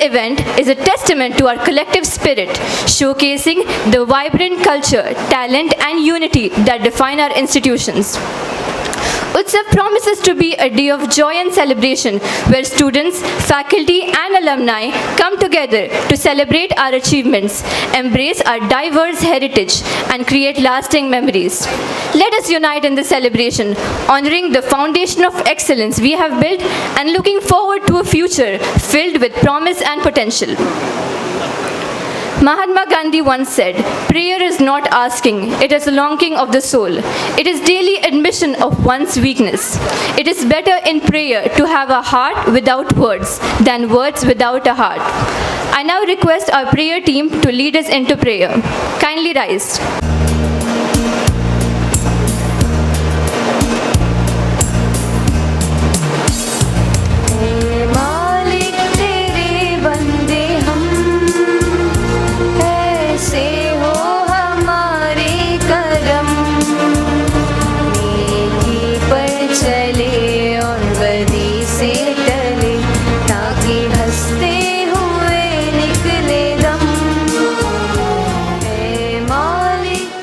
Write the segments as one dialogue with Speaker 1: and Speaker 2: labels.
Speaker 1: Event is a testament to our collective spirit, showcasing the vibrant culture, talent, and unity that define our institutions. Utsav promises to be a day of joy and celebration where students, faculty, and alumni come together to celebrate our achievements, embrace our diverse heritage, and create lasting memories. Let us unite in this celebration, honoring the foundation of excellence we have built and looking forward to a future filled with promise and potential. Mahatma Gandhi once said, "Prayer is not asking, it is a longing of the soul. It is daily admission of one's weakness. It is better in prayer to have a heart without words than words without a heart." I now request our prayer team to lead us into prayer. Kindly rise.
Speaker 2: मालिक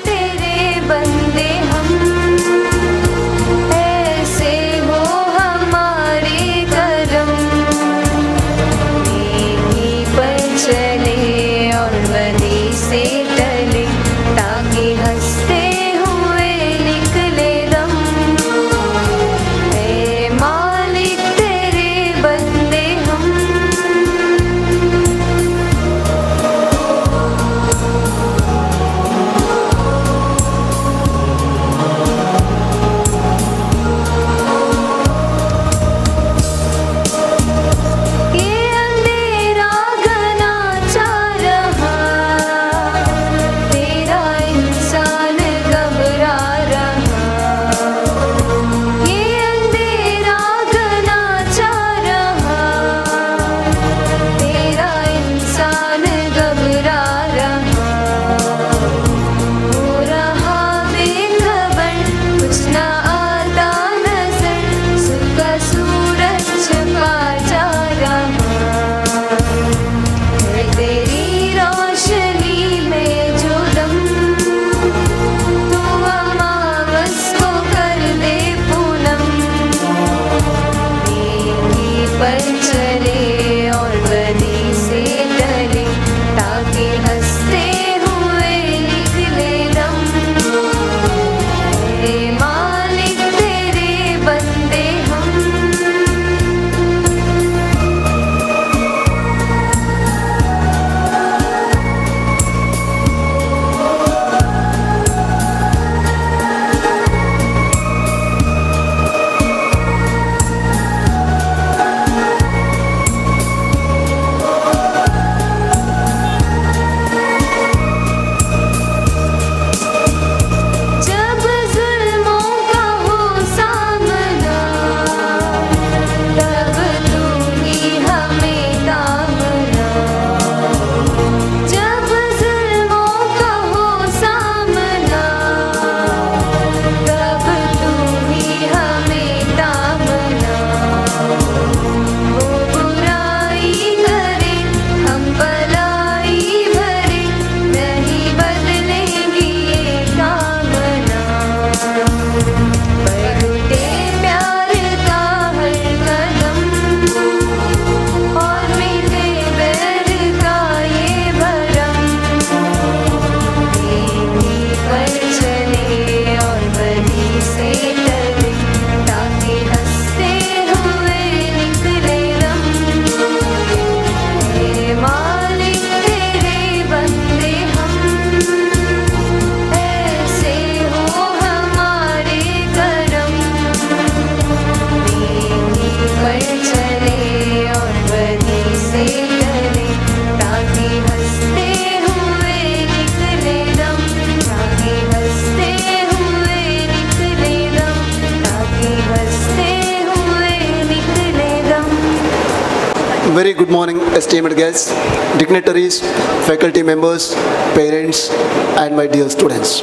Speaker 2: Very good morning, esteemed guests, dignitaries, faculty members, parents, and my dear students.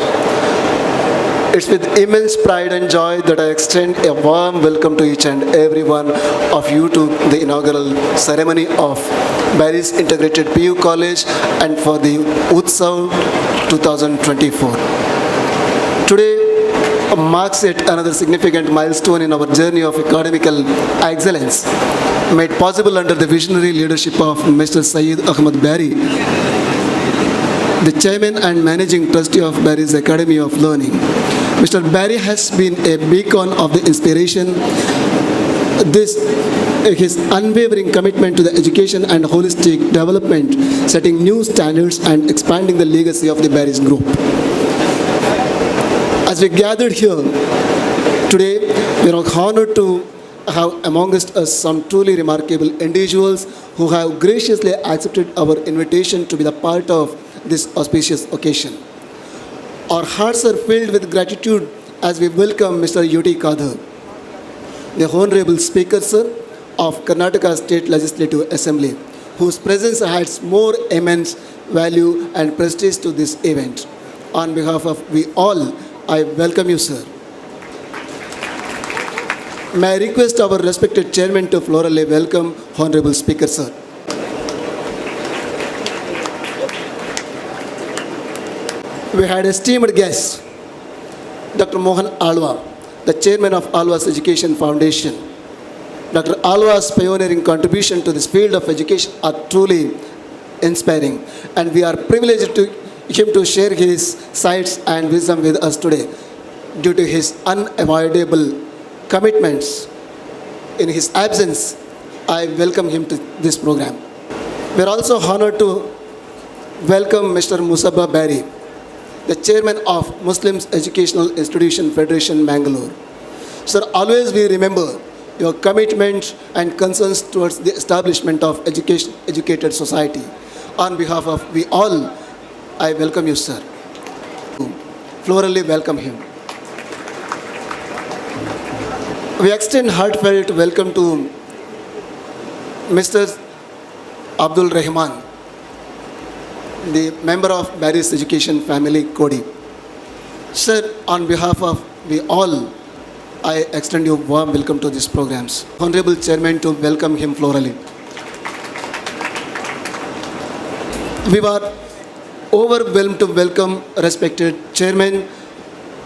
Speaker 2: It's with immense pride and joy that I extend a warm welcome to each and every one of you to the inaugural ceremony of Barry's Integrated PU College and for the Utsav 2024. Today marks yet another significant milestone in our journey of academical excellence, made possible under the visionary leadership of Mr. Syed Ahmad Barry, the chairman and managing trustee of Barry's Academy of Learning. Mr. Barry has been a beacon of the inspiration. His unwavering commitment to the education and holistic development, setting new standards and expanding the legacy of the Barry's Group. As we gathered here today, we are honored to have amongst us some truly remarkable individuals who have graciously accepted our invitation to be the part of this auspicious occasion. Our hearts are filled with gratitude as we welcome Mr. U.T. Kadhar, the Honorable Speaker, sir, of Karnataka State Legislative Assembly, whose presence adds more immense value and prestige to this event. On behalf of we all, I welcome you, sir. May I request our respected chairman to florally welcome Honorable Speaker, sir. We had esteemed guests, Dr. Mohan Alwa, the chairman of Alwa's Education Foundation. Dr. Alwa's pioneering contribution to this field of education are truly inspiring, and we are privileged to him to share his sights and wisdom with us today. Due to his unavoidable commitments, in his absence, I welcome him to this program. We are also honored to welcome Mr. Musabba Barry, the chairman of Muslims Educational Institution Federation, Mangalore. Sir, always we remember your commitment and concerns towards the establishment of educated society. On behalf of we all, I welcome you, sir. Florally welcome him. We extend heartfelt welcome to Mr. Abdul Rahman, the member of Barry's Education Family, Kodi. Sir, on behalf of we all, I extend you warm welcome to these programs. Honorable Chairman to welcome him florally. We were overwhelmed to welcome respected Chairman,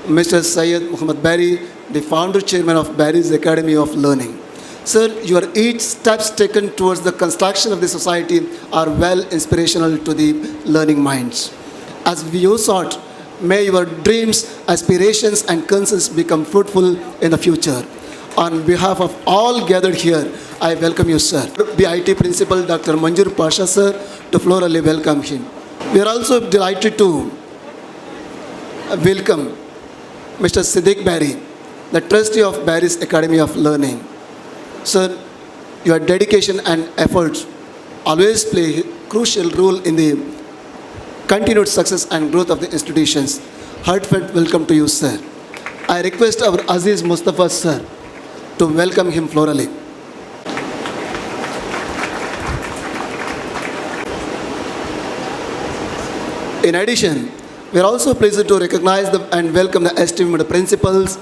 Speaker 2: Mr. Syed Muhammad Barry, the founder chairman of Barry's Academy of Learning. Sir, your each steps taken towards the construction of the society are well inspirational to the learning minds. As you sought, may your dreams, aspirations and concerns become fruitful in the future. On behalf of all gathered here, I welcome you, sir. BIT Principal Dr. Manjur Pasha, sir, to florally welcome him. We are also delighted to welcome Mr. Siddiq Barry, the trustee of Barry's Academy of Learning. Sir, your dedication and efforts always play a crucial role in the continued success and growth of the institutions. Heartfelt welcome to you, sir. I request our Aziz Mustafa, sir, to welcome him florally. In addition, we are also pleased to recognize and welcome the esteemed principals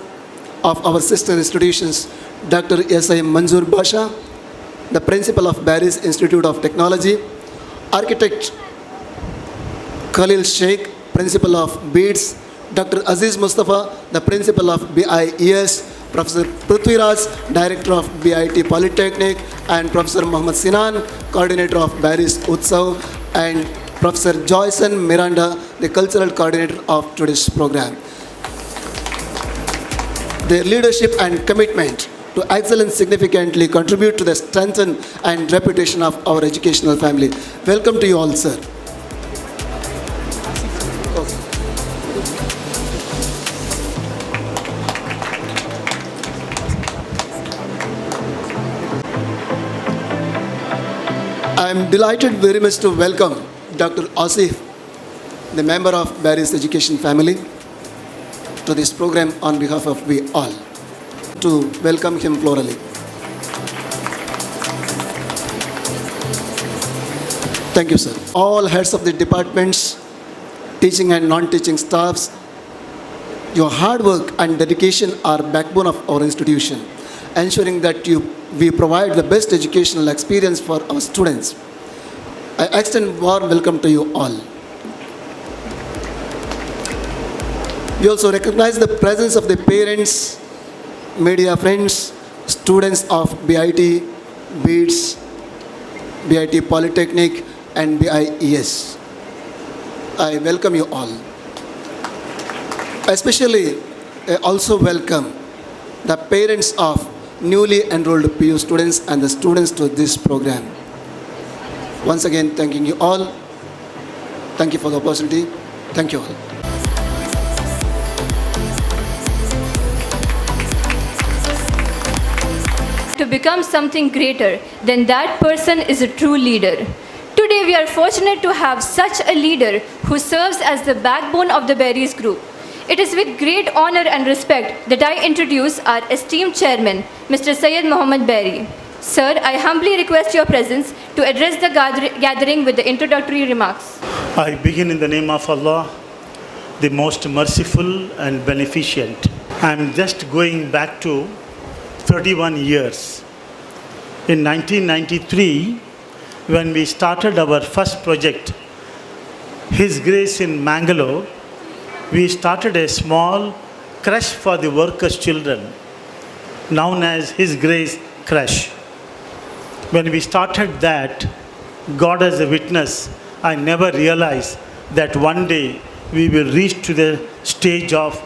Speaker 2: of our sister institutions, Dr. S.I. Manzoor Basha, the principal of Barry's Institute of Technology, architect Khalil Sheikh, principal of BEADS, Dr. Aziz Mustafa, the principal of BIES, Professor Prithviraj, director of BIT Polytechnic, and Professor Muhammad Sinan, coordinator of Barry's Utsav, and Professor Joyson Miranda, the cultural coordinator of today's program. Their leadership and commitment to excellence significantly contribute to the strength and reputation of our educational family. Welcome to you all, sir. I am delighted very much to welcome Dr. Asif, the member of Barry's Education Family, to this program on behalf of we all, to welcome him florally. Thank you, sir. All heads of the departments, teaching and non-teaching staffs, your hard work and dedication are backbone of our institution, ensuring that we provide the best educational experience for our students. I extend warm welcome to you all. We also recognize the presence of the parents, media friends, students of BIT, BEADS, BIT Polytechnic and BIES. I welcome you all. Especially, I also welcome the parents of newly enrolled PU students and the students to this program. Once again, thanking you all. Thank you for the opportunity. Thank you all.
Speaker 1: To become something greater, then that person is a true leader. Today we are fortunate to have such a leader who serves as the backbone of the Berries Group. It is with great honor and respect that I introduce our esteemed chairman, Mr. Syed Mohammed Berry. Sir, I humbly request your presence to address the gathering with the introductory remarks.
Speaker 3: I begin in the name of Allah, the most merciful and beneficent. I am just going back to 31 years. In 1993, when we started our first project, His Grace in Mangalore, we started a small creche for the workers' children, known as His Grace Creche. When we started that, God as a witness, I never realized that one day we will reach to the stage of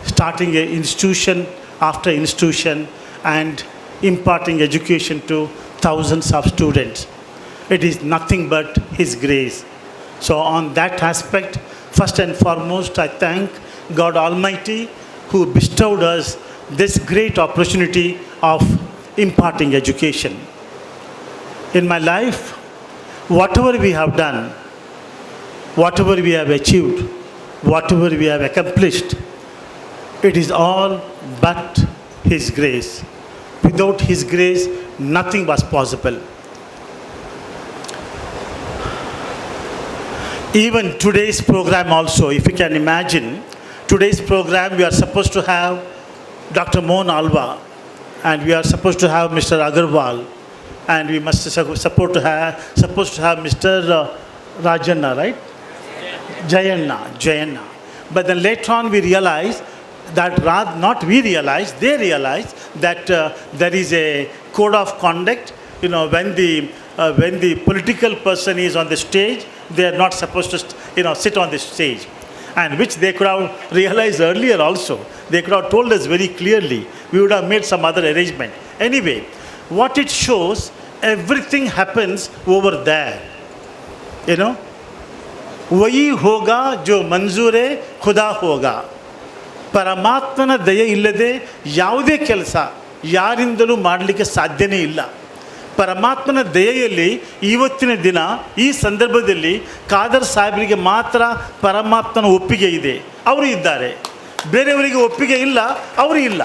Speaker 3: starting an institution after institution and imparting education to thousands of students. It is nothing but His grace. So on that aspect, first and foremost, I thank God Almighty who bestowed us this great opportunity of imparting education. In my life, whatever we have done, whatever we have achieved, whatever we have accomplished, it is all but His grace. Without His grace, nothing was possible. Even today's program also, if you can imagine, today's program we are supposed to have Dr. Mohan Alwa, and we are supposed to have Mr. Agarwal, and we must supposed to have Mr. Rajanna, right? Jayanna. But then later on we realized that they realized that there is a code of conduct. You know, when the political person is on the stage, they are not supposed to sit on the stage, and which they could have realized earlier also. They could have told us very clearly. We would have made some other arrangement. Anyway, what it shows, everything happens over there. You know, वही होगा जो मंजूरे खुदा होगा. ಪರಮಾತ್ಮನ ದಯೆ ಇಲ್ಲದೆ ಯಾವುದೇ ಕೆಲಸ ಯಾರಿಂದಲೂ ಮಾಡಲಿಕ್ಕೆ ಸಾಧ್ಯನೇ ಇಲ್ಲ. ಪರಮಾತ್ಮನ ದಯೆಯಲ್ಲಿ ಇವತ್ತಿನ ದಿನ ಈ ಸಂದರ್ಭದಲ್ಲಿ ಖಾದರ್ ಸಾಹೇಬರಿಗೆ ಮಾತ್ರ ಪರಮಾತ್ಮನ ಒಪ್ಪಿಗೆ ಇದೆ, ಅವರು ಇದ್ದಾರೆ. ಬೇರೆಯವರಿಗೆ ಒಪ್ಪಿಗೆ ಇಲ್ಲ, ಅವರು ಇಲ್ಲ.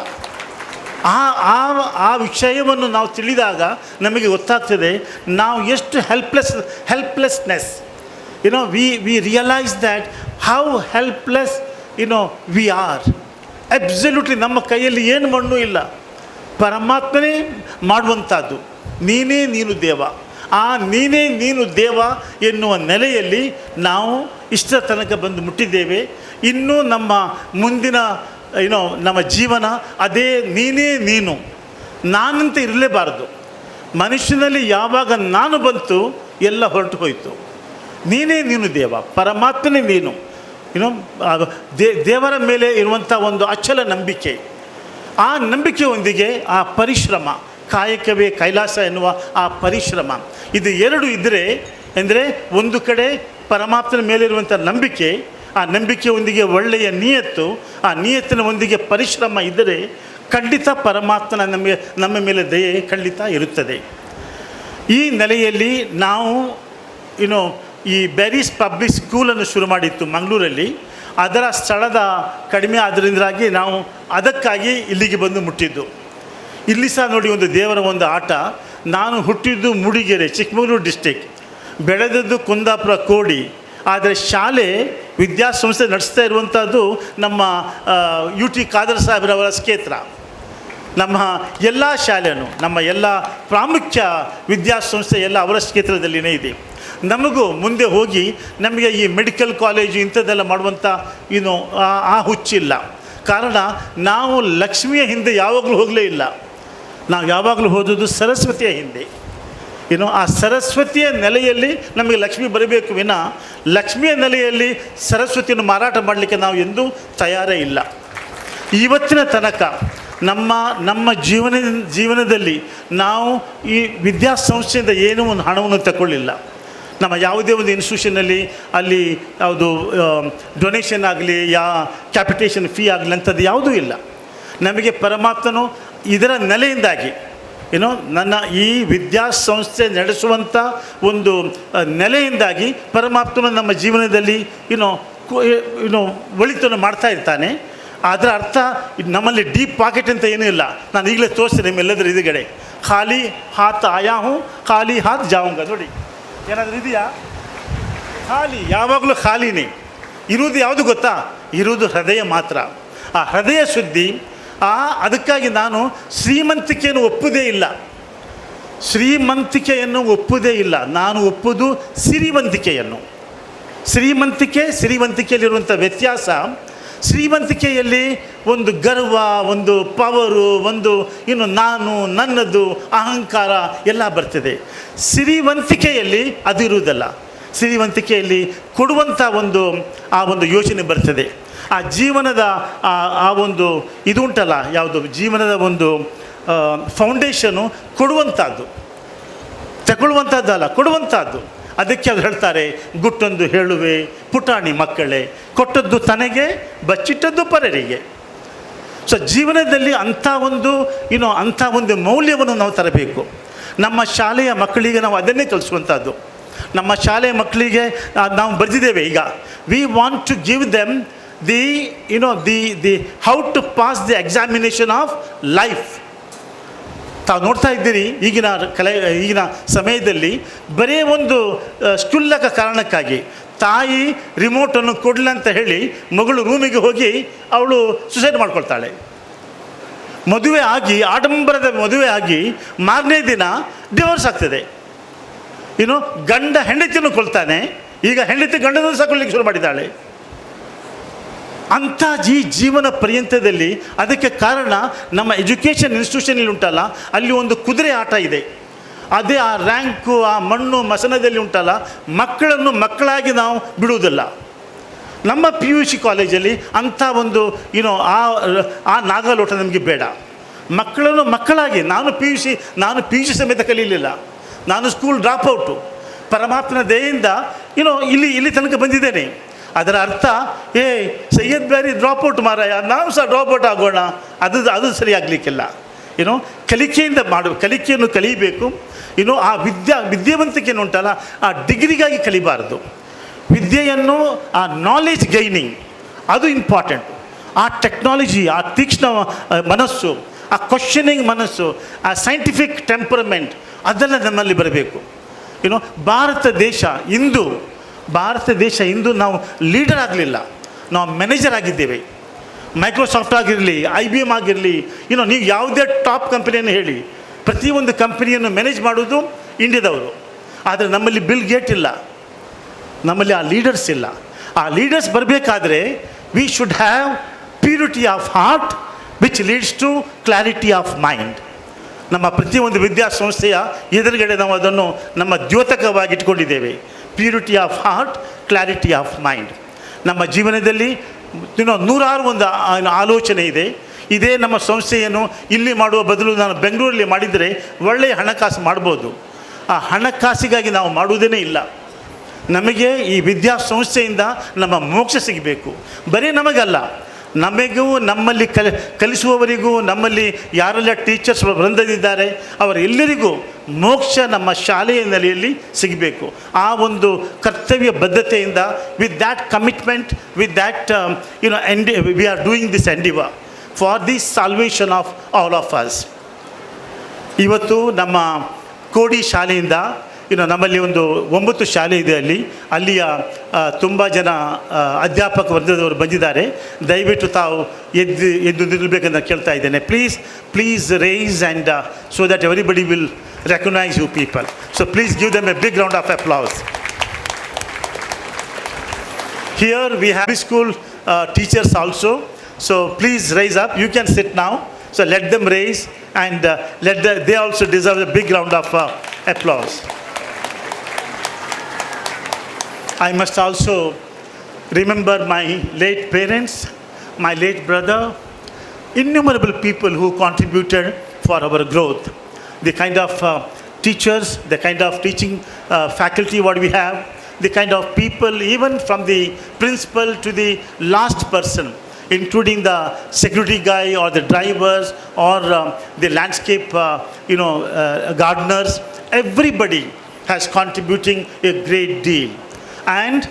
Speaker 3: ಆ ವಿಷಯವನ್ನು ನಾವು ತಿಳಿದಾಗ ನಮಗೆ ಗೊತ್ತಾಗ್ತದೆ ನಾವು ಎಷ್ಟು helplessness. we realize that how helpless we are. Absolutely ನಮ್ಮ ಕೈಯಲ್ಲಿ ಏನು ಮಣ್ಣು ಇಲ್ಲ, ಪರಮಾತ್ಮನೇ ಮಾಡುವಂಥದ್ದು. ನೀನು ದೇವ. ಆ ನೀನೇ ನೀನು ದೇವ ಎನ್ನುವ ನೆಲೆಯಲ್ಲಿ ನಾವು ಇಷ್ಟರ ತನಕ ಬಂದು ಮುಟ್ಟಿದ್ದೇವೆ. ಇನ್ನೂ ನಮ್ಮ ಮುಂದಿನ ನಮ್ಮ ಜೀವನ ಅದೇ ನೀನೇ ನೀನು. ನಾನಂತ ಇರಲೇಬಾರದು. ಮನುಷ್ಯನಲ್ಲಿ ಯಾವಾಗ ನಾನು ಬಂತು ಎಲ್ಲ ಹೊರಟು ಹೋಯಿತು. ನೀನೇ ನೀನು ದೇವ, ಪರಮಾತ್ಮನೇ ನೀನು. ದೇವರ ಮೇಲೆ ಇರುವಂಥ ಒಂದು ಅಚಲ ನಂಬಿಕೆ, ಆ ನಂಬಿಕೆಯೊಂದಿಗೆ ಆ ಪರಿಶ್ರಮ, ಕಾಯಕವೇ ಕೈಲಾಸ ಎನ್ನುವ ಆ ಪರಿಶ್ರಮ, ಇದು ಎರಡು ಇದ್ದರೆ ಅಂದರೆ ಒಂದು ಕಡೆ ಪರಮಾತ್ಮನ ಮೇಲಿರುವಂಥ ನಂಬಿಕೆ, ಆ ನಂಬಿಕೆಯೊಂದಿಗೆ ಒಳ್ಳೆಯ ನಿಯತ್ತು, ಆ ನಿಯತ್ತಿನ ಒಂದಿಗೆ ಪರಿಶ್ರಮ ಇದ್ದರೆ ಖಂಡಿತ ಪರಮಾತ್ಮನ ನಮ್ಮ ಮೇಲೆ ದಯೆ ಖಂಡಿತ ಇರುತ್ತದೆ. ಈ ನೆಲೆಯಲ್ಲಿ ನಾವು ಈ ಬೆರೀಸ್ ಪಬ್ಲಿಕ್ ಸ್ಕೂಲನ್ನು ಶುರು ಮಾಡಿತ್ತು ಮಂಗಳೂರಲ್ಲಿ. ಅದರ ಸ್ಥಳದ ಕಡಿಮೆ ಆದ್ದರಿಂದಾಗಿ ನಾವು ಅದಕ್ಕಾಗಿ ಇಲ್ಲಿಗೆ ಬಂದು ಮುಟ್ಟಿದ್ದು. ಇಲ್ಲಿ ಸಹ ನೋಡಿ ಒಂದು ದೇವರ ಒಂದು ಆಟ. ನಾನು ಹುಟ್ಟಿದ್ದು ಮೂಡಿಗೆರೆ, ಚಿಕ್ಕಮಗಳೂರು ಡಿಸ್ಟಿಕ್. ಬೆಳೆದದ್ದು ಕುಂದಾಪುರ ಕೋಡಿ, ಆದರೆ ಶಾಲೆ ವಿದ್ಯಾಸಂಸ್ಥೆ ನಡೆಸ್ತಾ ಇರುವಂಥದ್ದು ನಮ್ಮ UT ಖಾದರ್ ಸಾಹೇಬ್ರವರ ಕ್ಷೇತ್ರ. ನಮ್ಮ ಎಲ್ಲ ಶಾಲೆಯೂ, ನಮ್ಮ ಎಲ್ಲ ಪ್ರಾಮುಖ್ಯ ವಿದ್ಯಾಸಂಸ್ಥೆ ಎಲ್ಲ ಅವರ ಕ್ಷೇತ್ರದಲ್ಲಿನೇ ಇದೆ. ನಮಗೂ ಮುಂದೆ ಹೋಗಿ ನಮಗೆ ಈ ಮೆಡಿಕಲ್ ಕಾಲೇಜು ಇಂಥದ್ದೆಲ್ಲ ಮಾಡುವಂಥ ಆ ಹುಚ್ಚಿಲ್ಲ. ಕಾರಣ ನಾವು ಲಕ್ಷ್ಮಿಯ ಹಿಂದೆ ಯಾವಾಗಲೂ ಹೋಗಲೇ ಇಲ್ಲ. ನಾವು ಯಾವಾಗಲೂ ಹೋದದ್ದು ಸರಸ್ವತಿಯ ಹಿಂದೆ. ಆ ಸರಸ್ವತಿಯ ನೆಲೆಯಲ್ಲಿ ನಮಗೆ ಲಕ್ಷ್ಮಿ ಬರಬೇಕು ವಿನ ಲಕ್ಷ್ಮಿಯ ನೆಲೆಯಲ್ಲಿ ಸರಸ್ವತಿಯನ್ನು ಮಾರಾಟ ಮಾಡಲಿಕ್ಕೆ ನಾವು ಎಂದೂ ತಯಾರೇ ಇಲ್ಲ. ಇವತ್ತಿನ ತನಕ ನಮ್ಮ ಜೀವನದಲ್ಲಿ ನಾವು ಈ ವಿದ್ಯಾಸಂಸ್ಥೆಯಿಂದ ಏನೂ ಒಂದು ಹಣವನ್ನು ತಗೊಳ್ಳಿಲ್ಲ. ನಮ್ಮ ಯಾವುದೇ ಒಂದು ಇನ್ಸ್ಟಿಟ್ಯೂಷನಲ್ಲಿ ಅಲ್ಲಿ ಯಾವುದು ಡೊನೇಷನ್ ಆಗಲಿ ಕ್ಯಾಪಿಟೇಷನ್ ಫೀ ಆಗಲಿ ಅಂಥದ್ದು ಯಾವುದೂ ಇಲ್ಲ. ನಮಗೆ ಪರಮಾತ್ಮನು ಇದರ ನೆಲೆಯಿಂದಾಗಿ ನನ್ನ ಈ ವಿದ್ಯಾಸಂಸ್ಥೆ ನಡೆಸುವಂಥ ಒಂದು ನೆಲೆಯಿಂದಾಗಿ ಪರಮಾತ್ಮನು ನಮ್ಮ ಜೀವನದಲ್ಲಿ ಒಳಿತನ್ನು ಮಾಡ್ತಾ ಇರ್ತಾನೆ. ಅದರ ಅರ್ಥ ನಮ್ಮಲ್ಲಿ ಡೀಪ್ ಪಾಕೆಟ್ ಅಂತ ಏನೂ ಇಲ್ಲ. ನಾನು ಈಗಲೇ ತೋರಿಸ್ತೀನಿ ನಿಮ್ಮೆಲ್ಲದ್ರ ಎದುರುಗಡೆ. ಖಾಲಿ ಹಾತ್ ಆಯಾ ಹೂँ, ಖಾಲಿ ಹಾತ್ ಜಾऊंगा. ನೋಡಿ ಏನಾದರೂ ಇದೆಯಾ? ಖಾಲಿ, ಯಾವಾಗಲೂ ಖಾಲಿನೇ ಇರುವುದು. ಯಾವುದು ಗೊತ್ತಾ? ಇರುವುದು ಹೃದಯ ಮಾತ್ರ. ಆ ಹೃದಯ ಶುದ್ಧಿ. ಅದಕ್ಕಾಗಿ ನಾನು ಶ್ರೀಮಂತಿಕೆಯನ್ನು ಒಪ್ಪುವುದೇ ಇಲ್ಲ. ಶ್ರೀಮಂತಿಕೆಯನ್ನು ಒಪ್ಪುವುದೇ ಇಲ್ಲ. ನಾನು ಒಪ್ಪುವುದು ಸಿರಿವಂತಿಕೆಯನ್ನು. ಸಿರಿವಂತಿಕೆಯಲ್ಲಿರುವಂಥ ವ್ಯತ್ಯಾಸ, ಶ್ರೀಮಂತಿಕೆಯಲ್ಲಿ ಒಂದು ಗರ್ವ, ಒಂದು ಪವರು, ಒಂದು ನಾನು, ನನ್ನದು, ಅಹಂಕಾರ ಎಲ್ಲ ಬರ್ತದೆ. ಸಿರಿವಂತಿಕೆಯಲ್ಲಿ ಅದು ಇರುವುದಲ್ಲ. ಸಿರಿವಂತಿಕೆಯಲ್ಲಿ ಕೊಡುವಂಥ ಆ ಒಂದು ಯೋಚನೆ ಬರ್ತದೆ. ಆ ಜೀವನದ ಆ ಒಂದು ಇದು ಉಂಟಲ್ಲ, ಯಾವುದು ಜೀವನದ ಒಂದು ಫೌಂಡೇಶನು ಕೊಡುವಂಥದ್ದು, ತಗೊಳ್ಳುವಂಥದ್ದಲ್ಲ, ಕೊಡುವಂಥದ್ದು. ಅದಕ್ಕೆ ಅದು ಹೇಳ್ತಾರೆ, ಗುಟ್ಟೊಂದು ಹೇಳುವೆ ಪುಟಾಣಿ ಮಕ್ಕಳೇ, ಕೊಟ್ಟದ್ದು ತನಗೆ ಬಚ್ಚಿಟ್ಟದ್ದು ಪರರಿಗೆ. ಸೊ ಜೀವನದಲ್ಲಿ ಅಂಥ ಒಂದು ಮೌಲ್ಯವನ್ನು ನಾವು ತರಬೇಕು. ನಮ್ಮ ಶಾಲೆಯ ಮಕ್ಕಳಿಗೆ ನಾವು ಅದನ್ನೇ ಕಲಿಸುವಂಥದ್ದು. ನಮ್ಮ ಶಾಲೆಯ ಮಕ್ಕಳಿಗೆ ನಾವು ಬರೆದಿದ್ದೇವೆ ಈಗ, we want to give them the how to pass the examination of life. ತಾವು ನೋಡ್ತಾ ಇದ್ದೀರಿ ಈಗಿನ ಸಮಯದಲ್ಲಿ ಬರೀ ಒಂದು ಕ್ಷುಲ್ಲಕ ಕಾರಣಕ್ಕಾಗಿ ತಾಯಿ ರಿಮೋಟನ್ನು ಕೊಡಲಿ ಅಂತ ಹೇಳಿ ಮಗಳು ರೂಮಿಗೆ ಹೋಗಿ ಅವಳು ಸುಸೈಡ್ ಮಾಡ್ಕೊಳ್ತಾಳೆ. ಮದುವೆ ಆಗಿ, ಆಡಂಬರದ ಮದುವೆ ಆಗಿ ಮಾರನೇ ದಿನ ಡಿವೋರ್ಸ್ ಆಗ್ತದೆ. ಗಂಡ ಹೆಂಡತಿಯನ್ನು ಕೊಲ್ತಾನೆ. ಈಗ ಹೆಂಡತಿ ಗಂಡನನ್ನು ಸಾಕೊಳ್ಳಿಕ್ಕೆ ಶುರು ಮಾಡಿದ್ದಾಳೆ. ಅಂಥ ಜೀವನ ಪರ್ಯಂತದಲ್ಲಿ ಅದಕ್ಕೆ ಕಾರಣ ನಮ್ಮ ಎಜುಕೇಷನ್ ಇನ್ಸ್ಟಿಟ್ಯೂಷನಲ್ಲಿ ಉಂಟಲ್ಲ, ಅಲ್ಲಿ ಒಂದು ಕುದುರೆ ಆಟ ಇದೆ. ಅದೇ ಆ ರ್ಯಾಂಕು, ಆ ಮಣ್ಣು ಮಸನದಲ್ಲಿ ಉಂಟಲ್ಲ, ಮಕ್ಕಳನ್ನು ಮಕ್ಕಳಾಗಿ ನಾವು ಬಿಡುವುದಿಲ್ಲ. ನಮ್ಮ PUC ಕಾಲೇಜಲ್ಲಿ ಅಂಥ ಒಂದು ಆ ನಾಗಲೋಟ ನಮಗೆ ಬೇಡ. ಮಕ್ಕಳನ್ನು ಮಕ್ಕಳಾಗಿ ನಾನು ಪಿ ಯು ಸಿ ಸಮೇತ ಕಲೀಲಿಲ್ಲ. ನಾನು ಸ್ಕೂಲ್ ಡ್ರಾಪ್ಔಟು. ಪರಮಾತ್ಮನ ದಯೆಯಿಂದ ಇಲ್ಲಿ ತನಕ ಬಂದಿದ್ದೇನೆ. ಅದರ ಅರ್ಥ ಸೈಯದ್ ಬ್ಯಾರಿ ಡ್ರಾಪ್ಔಟ್ ಮಾರಾಯ, ನಾವು ಸಹ ಡ್ರಾಪ್ಔಟ್ ಆಗೋಣ, ಅದು ಸರಿಯಾಗಲಿಕ್ಕಿಲ್ಲ. ಕಲಿಕೆಯಿಂದ ಕಲಿಕೆಯನ್ನು ಕಲಿಯಬೇಕು. ಆ ವಿದ್ಯಾವಂತಿಕೆಯನ್ನು ಉಂಟಲ್ಲ, ಆ ಡಿಗ್ರಿಗಾಗಿ ಕಲಿಬಾರದು. ವಿದ್ಯೆಯನ್ನು, ಆ ನಾಲೆಜ್ ಗೈನಿಂಗ್ ಅದು ಇಂಪಾರ್ಟೆಂಟ್. ಆ ಟೆಕ್ನಾಲಜಿ, ಆ ತೀಕ್ಷ್ಣ ಮನಸ್ಸು, ಆ ಕ್ವಶನಿಂಗ್ ಮನಸ್ಸು, ಆ ಸೈಂಟಿಫಿಕ್ ಟೆಂಪರಮೆಂಟ್ ಅದೆಲ್ಲ ನಮ್ಮಲ್ಲಿ ಬರಬೇಕು. ಭಾರತ ದೇಶ ಇಂದು ನಾವು ಲೀಡರ್ ಆಗಲಿಲ್ಲ, ನಾವು ಮ್ಯಾನೇಜರ್ ಆಗಿದ್ದೇವೆ. ಮೈಕ್ರೋಸಾಫ್ಟ್ ಆಗಿರಲಿ, IBM ಆಗಿರಲಿ, ನೀವು ಯಾವುದೇ ಟಾಪ್ ಕಂಪನಿಯನ್ನು ಹೇಳಿ, ಪ್ರತಿಯೊಂದು ಕಂಪನಿಯನ್ನು ಮ್ಯಾನೇಜ್ ಮಾಡೋದು ಇಂಡಿಯಾದವರು. ಆದರೆ ನಮ್ಮಲ್ಲಿ ಬಿಲ್ ಗೇಟ್ ಇಲ್ಲ, ನಮ್ಮಲ್ಲಿ ಆ ಲೀಡರ್ಸ್ ಇಲ್ಲ. ಆ ಲೀಡರ್ಸ್ ಬರಬೇಕಾದ್ರೆ we should have purity of heart which leads to clarity of mind. ನಮ್ಮ ಪ್ರತಿಯೊಂದು ವಿದ್ಯಾಸಂಸ್ಥೆಯ ಎದುರುಗಡೆ ನಾವು ಅದನ್ನು ನಮ್ಮ ದ್ಯೋತಕವಾಗಿ ಇಟ್ಕೊಂಡಿದ್ದೇವೆ. Purity of heart, clarity of mind. ನಮ್ಮ ಜೀವನದಲ್ಲಿ ನೂರಾರು ಒಂದು ಆಲೋಚನೆ ಇದೆ. ಇದೇ ನಮ್ಮ ಸಂಸ್ಥೆಯನ್ನು ಇಲ್ಲಿ ಮಾಡುವ ಬದಲು ನಾನು ಬೆಂಗಳೂರಲ್ಲಿ ಮಾಡಿದರೆ ಒಳ್ಳೆಯ ಹಣಕಾಸು ಮಾಡ್ಬೋದು. ಆ ಹಣಕಾಸಿಗಾಗಿ ನಾವು ಮಾಡುವುದೇ ಇಲ್ಲ. ನಮಗೆ ಈ ವಿದ್ಯಾಸಂಸ್ಥೆಯಿಂದ ನಮ್ಮ ಮೋಕ್ಷ ಸಿಗಬೇಕು. ಬರೀ ನಮಗಲ್ಲ, ನಮಗೂ, ನಮ್ಮಲ್ಲಿ ಕಲಿಸುವವರಿಗೂ, ನಮ್ಮಲ್ಲಿ ಯಾರೆಲ್ಲ ಟೀಚರ್ಸ್ ವೃಂದದಿದ್ದಾರೆ ಅವರೆಲ್ಲರಿಗೂ ಮೋಕ್ಷ ನಮ್ಮ ಶಾಲೆಯ ನೆಲೆಯಲ್ಲಿ ಸಿಗಬೇಕು. ಆ ಒಂದು ಕರ್ತವ್ಯ ಬದ್ಧತೆಯಿಂದ, with that commitment, with that we are doing this endeavour for the salvation of all of us. ಇವತ್ತು ನಮ್ಮ ಕೋಡಿ ಶಾಲೆಯಿಂದ ನಮ್ಮಲ್ಲಿ ಒಂದು 9 ಶಾಲೆ ಇದೆ ಅಲ್ಲಿಯ ತುಂಬ ಜನ ಅಧ್ಯಾಪಕ ವರ್ಗದವರು ಬಂದಿದ್ದಾರೆ. ದಯವಿಟ್ಟು ತಾವು ಎದ್ದು ನಿಲ್ಲಬೇಕಂತ ಕೇಳ್ತಾ ಇದ್ದೇನೆ. Please rise and so that everybody will recognise you people. So please give them a big round of applause. Here we have school teachers also. So please raise up. You can sit now. So let them raise and they also deserve a big round of applause. I must also remember my late parents, my late brother, innumerable people who contributed for our growth. The kind of teachers, the kind of teaching faculty what we have, the kind of people, even from the principal to the last person, including the security guy or the drivers or the landscape, gardeners, everybody has contributing a great deal. And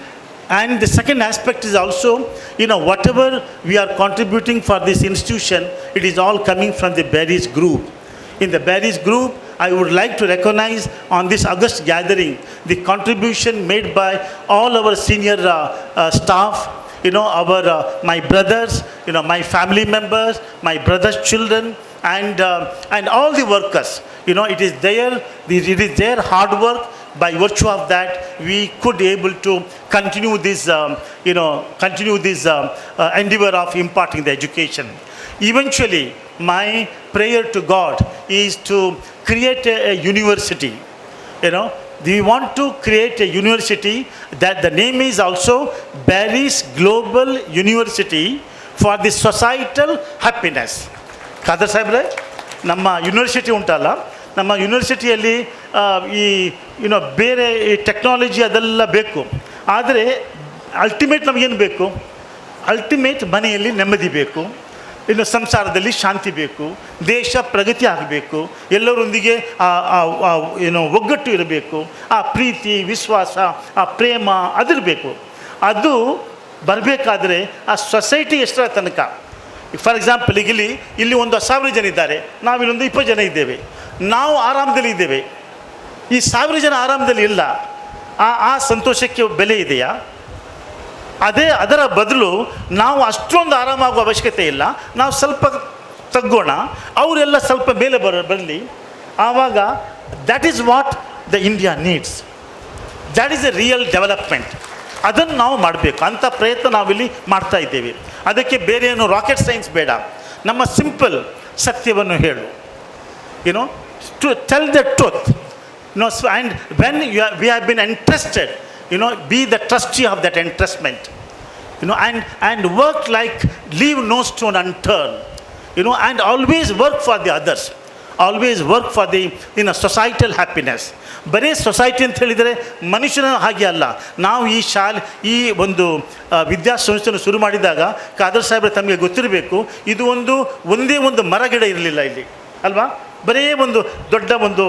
Speaker 3: the second aspect is also, whatever we are contributing for this institution, it is all coming from the Barry's group. In the Barry's group, I would like to recognize on this August gathering the contribution made by all our senior staff, my brothers, my family members, my brother's children, and all the workers. It is their hard work. By virtue of that, we could able to continue this endeavor of imparting the education. Eventually, my prayer to God is to create a university. We want to create a university that the name is also Barry's Global University for the Societal Happiness. Khader ಸಾಹೇಬ್ರೆ, ನಮ್ಮ university ಉಂಟಲ್ಲ, ನಮ್ಮ ಯೂನಿವರ್ಸಿಟಿಯಲ್ಲಿ ಬೇರೆ ಈ technology ಅದೆಲ್ಲ ಬೇಕು. ಆದರೆ ultimate ನಮಗೇನು ಬೇಕು? ಅಲ್ಟಿಮೇಟ್ ಮನೆಯಲ್ಲಿ ನೆಮ್ಮದಿ ಬೇಕು, ಸಂಸಾರದಲ್ಲಿ ಶಾಂತಿ ಬೇಕು, ದೇಶ ಪ್ರಗತಿ ಆಗಬೇಕು, ಎಲ್ಲರೊಂದಿಗೆ ಒಗ್ಗಟ್ಟು ಇರಬೇಕು, ಆ ಪ್ರೀತಿ ವಿಶ್ವಾಸ ಆ ಪ್ರೇಮ ಅದಿರಬೇಕು. ಅದು ಬರಬೇಕಾದ್ರೆ ಆ ಸೊಸೈಟಿ ಎಷ್ಟರ ತನಕ, ಫಾರ್ ಎಕ್ಸಾಂಪಲ್ ಈಗ ಇಲ್ಲಿ ಒಂದು 1000 ಜನ ಇದ್ದಾರೆ, ನಾವಿಲ್ಲೊಂದು 20 ಜನ ಇದ್ದೇವೆ, ನಾವು ಆರಾಮದಲ್ಲಿ ಇದ್ದೇವೆ. ಈ 1000 ಜನ ಆರಾಮದಲ್ಲಿ ಇಲ್ಲ, ಆ ಸಂತೋಷಕ್ಕೆ ಬೆಲೆ ಇದೆಯಾ? ಅದರ ಬದಲು ನಾವು ಅಷ್ಟೊಂದು ಆರಾಮಾಗುವ ಅವಶ್ಯಕತೆ ಇಲ್ಲ, ನಾವು ಸ್ವಲ್ಪ ತಗ್ಗೋಣ, ಅವರೆಲ್ಲ ಸ್ವಲ್ಪ ಮೇಲೆ ಬರಲಿ. ಆವಾಗ that is what the India needs. That is A real development. ಅದನ್ನು ನಾವು ಮಾಡಬೇಕು. ಅಂಥ ಪ್ರಯತ್ನ ನಾವಿಲ್ಲಿ ಮಾಡ್ತಾ ಇದ್ದೇವೆ. ಅದಕ್ಕೆ ಬೇರೆ ಏನು ರಾಕೆಟ್ ಸೈನ್ಸ್ ಬೇಡ. ನಮ್ಮ ಸಿಂಪಲ್ ಸತ್ಯವನ್ನು ಹೇಳು, to tell the truth. And when we have been entrusted, be the trustee of that entrustment, and work like leave no stone unturned, and always work for the others, always work for the societal happiness. ಬರೀ society ಅಂತ ಹೇಳಿದರೆ ಮನುಷ್ಯನ ಹಾಗೆ ಅಲ್ಲ. ನಾವು ಈ ಒಂದು ವಿದ್ಯಾಸಂಸ್ಥೆಯನ್ನು ಶುರು ಮಾಡಿದಾಗ ಖಾದರ್ ಸಾಹೇಬ್ರೆ ತಮಗೆ ಗೊತ್ತಿರಬೇಕು, ಇದು ಒಂದೇ ಒಂದು ಮರಗಿಡ ಇರಲಿಲ್ಲ ಇಲ್ಲಿ ಅಲ್ವಾ. ಬರೀ ಒಂದು ದೊಡ್ಡ ಒಂದು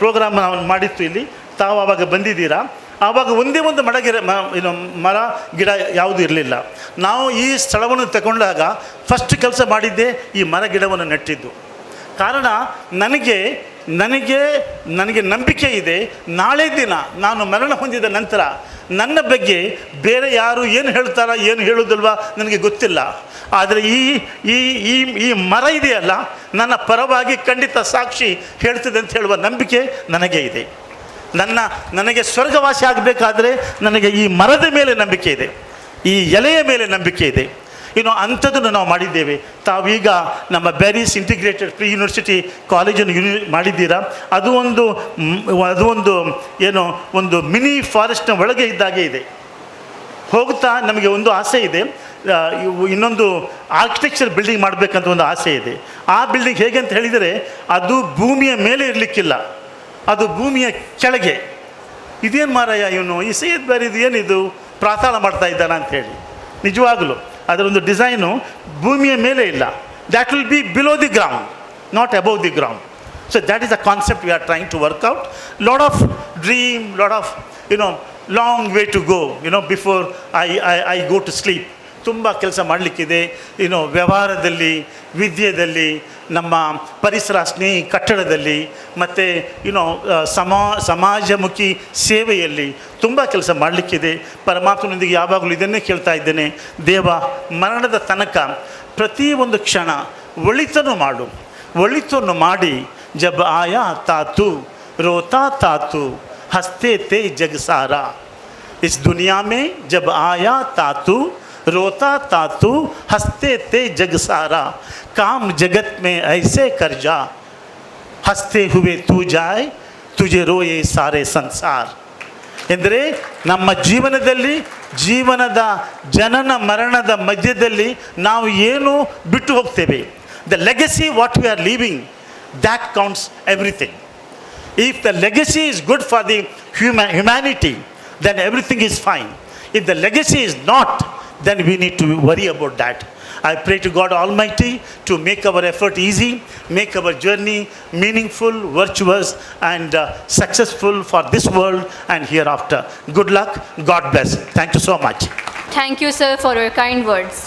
Speaker 3: ಪ್ರೋಗ್ರಾಮ್ ನಾವು ಮಾಡಿತ್ತು ಇಲ್ಲಿ, ತಾವು ಆವಾಗ ಬಂದಿದ್ದೀರಾ. ಆವಾಗ ಒಂದೇ ಒಂದು ಮರ ಗಿಡ ಯಾವುದೂ ಇರಲಿಲ್ಲ. ನಾವು ಈ ಸ್ಥಳವನ್ನು ತಗೊಂಡಾಗ ಫಸ್ಟ್ ಕೆಲಸ ಮಾಡಿದ್ದೇ ಈ ಮರ ಗಿಡವನ್ನು ನೆಟ್ಟಿದ್ದು. ಕಾರಣ ನನಗೆ ನಂಬಿಕೆ ಇದೆ, ನಾಳೆ ದಿನ ನಾನು ಮರಣ ಹೊಂದಿದ ನಂತರ ನನ್ನ ಬಗ್ಗೆ ಬೇರೆ ಯಾರು ಏನು ಹೇಳ್ತಾರಾ ಏನು ಹೇಳೋದಿಲ್ವಾ ನನಗೆ ಗೊತ್ತಿಲ್ಲ. ಆದರೆ ಈ ಮರ ಇದೆಯಲ್ಲ, ನನ್ನ ಪರವಾಗಿ ಖಂಡಿತ ಸಾಕ್ಷಿ ಹೇಳ್ತದೆ ಅಂತ ಹೇಳುವ ನಂಬಿಕೆ ನನಗೆ ಇದೆ. ನನಗೆ ಸ್ವರ್ಗವಾಸಿ ಆಗಬೇಕಾದ್ರೆ ನನಗೆ ಈ ಮರದ ಮೇಲೆ ನಂಬಿಕೆ ಇದೆ, ಈ ಎಲೆಯ ಮೇಲೆ ನಂಬಿಕೆ ಇದೆ. ಅಂಥದ್ದನ್ನು ನಾವು ಮಾಡಿದ್ದೇವೆ. ತಾವೀಗ ನಮ್ಮ ಬ್ಯಾರೀಸ್ ಇಂಟಿಗ್ರೇಟೆಡ್ ಪ್ರೀ ಯೂನಿವರ್ಸಿಟಿ ಕಾಲೇಜನ್ನು ಮಾಡಿದ್ದೀರಾ. ಅದು ಒಂದು ಮಿನಿ ಫಾರೆಸ್ಟ್ನ ಒಳಗೆ ಇದ್ದಾಗೆ ಇದೆ. ಹೋಗ್ತಾ ನಮಗೆ ಒಂದು ಆಸೆ ಇದೆ, ಇನ್ನೊಂದು ಆರ್ಕಿಟೆಕ್ಚರ್ ಬಿಲ್ಡಿಂಗ್ ಮಾಡಬೇಕಂತ ಒಂದು ಆಸೆ ಇದೆ. ಆ ಬಿಲ್ಡಿಂಗ್ ಹೇಗೆ ಅಂತ ಹೇಳಿದರೆ, ಅದು ಭೂಮಿಯ ಮೇಲೆ ಇರಲಿಕ್ಕಿಲ್ಲ, ಅದು ಭೂಮಿಯ ಕೆಳಗೆ. ಇದೇನು ಮಾರಾಯ ಈ ಸೈಯದ್ ಬ್ಯಾರಿದು ಏನಿದು ಪ್ರಾತಾಳ ಮಾಡ್ತಾ ಇದ್ದಾನ ಅಂಥೇಳಿ. ನಿಜವಾಗಲೂ ಅದರೊಂದು ಡಿಸೈನು ಭೂಮಿಯ ಮೇಲೆ ಇಲ್ಲ. That will be below the ground, not above the ground. So that is the concept we are trying to work out. Lot of dream, lot of long way to go, before I go to sleep. ತುಂಬ ಕೆಲಸ ಮಾಡಲಿಕ್ಕಿದೆ. ವ್ಯವಹಾರದಲ್ಲಿ, ವಿದ್ಯೆಯಲ್ಲಿ, ನಮ್ಮ ಪರಿಸರ ಸ್ನೇಹಿ ಕಟ್ಟಡದಲ್ಲಿ, ಮತ್ತು ಸಮಾಜಮುಖಿ ಸೇವೆಯಲ್ಲಿ ತುಂಬ ಕೆಲಸ ಮಾಡಲಿಕ್ಕಿದೆ. ಪರಮಾತ್ಮನೊಂದಿಗೆ ಯಾವಾಗಲೂ ಇದನ್ನೇ ಕೇಳ್ತಾ ಇದ್ದೇನೆ, ದೇವ ಮರಣದ ತನಕ ಪ್ರತಿಯೊಂದು ಕ್ಷಣ ಒಳಿತನ್ನು ಮಾಡಿ ಜಬ್ ಆಯಾ ತಾತು ರೋತಾ ತಾತು हंसते थे जग सारा इस दुनिया में जब आया तातू रोता तातू हंसते थे जग सारा काम जगत में ऐसे कर जा हंसते हुए तू जाए तुझे रोए सारे संसार. ಎಂದರೆ ನಮ್ಮ ಜೀವನದ ಜನನ ಮರಣದ ಮಧ್ಯದಲ್ಲಿ ನಾವು ಏನು ಬಿಟ್ಟು ಹೋಗ್ತೇವೆ, the legacy what we are living, that counts everything. If the legacy is good for the humanity, then everything is fine. If the legacy is not, then we need to worry about that. I pray to God Almighty to make our effort easy, make our journey meaningful, virtuous, and successful for this world and hereafter. Good luck. God bless. Thank you so much.
Speaker 1: Thank you, sir, for your kind words.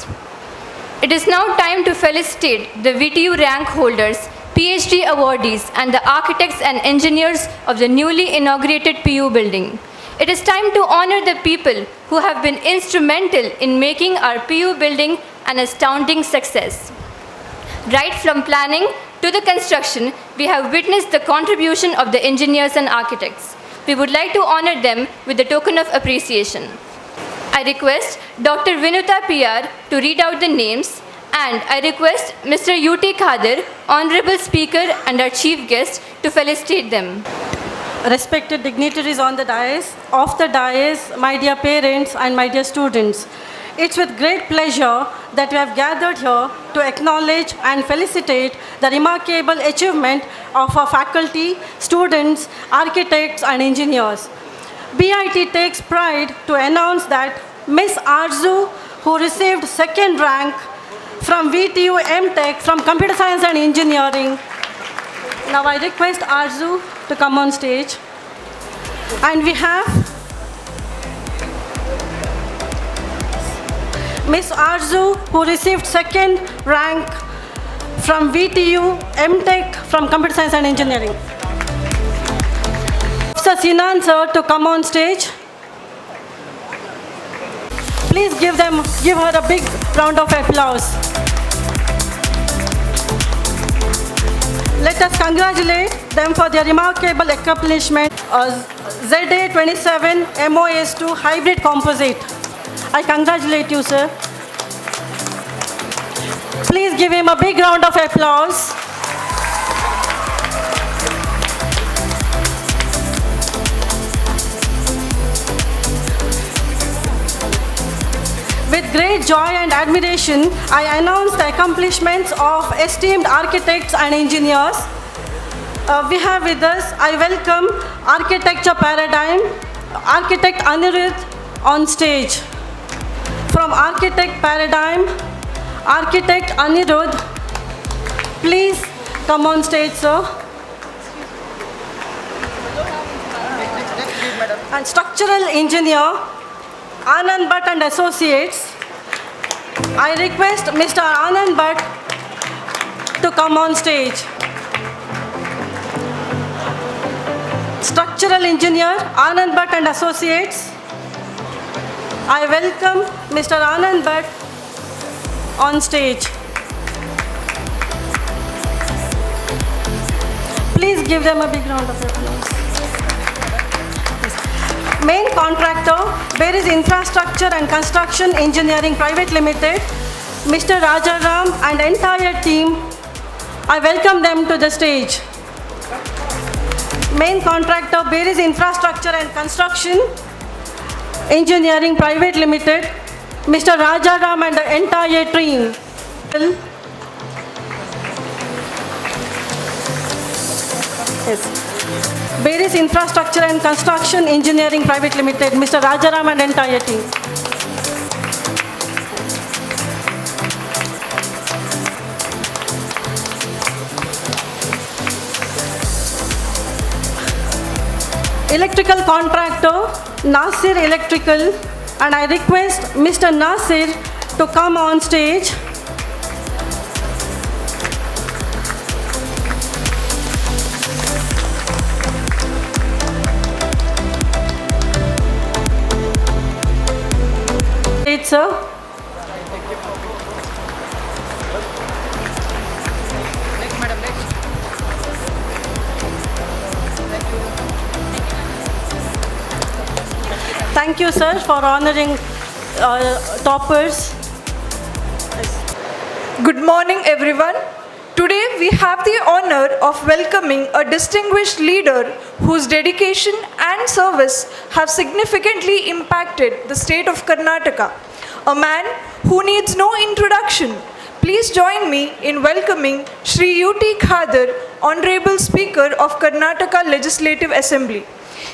Speaker 1: It is now time to felicitate the VTU rank holders, PhD awardees, and the architects and engineers of the newly inaugurated PU building. It is time to honor the people who have been instrumental in making our PU building an astounding success. Right from planning to the construction, we have witnessed the contribution of the engineers and architects. We would like to honor them with a token of appreciation. I request Dr. Vinuta PR to read out the names, and I request Mr. U.T. Khadir, Honorable Speaker and our Chief Guest, to felicitate them.
Speaker 4: Respected dignitaries on the dais, off the dais, my dear parents and my dear students. It's with great pleasure that we have gathered here to acknowledge and felicitate the remarkable achievement of our faculty, students, architects and engineers. BIT takes pride to announce that Miss Arzu, who received second rank from VTU MTech from Computer Science and Engineering. Now I request Arzu to come on stage. And we have Miss Arzu, who received second rank from VTU MTech from Computer Science and Engineering. Mr. Sinan sir to come on stage. Please give her a big round of applause. Let us congratulate them for their remarkable accomplishment. ZA27 MOS2 hybrid composite. I congratulate you, sir. Please give him a big round of applause. With great joy and admiration, I announce the accomplishments of esteemed architects and engineers. We have with us, I welcome Architecture Paradigm, Architect Anirudh on stage. From Architect Paradigm, Architect Anirudh, please come on stage, sir. And Structural Engineer, Anand Bhatt and Associates. I request Mr. Anand Bhatt to come on stage. Structural Engineer, Anand Bhatt and Associates. I welcome Mr. Anand Bhatt on stage. Please give them a big round of applause. Main contractor, Beris Infrastructure and Construction Engineering Private Limited, Mr. Rajaram and entire team, I welcome them to the stage. Main contractor, Beris Infrastructure and Construction Engineering Private Limited, Mr. Rajaram and the entire team. Yes. Beris Infrastructure and Construction Engineering Private Limited, Mr. Rajaram and entire team. Electrical contractor, Nasir Electrical, and I request Mr. Nasir to come on stage. It's sir. Thank you, sir, for honoring toppers.
Speaker 5: Good morning, everyone. Today, we have the honor of welcoming a distinguished leader whose dedication and service have significantly impacted the state of Karnataka. A man who needs no introduction. Please join me in welcoming Shri U.T. Khadar, Honorable Speaker of Karnataka Legislative Assembly.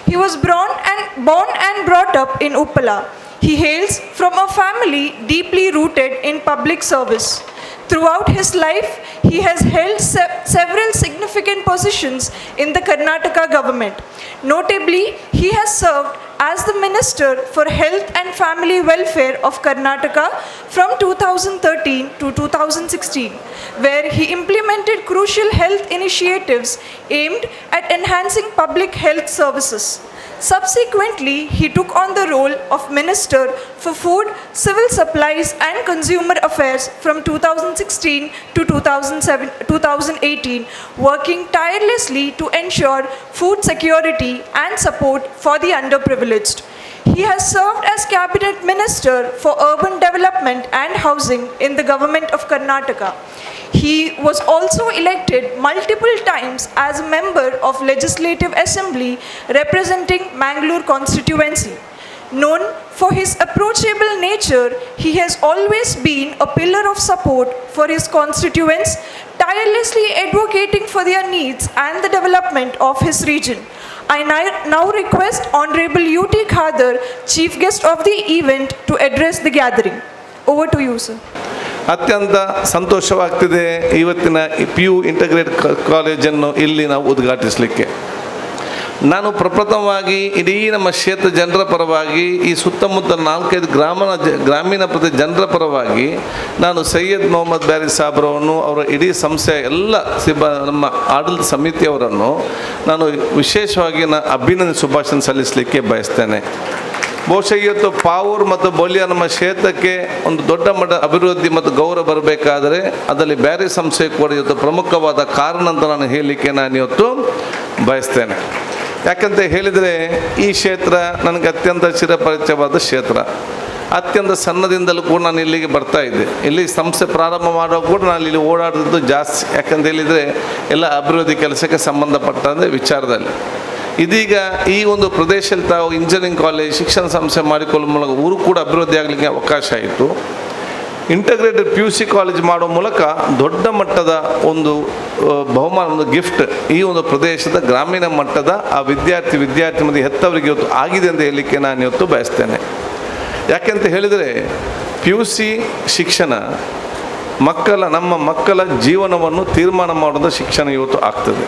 Speaker 5: He was born and brought up in Uppala. He hails from a family deeply rooted in public service. Throughout his life, he has held several significant positions in the Karnataka government. Notably, he has served as the Minister for Health and Family Welfare of Karnataka from 2013 to 2016, where he implemented crucial health initiatives aimed at enhancing public health services. Subsequently, he took on the role of Minister for Food, Civil Supplies and Consumer Affairs from 2016 to 2018, working tirelessly to ensure food security and support for the underprivileged. He has served as Cabinet Minister for Urban Development and Housing in the Government of Karnataka. He was also elected multiple times as a member of Legislative Assembly representing Mangalore constituency. Known for his approachable nature, he has always been a pillar of support for his constituents, tirelessly advocating for their needs and the development of his region. I now request Honorable U.T. Khadar, Chief Guest of the event, to address the gathering. Over to you, sir.
Speaker 6: ಅತ್ಯಂತ ಸಂತೋಷವಾಗ್ತಿದೆ ಇವತ್ತಿನ P U integrated ಕಾಲೇಜನ್ನು ಇಲ್ಲಿ ನಾವು ಉದ್ಘಾಟಿಸಲಿಕ್ಕೆ. ನಾನು ಪ್ರಪ್ರಥಮವಾಗಿ ಇಡೀ ನಮ್ಮ ಕ್ಷೇತ್ರ ಜನರ ಪರವಾಗಿ ಈ ಸುತ್ತಮುತ್ತ 4-5 ಗ್ರಾಮೀಣ ಪ್ರದೇಶ ಜನರ ಪರವಾಗಿ ನಾನು ಸೈಯದ್ ಮೊಹಮ್ಮದ್ ಬ್ಯಾರಿ ಸಾಬ್ರವನ್ನು ಅವರ ಇಡೀ ಸಂಸ್ಥೆಯ ಎಲ್ಲ ನಮ್ಮ ಆಡಳಿತ ಸಮಿತಿಯವರನ್ನು ನಾನು ವಿಶೇಷವಾಗಿ ಅಭಿನಂದನೆ ಶುಭಾಶಯ ಸಲ್ಲಿಸಲಿಕ್ಕೆ ಬಯಸ್ತೇನೆ. ಬಹುಶಃ ಇವತ್ತು ಪಾವೂರು ಮತ್ತು ಬೋಲಿಯಾ ನಮ್ಮ ಕ್ಷೇತ್ರಕ್ಕೆ ಒಂದು ದೊಡ್ಡ ಮಟ್ಟ ಅಭಿವೃದ್ಧಿ ಮತ್ತು ಗೌರವ ಬರಬೇಕಾದರೆ ಅದರಲ್ಲಿ ಬ್ಯಾರಿ ಸಂಸ್ಥೆ ಕೂಡ ಇವತ್ತು ಪ್ರಮುಖವಾದ ಕಾರಣ ಅಂತ ನಾನು ಹೇಳಲಿಕ್ಕೆ ನಾನು ಇವತ್ತು ಬಯಸ್ತೇನೆ. ಯಾಕಂತ ಹೇಳಿದರೆ ಈ ಕ್ಷೇತ್ರ ನನಗೆ ಅತ್ಯಂತ ಚಿರಪರಿಚಯವಾದ ಕ್ಷೇತ್ರ. ಅತ್ಯಂತ ಸಣ್ಣದಿಂದಲೂ ಕೂಡ ನಾನು ಇಲ್ಲಿಗೆ ಬರ್ತಾ ಇದ್ದೆ. ಇಲ್ಲಿ ಸಂಸ್ಥೆ ಪ್ರಾರಂಭ ಮಾಡುವಾಗ ಕೂಡ ನಾನು ಇಲ್ಲಿ ಓಡಾಡಿದ್ದು ಜಾಸ್ತಿ. ಯಾಕಂತ ಹೇಳಿದರೆ ಎಲ್ಲ ಅಭಿವೃದ್ಧಿ ಕೆಲಸಕ್ಕೆ ಸಂಬಂಧಪಟ್ಟಂತೆ ವಿಚಾರದಲ್ಲಿ. ಇದೀಗ ಈ ಒಂದು ಪ್ರದೇಶದಲ್ಲಿ ತಾವು ಇಂಜಿನಿಯರಿಂಗ್ ಕಾಲೇಜ್ ಶಿಕ್ಷಣ ಸಂಸ್ಥೆ ಮಾಡಿಕೊಳ್ಳುವ ಮೂಲಕ ಊರು ಕೂಡ ಅಭಿವೃದ್ಧಿ ಆಗಲಿಕ್ಕೆ ಅವಕಾಶ ಆಯಿತು. ಇಂಟಗ್ರೇಟೆಡ್ PUC ಕಾಲೇಜ್ ಮಾಡುವ ಮೂಲಕ ದೊಡ್ಡ ಮಟ್ಟದ ಒಂದು ಬಹುಮಾನ, ಒಂದು ಗಿಫ್ಟ್ ಈ ಒಂದು ಪ್ರದೇಶದ ಗ್ರಾಮೀಣ ಮಟ್ಟದ ಆ ವಿದ್ಯಾರ್ಥಿ ಮತ್ತು ಹೆತ್ತವರಿಗೆ ಇವತ್ತು ಆಗಿದೆ ಅಂತ ಹೇಳಲಿಕ್ಕೆ ನಾನು ಇವತ್ತು ಬಯಸ್ತೇನೆ. ಯಾಕೆಂತ ಹೇಳಿದರೆ PUC ಶಿಕ್ಷಣ ನಮ್ಮ ಮಕ್ಕಳ ಜೀವನವನ್ನು ತೀರ್ಮಾನ ಮಾಡೋದ ಶಿಕ್ಷಣ ಇವತ್ತು ಆಗ್ತದೆ.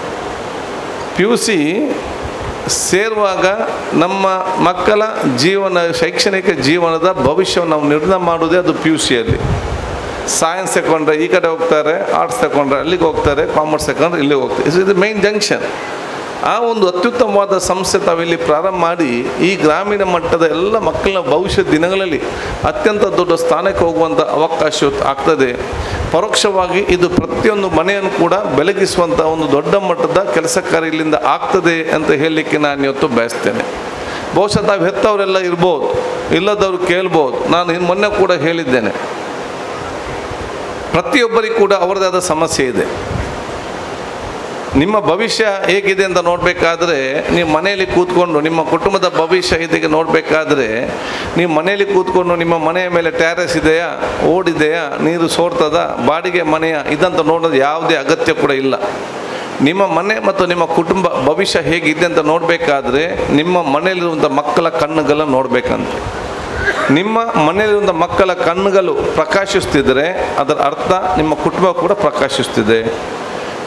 Speaker 6: PUC ಸೇರುವಾಗ ನಮ್ಮ ಮಕ್ಕಳ ಶೈಕ್ಷಣಿಕ ಜೀವನದ ಭವಿಷ್ಯವನ್ನು ನಾವು ನಿರ್ಣಯ ಮಾಡೋದೇ ಅದು PUCಯಲ್ಲಿ. ಸೈನ್ಸ್ ತಗೊಂಡ್ರೆ ಈ ಕಡೆ ಹೋಗ್ತಾರೆ, ಆರ್ಟ್ಸ್ ತಗೊಂಡ್ರೆ ಅಲ್ಲಿಗೆ ಹೋಗ್ತಾರೆ, ಕಾಮರ್ಸ್ ತಗೊಂಡ್ರೆ ಇಲ್ಲಿಗೆ ಹೋಗ್ತಾರೆ. ಇದು ಮೇನ್ ಜಂಕ್ಷನ್. ಆ ಒಂದು ಅತ್ಯುತ್ತಮವಾದ ಸಂಸ್ಥೆ ತಾವಿಲ್ಲಿ ಪ್ರಾರಂಭ ಮಾಡಿ ಈ ಗ್ರಾಮೀಣ ಮಟ್ಟದ ಎಲ್ಲ ಮಕ್ಕಳ ಭವಿಷ್ಯದ ದಿನಗಳಲ್ಲಿ ಅತ್ಯಂತ ದೊಡ್ಡ ಸ್ಥಾನಕ್ಕೆ ಹೋಗುವಂಥ ಅವಕಾಶ ಆಗ್ತದೆ. ಪರೋಕ್ಷವಾಗಿ ಇದು ಪ್ರತಿಯೊಂದು ಮನೆಯನ್ನು ಕೂಡ ಬೆಳಗಿಸುವಂಥ ಒಂದು ದೊಡ್ಡ ಮಟ್ಟದ ಕೆಲಸ ಕಾರ್ಯ ಇಲ್ಲಿಂದ ಆಗ್ತದೆ ಅಂತ ಹೇಳಲಿಕ್ಕೆ ನಾನು ಇವತ್ತು ಬಯಸ್ತೇನೆ. ಬಹುಶಃ ತಾವು ಹೆತ್ತವರೆಲ್ಲ ಇರ್ಬೋದು, ಇಲ್ಲದವರು ಕೇಳ್ಬೋದು. ನಾನು ಮೊನ್ನೆ ಕೂಡ ಹೇಳಿದ್ದೇನೆ, ಪ್ರತಿಯೊಬ್ಬರಿಗೂ ಕೂಡ ಅವರದೇ ಆದ ಸಮಸ್ಯೆ ಇದೆ. ನಿಮ್ಮ ಭವಿಷ್ಯ ಹೇಗಿದೆ ಅಂತ ನೋಡಬೇಕಾದ್ರೆ ನೀವು ಮನೆಯಲ್ಲಿ ಕೂತ್ಕೊಂಡು ನಿಮ್ಮ ಕುಟುಂಬದ ಭವಿಷ್ಯ ಇದಕ್ಕೆ ನೋಡಬೇಕಾದ್ರೆ ನೀವು ಮನೆಯಲ್ಲಿ ಕೂತ್ಕೊಂಡು ನಿಮ್ಮ ಮನೆಯ ಮೇಲೆ ಟ್ಯಾರೆಸ್ ಇದೆಯಾ, ಓಡಿದೆಯಾ, ನೀರು ಸೋರ್ತದ, ಬಾಡಿಗೆ ಮನೆಯ ಇದಂತ ನೋಡೋದು ಯಾವುದೇ ಅಗತ್ಯ ಕೂಡ ಇಲ್ಲ. ನಿಮ್ಮ ಮನೆ ಮತ್ತು ನಿಮ್ಮ ಕುಟುಂಬ ಭವಿಷ್ಯ ಹೇಗಿದೆ ಅಂತ ನೋಡಬೇಕಾದ್ರೆ ನಿಮ್ಮ ಮನೆಯಲ್ಲಿರುವಂಥ ಮಕ್ಕಳ ಕಣ್ಣುಗಳನ್ನು ನೋಡಬೇಕಂತೆ. ನಿಮ್ಮ ಮನೆಯಲ್ಲಿರುವಂಥ ಮಕ್ಕಳ ಕಣ್ಣುಗಳು ಪ್ರಕಾಶಿಸ್ತಿದ್ರೆ ಅದರ ಅರ್ಥ ನಿಮ್ಮ ಕುಟುಂಬ ಕೂಡ ಪ್ರಕಾಶಿಸ್ತಿದೆ.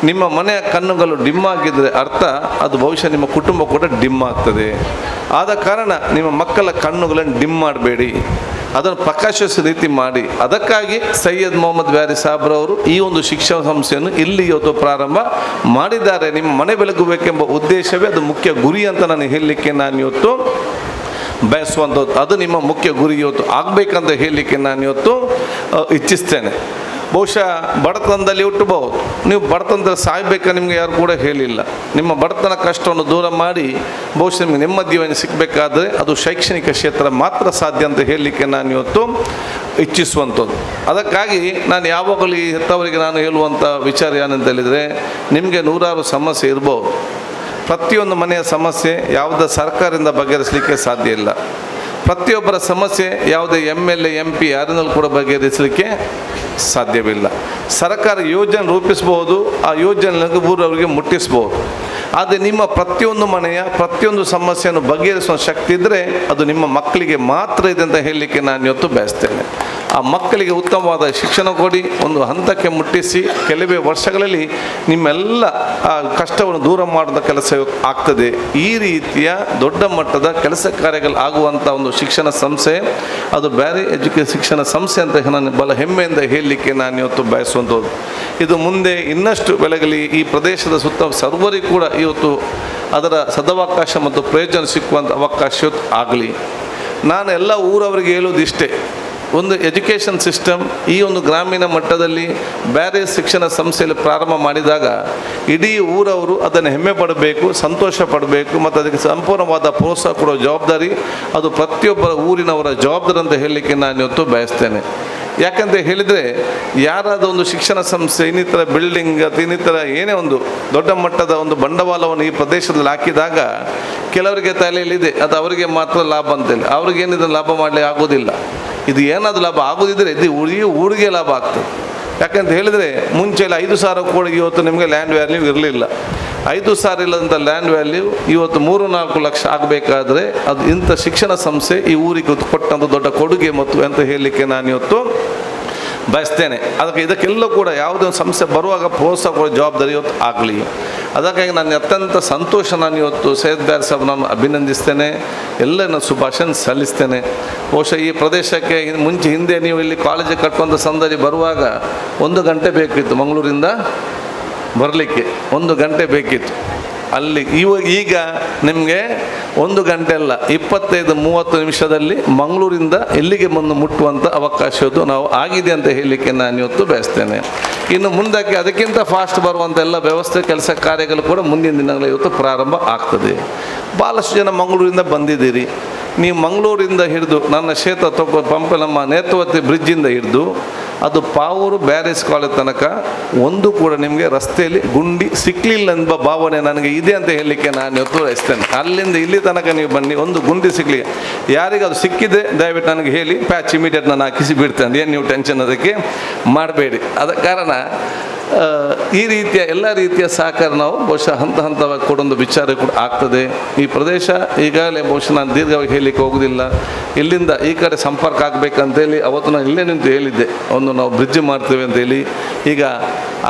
Speaker 6: ನಿಮ್ಮ ಮನೆಯ ಕಣ್ಣುಗಳು ಡಿಮ್ ಆಗಿದ್ದರೆ ಅರ್ಥ ಅದು ಬಹುಶಃ ನಿಮ್ಮ ಕುಟುಂಬ ಕೂಡ ಡಿಮ್ ಆಗ್ತದೆ. ಆದ ಕಾರಣ ನಿಮ್ಮ ಮಕ್ಕಳ ಕಣ್ಣುಗಳನ್ನು ಡಿಮ್ ಮಾಡಬೇಡಿ, ಅದನ್ನು ಪ್ರಕಾಶಿಸುವ ರೀತಿ ಮಾಡಿ. ಅದಕ್ಕಾಗಿ ಸೈಯದ್ ಮೊಹಮ್ಮದ್ ಬ್ಯಾರಿ ಸಾಬ್ರವರು ಈ ಒಂದು ಶಿಕ್ಷಣ ಸಂಸ್ಥೆಯನ್ನು ಇಲ್ಲಿ ಇವತ್ತು ಪ್ರಾರಂಭ ಮಾಡಿದ್ದಾರೆ. ನಿಮ್ಮ ಮನೆ ಬೆಳಗಬೇಕೆಂಬ ಉದ್ದೇಶವೇ ಅದು ಮುಖ್ಯ ಗುರಿ ಅಂತ ನಾನು ಹೇಳಲಿಕ್ಕೆ ನಾನು ಇವತ್ತು ಬಯಸುವಂಥದ್ದು. ಅದು ನಿಮ್ಮ ಮುಖ್ಯ ಗುರಿ ಇವತ್ತು ಆಗಬೇಕಂತ ಹೇಳಲಿಕ್ಕೆ ನಾನು ಇವತ್ತು ಇಚ್ಛಿಸ್ತೇನೆ. ಬಹುಶಃ ಬಡತನದಲ್ಲಿ ಹುಟ್ಟಬಹುದು, ನೀವು ಬಡತನದಲ್ಲಿ ಸಾಯ್ಬೇಕಾದ್ರೆ ನಿಮಗೆ ಯಾರು ಕೂಡ ಹೇಳಿಲ್ಲ. ನಿಮ್ಮ ಬಡತನ ಕಷ್ಟವನ್ನು ದೂರ ಮಾಡಿ ಬಹುಶಃ ನಿಮಗೆ ನೆಮ್ಮದಿಯನ್ನು ಸಿಗಬೇಕಾದ್ರೆ ಅದು ಶೈಕ್ಷಣಿಕ ಕ್ಷೇತ್ರ ಮಾತ್ರ ಸಾಧ್ಯ ಅಂತ ಹೇಳಲಿಕ್ಕೆ ನಾನು ಇವತ್ತು ಇಚ್ಛಿಸುವಂಥದ್ದು. ಅದಕ್ಕಾಗಿ ನಾನು ಯಾವಾಗಲೂ ಈ ಹೆತ್ತವರಿಗೆ ನಾನು ಹೇಳುವಂಥ ವಿಚಾರ ಏನಂತ ಹೇಳಿದರೆ, ನಿಮಗೆ ನೂರಾರು ಸಮಸ್ಯೆ ಇರ್ಬೋದು. ಪ್ರತಿಯೊಂದು ಮನೆಯ ಸಮಸ್ಯೆ ಯಾವುದೇ ಸರ್ಕಾರದಿಂದ ಬಗೆಹರಿಸಲಿಕ್ಕೆ ಸಾಧ್ಯ ಇಲ್ಲ. ಪ್ರತಿಯೊಬ್ಬರ ಸಮಸ್ಯೆ ಯಾವುದೇ MLA MP ಯಾರಿಂದಲೂ ಕೂಡ ಬಗೆಹರಿಸಲಿಕ್ಕೆ ಸಾಧ್ಯವಿಲ್ಲ. ಸರ್ಕಾರ ಯೋಜನೆ ರೂಪಿಸ್ಬೋದು, ಆ ಯೋಜನೆಯನ್ನು ಊರವರಿಗೆ ಮುಟ್ಟಿಸ್ಬೋದು. ಆದರೆ ನಿಮ್ಮ ಪ್ರತಿಯೊಂದು ಮನೆಯ ಪ್ರತಿಯೊಂದು ಸಮಸ್ಯೆಯನ್ನು ಬಗೆಹರಿಸುವ ಶಕ್ತಿ ಇದ್ದರೆ ಅದು ನಿಮ್ಮ ಮಕ್ಕಳಿಗೆ ಮಾತ್ರ ಇದೆ ಅಂತ ಹೇಳಲಿಕ್ಕೆ ನಾನು ಇವತ್ತು ಬಯಸ್ತೇನೆ. ಆ ಮಕ್ಕಳಿಗೆ ಉತ್ತಮವಾದ ಶಿಕ್ಷಣ ಕೊಡಿ, ಒಂದು ಹಂತಕ್ಕೆ ಮುಟ್ಟಿಸಿ, ಕೆಲವೇ ವರ್ಷಗಳಲ್ಲಿ ನಿಮ್ಮೆಲ್ಲ ಆ ಕಷ್ಟವನ್ನು ದೂರ ಮಾಡಿದ ಕೆಲಸ ಆಗ್ತದೆ. ಈ ರೀತಿಯ ದೊಡ್ಡ ಮಟ್ಟದ ಕೆಲಸ ಕಾರ್ಯಗಳು ಆಗುವಂಥ ಒಂದು ಶಿಕ್ಷಣ ಸಂಸ್ಥೆ ಅದು ಬ್ಯಾರಿ ಎಜುಕೇಷನ್ ಶಿಕ್ಷಣ ಸಂಸ್ಥೆ ಅಂತ ನಾನು ಬಹಳ ಹೆಮ್ಮೆಯಿಂದ ಹೇಳಲಿಕ್ಕೆ ನಾನು ಇವತ್ತು ಬಯಸುವಂಥದ್ದು. ಇದು ಮುಂದೆ ಇನ್ನಷ್ಟು ಬೆಳಗಲಿ, ಈ ಪ್ರದೇಶದ ಸುತ್ತ ಸರ್ವರಿಗೂ ಕೂಡ ಇವತ್ತು ಅದರ ಸದವಕಾಶ ಮತ್ತು ಪ್ರಯೋಜನ ಸಿಕ್ಕುವಂಥ ಅವಕಾಶ ಆಗಲಿ. ನಾನು ಎಲ್ಲ ಊರವರಿಗೆ ಹೇಳೋದಿಷ್ಟೇ, ಒಂದು ಎಜುಕೇಷನ್ ಸಿಸ್ಟಮ್ ಈ ಒಂದು ಗ್ರಾಮೀಣ ಮಟ್ಟದಲ್ಲಿ ಬೇರೆ ಶಿಕ್ಷಣ ಸಂಸ್ಥೆಯಲ್ಲಿ ಪ್ರಾರಂಭ ಮಾಡಿದಾಗ ಇಡೀ ಊರವರು ಅದನ್ನು ಹೆಮ್ಮೆ ಪಡಬೇಕು, ಸಂತೋಷ ಪಡಬೇಕು ಮತ್ತು ಅದಕ್ಕೆ ಸಂಪೂರ್ಣವಾದ ಪ್ರೋತ್ಸಾಹ ಕೊಡೋ ಜವಾಬ್ದಾರಿ ಅದು ಪ್ರತಿಯೊಬ್ಬರ ಊರಿನವರ ಜವಾಬ್ದಾರಿ ಅಂತ ಹೇಳಲಿಕ್ಕೆ ನಾನು ಇವತ್ತು ಬಯಸ್ತೇನೆ. ಯಾಕಂತ ಹೇಳಿದರೆ, ಯಾರಾದ ಒಂದು ಶಿಕ್ಷಣ ಸಂಸ್ಥೆ ಇನ್ನಿತರ ಬಿಲ್ಡಿಂಗ್ ಅಥವಾ ಇನ್ನಿತರ ಏನೇ ಒಂದು ದೊಡ್ಡ ಮಟ್ಟದ ಒಂದು ಬಂಡವಾಳವನ್ನು ಈ ಪ್ರದೇಶದಲ್ಲಿ ಹಾಕಿದಾಗ ಕೆಲವರಿಗೆ ತಲೆಯಲ್ಲಿದೆ ಅದು ಅವರಿಗೆ ಮಾತ್ರ ಲಾಭ ಅಂತೇಳಿ, ಅವ್ರಿಗೇನಿದೆ ಲಾಭ ಮಾಡಲಿಕ್ಕೆ ಆಗೋದಿಲ್ಲ. ಇದು ಏನಾದರೂ ಲಾಭ ಆಗೋದಿದ್ದರೆ ಇದು ಊರಿಗೆ ಲಾಭ ಆಗ್ತದೆ. ಯಾಕಂತ ಹೇಳಿದರೆ, ಮುಂಚೆ 5,000 ಕೋಟಿ ಇವತ್ತು ನಿಮಗೆ ಲ್ಯಾಂಡ್ ವ್ಯಾಲ್ಯೂ ಇರಲಿಲ್ಲ. 5,000 ಇಲ್ಲದಂಥ ಲ್ಯಾಂಡ್ ವ್ಯಾಲ್ಯೂ ಇವತ್ತು 3-4 ಲಕ್ಷ ಆಗಬೇಕಾದ್ರೆ ಅದು ಇಂಥ ಶಿಕ್ಷಣ ಸಂಸ್ಥೆ ಈ ಊರಿಗೆ ಕೊಟ್ಟಂಥ ದೊಡ್ಡ ಕೊಡುಗೆ ಮತ್ತು ಅಂತ ಹೇಳಲಿಕ್ಕೆ ನಾನು ಇವತ್ತು ಬಯಸ್ತೇನೆ. ಅದಕ್ಕೆ ಇದಕ್ಕೆಲ್ಲ ಕೂಡ ಯಾವುದೇ ಒಂದು ಸಂಸ್ಥೆ ಬರುವಾಗ ಪ್ರೋತ್ಸಾಹ ಕೊಡೋ ಜವಾಬ್ದಾರಿ ಇವತ್ತು ಆಗಲಿ. ಅದಕ್ಕಾಗಿ ನಾನು ಅತ್ಯಂತ ಸಂತೋಷ ನಾನು ಇವತ್ತು ಸೈಯದ್ ಬ್ಯಾರಿ ಸಾಬ್ ನಾನು ಅಭಿನಂದಿಸ್ತೇನೆ, ಎಲ್ಲ ನಾನು ಶುಭಾಶಯ ಸಲ್ಲಿಸ್ತೇನೆ. ಬಹುಶಃ ಈ ಪ್ರದೇಶಕ್ಕೆ ಹಿಂದೆ ನೀವು ಇಲ್ಲಿ ಕಾಲೇಜಿಗೆ ಕಟ್ಟುವಂಥ ಸಂದರ್ಭ ಬರುವಾಗ 1 ಗಂಟೆ ಬೇಕಿತ್ತು, ಮಂಗಳೂರಿಂದ ಬರಲಿಕ್ಕೆ 1 ಗಂಟೆ ಬೇಕಿತ್ತು. ಅಲ್ಲಿ ಈಗ ನಿಮಗೆ 1 ಗಂಟೆ ಅಲ್ಲ, 25-30 ನಿಮಿಷದಲ್ಲಿ ಮಂಗಳೂರಿಂದ ಇಲ್ಲಿಗೆ ಬಂದು ಮುಟ್ಟುವಂಥ ಅವಕಾಶದ್ದು ನಾವು ಆಗಿದೆ ಅಂತ ಹೇಳಲಿಕ್ಕೆ ನಾನು ಇವತ್ತು ಬಯಸ್ತೇನೆ. ಇನ್ನು ಮುಂದಕ್ಕೆ ಅದಕ್ಕಿಂತ ಫಾಸ್ಟ್ ಬರುವಂಥ ಎಲ್ಲ ವ್ಯವಸ್ಥೆ ಕೆಲಸ ಕಾರ್ಯಗಳು ಕೂಡ ಮುಂದಿನ ದಿನಗಳಲ್ಲಿ ಇವತ್ತು ಪ್ರಾರಂಭ ಆಗ್ತದೆ. ಭಾಳಷ್ಟು ಜನ ಮಂಗಳೂರಿಂದ ಬಂದಿದ್ದೀರಿ. ನೀವು ಮಂಗಳೂರಿಂದ ಹಿಡಿದು ನನ್ನ ಕ್ಷೇತ್ರ ನಮ್ಮ ನೇತ್ರಾವತಿ ಬ್ರಿಡ್ಜಿಂದ ಹಿಡಿದು ಅದು ಪಾವೂರು ಬ್ಯಾರೇಜ್ ಕಾಲೇಜ್ ತನಕ ಒಂದು ಕೂಡ ನಿಮಗೆ ರಸ್ತೆಯಲ್ಲಿ ಗುಂಡಿ ಸಿಕ್ಕಲಿಲ್ಲ ಎಂಬ ಭಾವನೆ ನನಗೆ ಇದೆ ಅಂತ ಹೇಳಲಿಕ್ಕೆ ನಾನು ಇವತ್ತು ಬಯಸ್ತೇನೆ. ಅಲ್ಲಿಂದ ಇಲ್ಲಿ ತನಕ ನೀವು ಬನ್ನಿ, ಒಂದು ಗುಂಡಿ ಸಿಕ್ಕಲಿ, ಯಾರಿಗೆ ಅದು ಸಿಕ್ಕಿದೆ ದಯವಿಟ್ಟು ನನಗೆ ಹೇಳಿ, ಪ್ಯಾಚ್ ಇಮಿಡಿಯೇಟ್ ನಾನು ಹಾಕಿಸಿ ಬಿಡ್ತೇನೆ, ಏನು ನೀವು ಟೆನ್ಷನ್ ಅದಕ್ಕೆ ಮಾಡಬೇಡಿ. ಅದ ಕಾರಣ ಈ ರೀತಿಯ ಎಲ್ಲ ರೀತಿಯ ಸಹಕಾರ ನಾವು ಬಹುಶಃ ಹಂತವಾಗಿ ಕೊಡೊಂದು ವಿಚಾರ ಕೂಡ ಆಗ್ತದೆ. ಈ ಪ್ರದೇಶ ಈಗಾಗಲೇ ಬಹುಶಃ ನಾನು ದೀರ್ಘವಾಗಿ ಹೇಳಲಿಕ್ಕೆ ಹೋಗೋದಿಲ್ಲ, ಇಲ್ಲಿಂದ ಈ ಕಡೆ ಸಂಪರ್ಕ ಆಗಬೇಕಂತೇಳಿ ಅವತ್ತು ನಾನು ಇಲ್ಲೇ ನಿಂತು ಹೇಳಿದ್ದೆ, ಒಂದು ನಾವು ಬ್ರಿಡ್ಜ್ ಮಾಡ್ತೇವೆ ಅಂತೇಳಿ. ಈಗ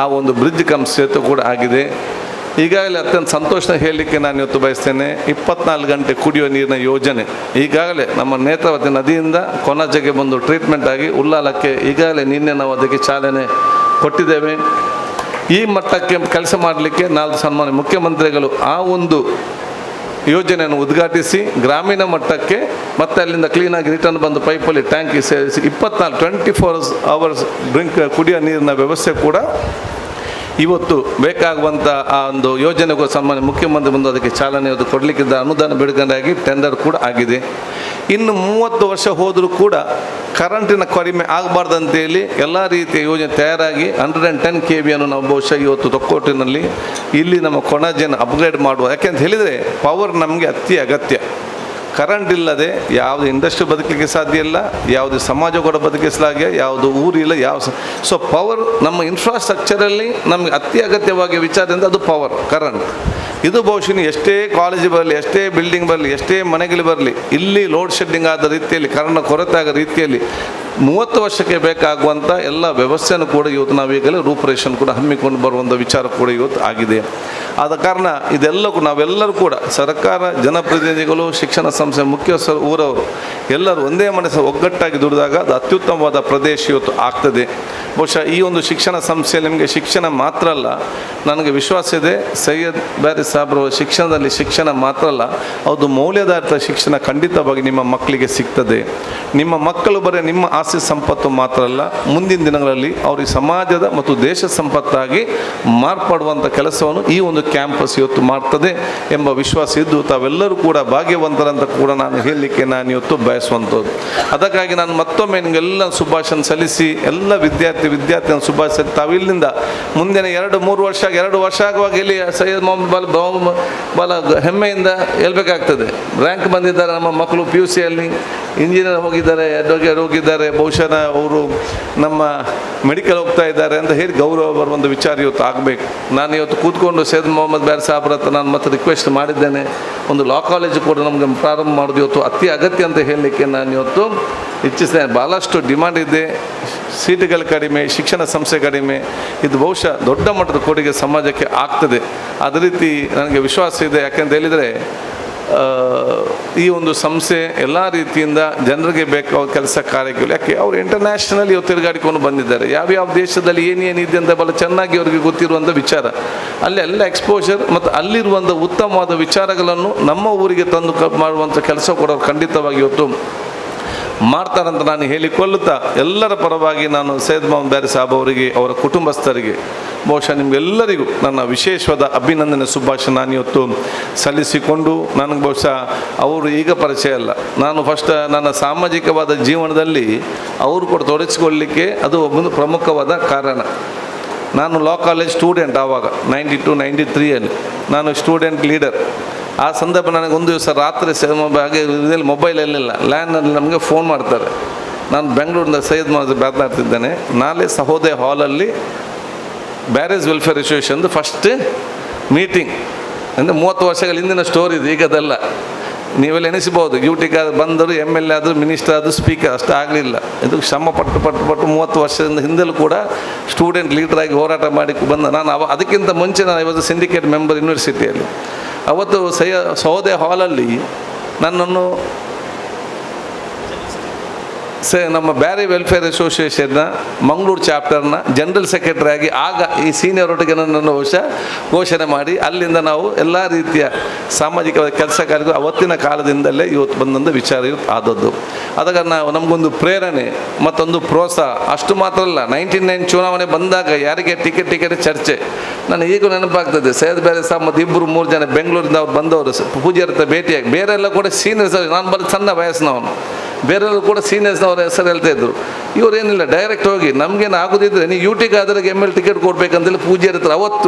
Speaker 6: ಆ ಒಂದು ಬ್ರಿಡ್ಜ್ ಕಮ್ ಸೇತು ಕೂಡ ಆಗಿದೆ. ಈಗಾಗಲೇ ಅತ್ಯಂತ ಸಂತೋಷ ಹೇಳಲಿಕ್ಕೆ ನಾನು ಇವತ್ತು ಬಯಸ್ತೇನೆ, 24 ಗಂಟೆ ಕುಡಿಯುವ ನೀರಿನ ಯೋಜನೆ ಈಗಾಗಲೇ ನಮ್ಮ ನೇತ್ರಾವತಿ ನದಿಯಿಂದ ಕೊಣಾಜೆಗೆ ಬಂದು ಟ್ರೀಟ್ಮೆಂಟ್ ಆಗಿ ಉಳ್ಳಾಲಕ್ಕೆ ಈಗಾಗಲೇ ನಿನ್ನೆ ನಾವು ಅದಕ್ಕೆ ಚಾಲನೆ ಕೊಟ್ಟಿದ್ದೇವೆ. ಈ ಮಟ್ಟಕ್ಕೆ ಕೆಲಸ ಮಾಡಲಿಕ್ಕೆ ನಾವು ಸನ್ಮಾನ್ಯ ಮುಖ್ಯಮಂತ್ರಿಗಳು ಆ ಒಂದು ಯೋಜನೆಯನ್ನು ಉದ್ಘಾಟಿಸಿ ಗ್ರಾಮೀಣ ಮಟ್ಟಕ್ಕೆ ಮತ್ತೆ ಅಲ್ಲಿಂದ ಕ್ಲೀನಾಗಿ ರಿಟರ್ನ್ ಬಂದು ಪೈಪಲ್ಲಿ ಟ್ಯಾಂಕಿ ಸೇರಿಸಿ 24 ಅವರ್ಸ್ ಡ್ರಿಂಕ್ ಕುಡಿಯೋ ನೀರಿನ ವ್ಯವಸ್ಥೆ ಕೂಡ ಇವತ್ತು ಬೇಕಾಗುವಂಥ ಆ ಒಂದು ಯೋಜನೆಗೂ ಸನ್ಮಾನ್ಯ ಮುಖ್ಯಮಂತ್ರಿ ಬಂದು ಅದಕ್ಕೆ ಚಾಲನೆ ಕೊಡಲಿಕ್ಕಿದ್ದ ಅನುದಾನ ಬಿಡುಗಡೆಯಾಗಿ ಟೆಂಡರ್ ಕೂಡ ಆಗಿದೆ. ಇನ್ನು 30 ವರ್ಷ ಹೋದರೂ ಕೂಡ ಕರೆಂಟಿನ ಕಡಿಮೆ ಆಗಬಾರ್ದಂತೇಳಿ ಎಲ್ಲ ರೀತಿಯ ಯೋಜನೆ ತಯಾರಾಗಿ 110 kVಯನ್ನು ನಾವು ಬಹುಶಃ ಇವತ್ತು ತೊಕ್ಕೋಟಿನಲ್ಲಿ ಇಲ್ಲಿ ನಮ್ಮ ಕೊಣಾಜೆಯನ್ನು ಅಪ್ಗ್ರೇಡ್ ಮಾಡುವ. ಯಾಕೆಂತ ಹೇಳಿದರೆ ಪವರ್ ನಮಗೆ ಅತಿ ಅಗತ್ಯ. ಕರೆಂಟ್ ಇಲ್ಲದೆ ಯಾವುದು ಇಂಡಸ್ಟ್ರಿ ಬದುಕಲಿಕ್ಕೆ ಸಾಧ್ಯ ಇಲ್ಲ, ಯಾವುದೇ ಸಮಾಜ ಕೂಡ ಬದುಕಿಸಲಾಗೆ, ಯಾವುದು ಊರಿಲ್ಲ, ಸೊ ಪವರ್ ನಮ್ಮ ಇನ್ಫ್ರಾಸ್ಟ್ರಕ್ಚರಲ್ಲಿ ನಮಗೆ ಅತಿ ಅಗತ್ಯವಾಗಿ ವಿಚಾರದಿಂದ ಅದು ಪವರ್, ಕರೆಂಟ್. ಇದು ಬಹುಶಃ ಎಷ್ಟೇ ಕಾಲೇಜ್ ಬರಲಿ, ಎಷ್ಟೇ ಬಿಲ್ಡಿಂಗ್ ಬರಲಿ, ಎಷ್ಟೇ ಮನೆಗಳು ಬರಲಿ, ಇಲ್ಲಿ ಲೋಡ್ ಶೆಡ್ಡಿಂಗ್ ಆದ ರೀತಿಯಲ್ಲಿ, ಕರೆಂಟ್ನ ಕೊರತೆ ಆಗೋ ರೀತಿಯಲ್ಲಿ 30 ವರ್ಷಕ್ಕೆ ಬೇಕಾಗುವಂಥ ಎಲ್ಲ ವ್ಯವಸ್ಥೆಯನ್ನು ಕೂಡ ಇವತ್ತು ನಾವೀಗಲೇ ರೂಪುರೇಷನ್ ಕೂಡ ಹಮ್ಮಿಕೊಂಡು ಬರುವಂಥ ವಿಚಾರ ಕೂಡ ಇವತ್ತು ಆಗಿದೆ. ಆದ ಕಾರಣ ಇದೆಲ್ಲಕ್ಕೂ ನಾವೆಲ್ಲರೂ ಕೂಡ ಸರ್ಕಾರ, ಜನಪ್ರತಿನಿಧಿಗಳು, ಶಿಕ್ಷಣ ಸಂಸ್ಥೆ ಮುಖ್ಯಸ್ಥರು, ಊರವರು ಎಲ್ಲರೂ ಒಂದೇ ಮನಸ್ಸು ಒಗ್ಗಟ್ಟಾಗಿ ದುಡಿದಾಗ ಅದು ಅತ್ಯುತ್ತಮವಾದ ಪ್ರದೇಶ ಇವತ್ತು ಆಗ್ತದೆ. ಬಹುಶಃ ಈ ಒಂದು ಶಿಕ್ಷಣ ಸಂಸ್ಥೆಯಲ್ಲಿ ನಿಮಗೆ ಶಿಕ್ಷಣ ಮಾತ್ರ ಅಲ್ಲ, ನನಗೆ ವಿಶ್ವಾಸ ಇದೆ ಸೈಯದ್ ಬ್ಯಾರಿ ಸಾಬ್ರ ಶಿಕ್ಷಣದಲ್ಲಿ ಶಿಕ್ಷಣ ಮಾತ್ರ ಅಲ್ಲ, ಅದು ಮೌಲ್ಯಾಧಾರಿತ ಶಿಕ್ಷಣ ಖಂಡಿತವಾಗಿ ನಿಮ್ಮ ಮಕ್ಕಳಿಗೆ ಸಿಗ್ತದೆ. ನಿಮ್ಮ ಮಕ್ಕಳು ಬರೀ ನಿಮ್ಮ ಆಸ್ತಿ ಸಂಪತ್ತು ಮಾತ್ರ ಅಲ್ಲ, ಮುಂದಿನ ದಿನಗಳಲ್ಲಿ ಅವ್ರಿಗೆ ಸಮಾಜದ ಮತ್ತು ದೇಶ ಸಂಪತ್ತಾಗಿ ಮಾರ್ಪಡುವಂಥ ಕೆಲಸವನ್ನು ಈ ಒಂದು ಕ್ಯಾಂಪಸ್ ಇವತ್ತು ಮಾಡ್ತದೆ ಎಂಬ ವಿಶ್ವಾಸ ಇದ್ದು ತಾವೆಲ್ಲರೂ ಕೂಡ ಭಾಗ್ಯವಂತರಂತ ಕೂಡ ನಾನು ಹೇಳಲಿಕ್ಕೆ ನಾನು ಇವತ್ತು ಬಯಸುವಂಥದ್ದು. ಅದಕ್ಕಾಗಿ ನಾನು ಮತ್ತೊಮ್ಮೆ ನಿಮಗೆಲ್ಲ ಶುಭಾಶಯ ಸಲ್ಲಿಸಿ, ಎಲ್ಲ ವಿದ್ಯಾರ್ಥಿನ ಶುಭಾಶಯ ತಾವಿಲ್ಲಿಂದ ಮುಂದಿನ 2-3 ವರ್ಷ ಆಗುವಾಗ ಇಲ್ಲಿ ಸೈಯದ್ ಮೊಹಮ್ಮದ್ ಭಾಳ ಹೆಮ್ಮೆಯಿಂದ ಹೇಳ್ಬೇಕಾಗ್ತದೆ. ರ್ಯಾಂಕ್ ಬಂದಿದ್ದಾರೆ ನಮ್ಮ ಮಕ್ಕಳು, PUC ಯಲ್ಲಿ ಇಂಜಿನಿಯರ್ ಹೋಗಿದ್ದಾರೆ, ಅಡ್ವೊಕೇಟ್ ಹೋಗಿದ್ದಾರೆ, ಬಹುಶಃ ಅವರು ನಮ್ಮ ಮೆಡಿಕಲ್ ಹೋಗ್ತಾ ಇದ್ದಾರೆ ಅಂತ ಹೇಳಿ ಗೌರವ ಬರುವಂಥ ವಿಚಾರ ಇವತ್ತು ಆಗಬೇಕು. ನಾನು ಇವತ್ತು ಕೂತ್ಕೊಂಡು ಸೈಯದ್ ಮೊಹಮ್ಮದ್ ಬ್ಯಾರಿ ಸಾಬ್ರ ಹತ್ರ ನಾನು ಮತ್ತೆ ರಿಕ್ವೆಸ್ಟ್ ಮಾಡಿದ್ದೇನೆ, ಒಂದು ಲಾ ಕಾಲೇಜು ಕೂಡ ನಮಗೆ ಪ್ರಾರಂಭ ಮಾಡೋದು ಇವತ್ತು ಅತಿ ಅಗತ್ಯ ಅಂತ ಹೇಳಲಿಕ್ಕೆ ನಾನು ಇವತ್ತು ಇಚ್ಛಿಸ್ತೇನೆ. ಭಾಳಷ್ಟು ಡಿಮಾಂಡ್ ಇದೆ, ಸೀಟುಗಳು ಕಡಿಮೆ, ಶಿಕ್ಷಣ ಸಂಸ್ಥೆ ಕಡಿಮೆ, ಇದು ಬಹುಶಃ ದೊಡ್ಡ ಮಟ್ಟದ ಕೊಡುಗೆ ಸಮಾಜಕ್ಕೆ ಆಗ್ತದೆ. ಅದೇ ರೀತಿ ನನಗೆ ವಿಶ್ವಾಸ ಇದೆ. ಯಾಕೆಂತ ಹೇಳಿದರೆ ಈ ಒಂದು ಸಂಸ್ಥೆ ಎಲ್ಲ ರೀತಿಯಿಂದ ಜನರಿಗೆ ಬೇಕಾದ ಕೆಲಸ ಕಾರ್ಯಗಳು, ಯಾಕೆ ಅವರು ಇಂಟರ್ನ್ಯಾಷನಲ್ ಇವತ್ತು ತಿರುಗಾಡಿಕೊಂಡು ಬಂದಿದ್ದಾರೆ, ಯಾವ್ಯಾವ ದೇಶದಲ್ಲಿ ಏನೇನಿದೆ ಅಂತ ಬಹಳ ಚೆನ್ನಾಗಿ ಅವರಿಗೆ ಗೊತ್ತಿರುವಂಥ ವಿಚಾರ, ಅಲ್ಲಿ ಎಲ್ಲ ಎಕ್ಸ್ಪೋಜರ್ ಮತ್ತು ಅಲ್ಲಿರುವಂಥ ಉತ್ತಮವಾದ ವಿಚಾರಗಳನ್ನು ನಮ್ಮ ಊರಿಗೆ ತಂದು ಮಾಡುವಂಥ ಕೆಲಸ ಕೂಡ ಖಂಡಿತವಾಗಿ ಇವತ್ತು ಮಾಡ್ತಾರಂತ ನಾನು ಹೇಳಿಕೊಳ್ಳುತ್ತಾ, ಎಲ್ಲರ ಪರವಾಗಿ ನಾನು ಸೈಯದ್ ಮೊಹಮ್ಮದ್ ಬ್ಯಾರಿ ಸಾಬ್ ಅವರಿಗೆ, ಅವರ ಕುಟುಂಬಸ್ಥರಿಗೆ ಬಹುಶಃ ನಿಮಗೆಲ್ಲರಿಗೂ ನನ್ನ ವಿಶೇಷವಾದ ಅಭಿನಂದನೆ ಶುಭಾಶಯ ನಾನು ಇವತ್ತು ಸಲ್ಲಿಸಿಕೊಂಡು, ನನಗೆ ಬಹುಶಃ ಅವರು ಈಗ ಪರಿಚಯ ಅಲ್ಲ, ನಾನು ಫಸ್ಟ್ ನನ್ನ ಸಾಮಾಜಿಕವಾದ ಜೀವನದಲ್ಲಿ ಅವರು ಕೂಡ ತೊಡಗಿಸಿಕೊಳ್ಳಲಿಕ್ಕೆ ಅದು ಒಂದು ಪ್ರಮುಖವಾದ ಕಾರಣ. ನಾನು ಲಾ ಕಾಲೇಜ್ ಸ್ಟೂಡೆಂಟ್ ಆವಾಗ 92-93 ನಾನು ಸ್ಟೂಡೆಂಟ್ ಲೀಡರ್. ಆ ಸಂದರ್ಭ ನನಗೆ ಒಂದು ದಿವಸ ರಾತ್ರಿ ಹಾಗೆ ಇದರಲ್ಲಿ ಮೊಬೈಲಲ್ಲಿಲ್ಲ, ಲ್ಯಾಂಡ್ನಲ್ಲಿ ನಮಗೆ ಫೋನ್ ಮಾಡ್ತಾರೆ. ನಾನು ಬೆಂಗಳೂರಿನ ಸೈಯದ್ ಮೊಹಮ್ಮದ್ ಮಾತನಾಡ್ತಿದ್ದೇನೆ, ನಾಳೆ ಸಹೋದಯ ಹಾಲಲ್ಲಿ ಬ್ಯಾರೇಜ್ ವೆಲ್ಫೇರ್ ಅಸೋಸಿಯೇಷನ್ದು ಫಸ್ಟ್ ಮೀಟಿಂಗ್, ಅಂದರೆ 30 ವರ್ಷಗಳ ಹಿಂದಿನ ಸ್ಟೋರಿ ಇದು, ಈಗದಲ್ಲ. ನೀವೆಲ್ಲ ಎನಿಸಬಹುದು, ಡ್ಯೂಟಿಗೆ ಬಂದರು, MLA ಆದರೂ, ಮಿನಿಸ್ಟರ್ ಆದರೂ, ಸ್ಪೀಕರ್ ಅಷ್ಟು ಆಗಲಿಲ್ಲ. ಇದು ಶ್ರಮ ಪಟ್ಟು 30 ವರ್ಷದಿಂದ ಹಿಂದೆಲೂ ಕೂಡ ಸ್ಟೂಡೆಂಟ್ ಲೀಡರಾಗಿ ಹೋರಾಟ ಮಾಡಿ ಬಂದ ನಾನು. ಅದಕ್ಕಿಂತ ಮುಂಚೆ ನಾನು ಇವತ್ತು ಸಿಂಡಿಕೇಟ್ ಮೆಂಬರ್ ಯೂನಿವರ್ಸಿಟಿಯಲ್ಲಿ. ಅವತ್ತು ಸಹೋದಯ ಹಾಲಲ್ಲಿ ನನ್ನನ್ನು ನಮ್ಮ ಬ್ಯಾರಿ ವೆಲ್ಫೇರ್ ಅಸೋಸಿಯೇಷನ್ನ ಮಂಗಳೂರು ಚಾಪ್ಟರ್ನ ಜನರಲ್ ಸೆಕ್ರೆಟರಿ ಆಗಿ ಆಗ ಈ ಸೀನಿಯರ್ ಒಟ್ಟಿಗೆ ನನ್ನನ್ನು ಘೋಷಣೆ ಮಾಡಿ, ಅಲ್ಲಿಂದ ನಾವು ಎಲ್ಲ ರೀತಿಯ ಸಾಮಾಜಿಕ ಕೆಲಸ ಕಾರ್ಯಗಳು ಅವತ್ತಿನ ಕಾಲದಿಂದಲೇ ಇವತ್ತು ಬಂದಂಥ ವಿಚಾರ ಇವತ್ತು ಆದದ್ದು. ಅದಕ್ಕೆ ನಾವು ನಮಗೊಂದು ಪ್ರೇರಣೆ ಮತ್ತೊಂದು ಪ್ರೋತ್ಸಾಹ. ಅಷ್ಟು ಮಾತ್ರ ಅಲ್ಲ, 99 ಚುನಾವಣೆ ಬಂದಾಗ ಯಾರಿಗೆ ಟಿಕೆಟ್ ಚರ್ಚೆ ನನಗೆ ಈಗ ನೆನಪಾಗ್ತದೆ. ಸೈಯದ್ ಬ್ಯಾರಿ ಸಾಬ್ ಮತ್ತು 2-3 ಜನ ಬೆಂಗಳೂರಿಂದ ಅವ್ರು ಬಂದವರು ಪೂಜಾರಿ ಹತ್ರ ಭೇಟಿಯಾಗಿ, ಬೇರೆಲ್ಲ ಕೂಡ ಸೀನಿಯರ್ಸ್, ನಾನು ಬರೀ ಸಣ್ಣ ವಯಸ್ಸಿನವನು, ಬೇರೆಯವರು ಕೂಡ ಸೀನಿಯರ್ಸ್ನವ್ರ ಹೆಸರು ಹೇಳ್ತಾ ಇದ್ರು. ಇವರೇನಿಲ್ಲ, ಡೈರೆಕ್ಟ್ ಹೋಗಿ ನಮಗೇನು ಆಗೋದಿದ್ರೆ ನೀವು ಯೂಟಿಗೆ ಆದರೆ ML ಟಿಕೆಟ್ ಕೊಡಬೇಕಂತೇಳಿ ಪೂಜಾರಿ ಹತ್ರ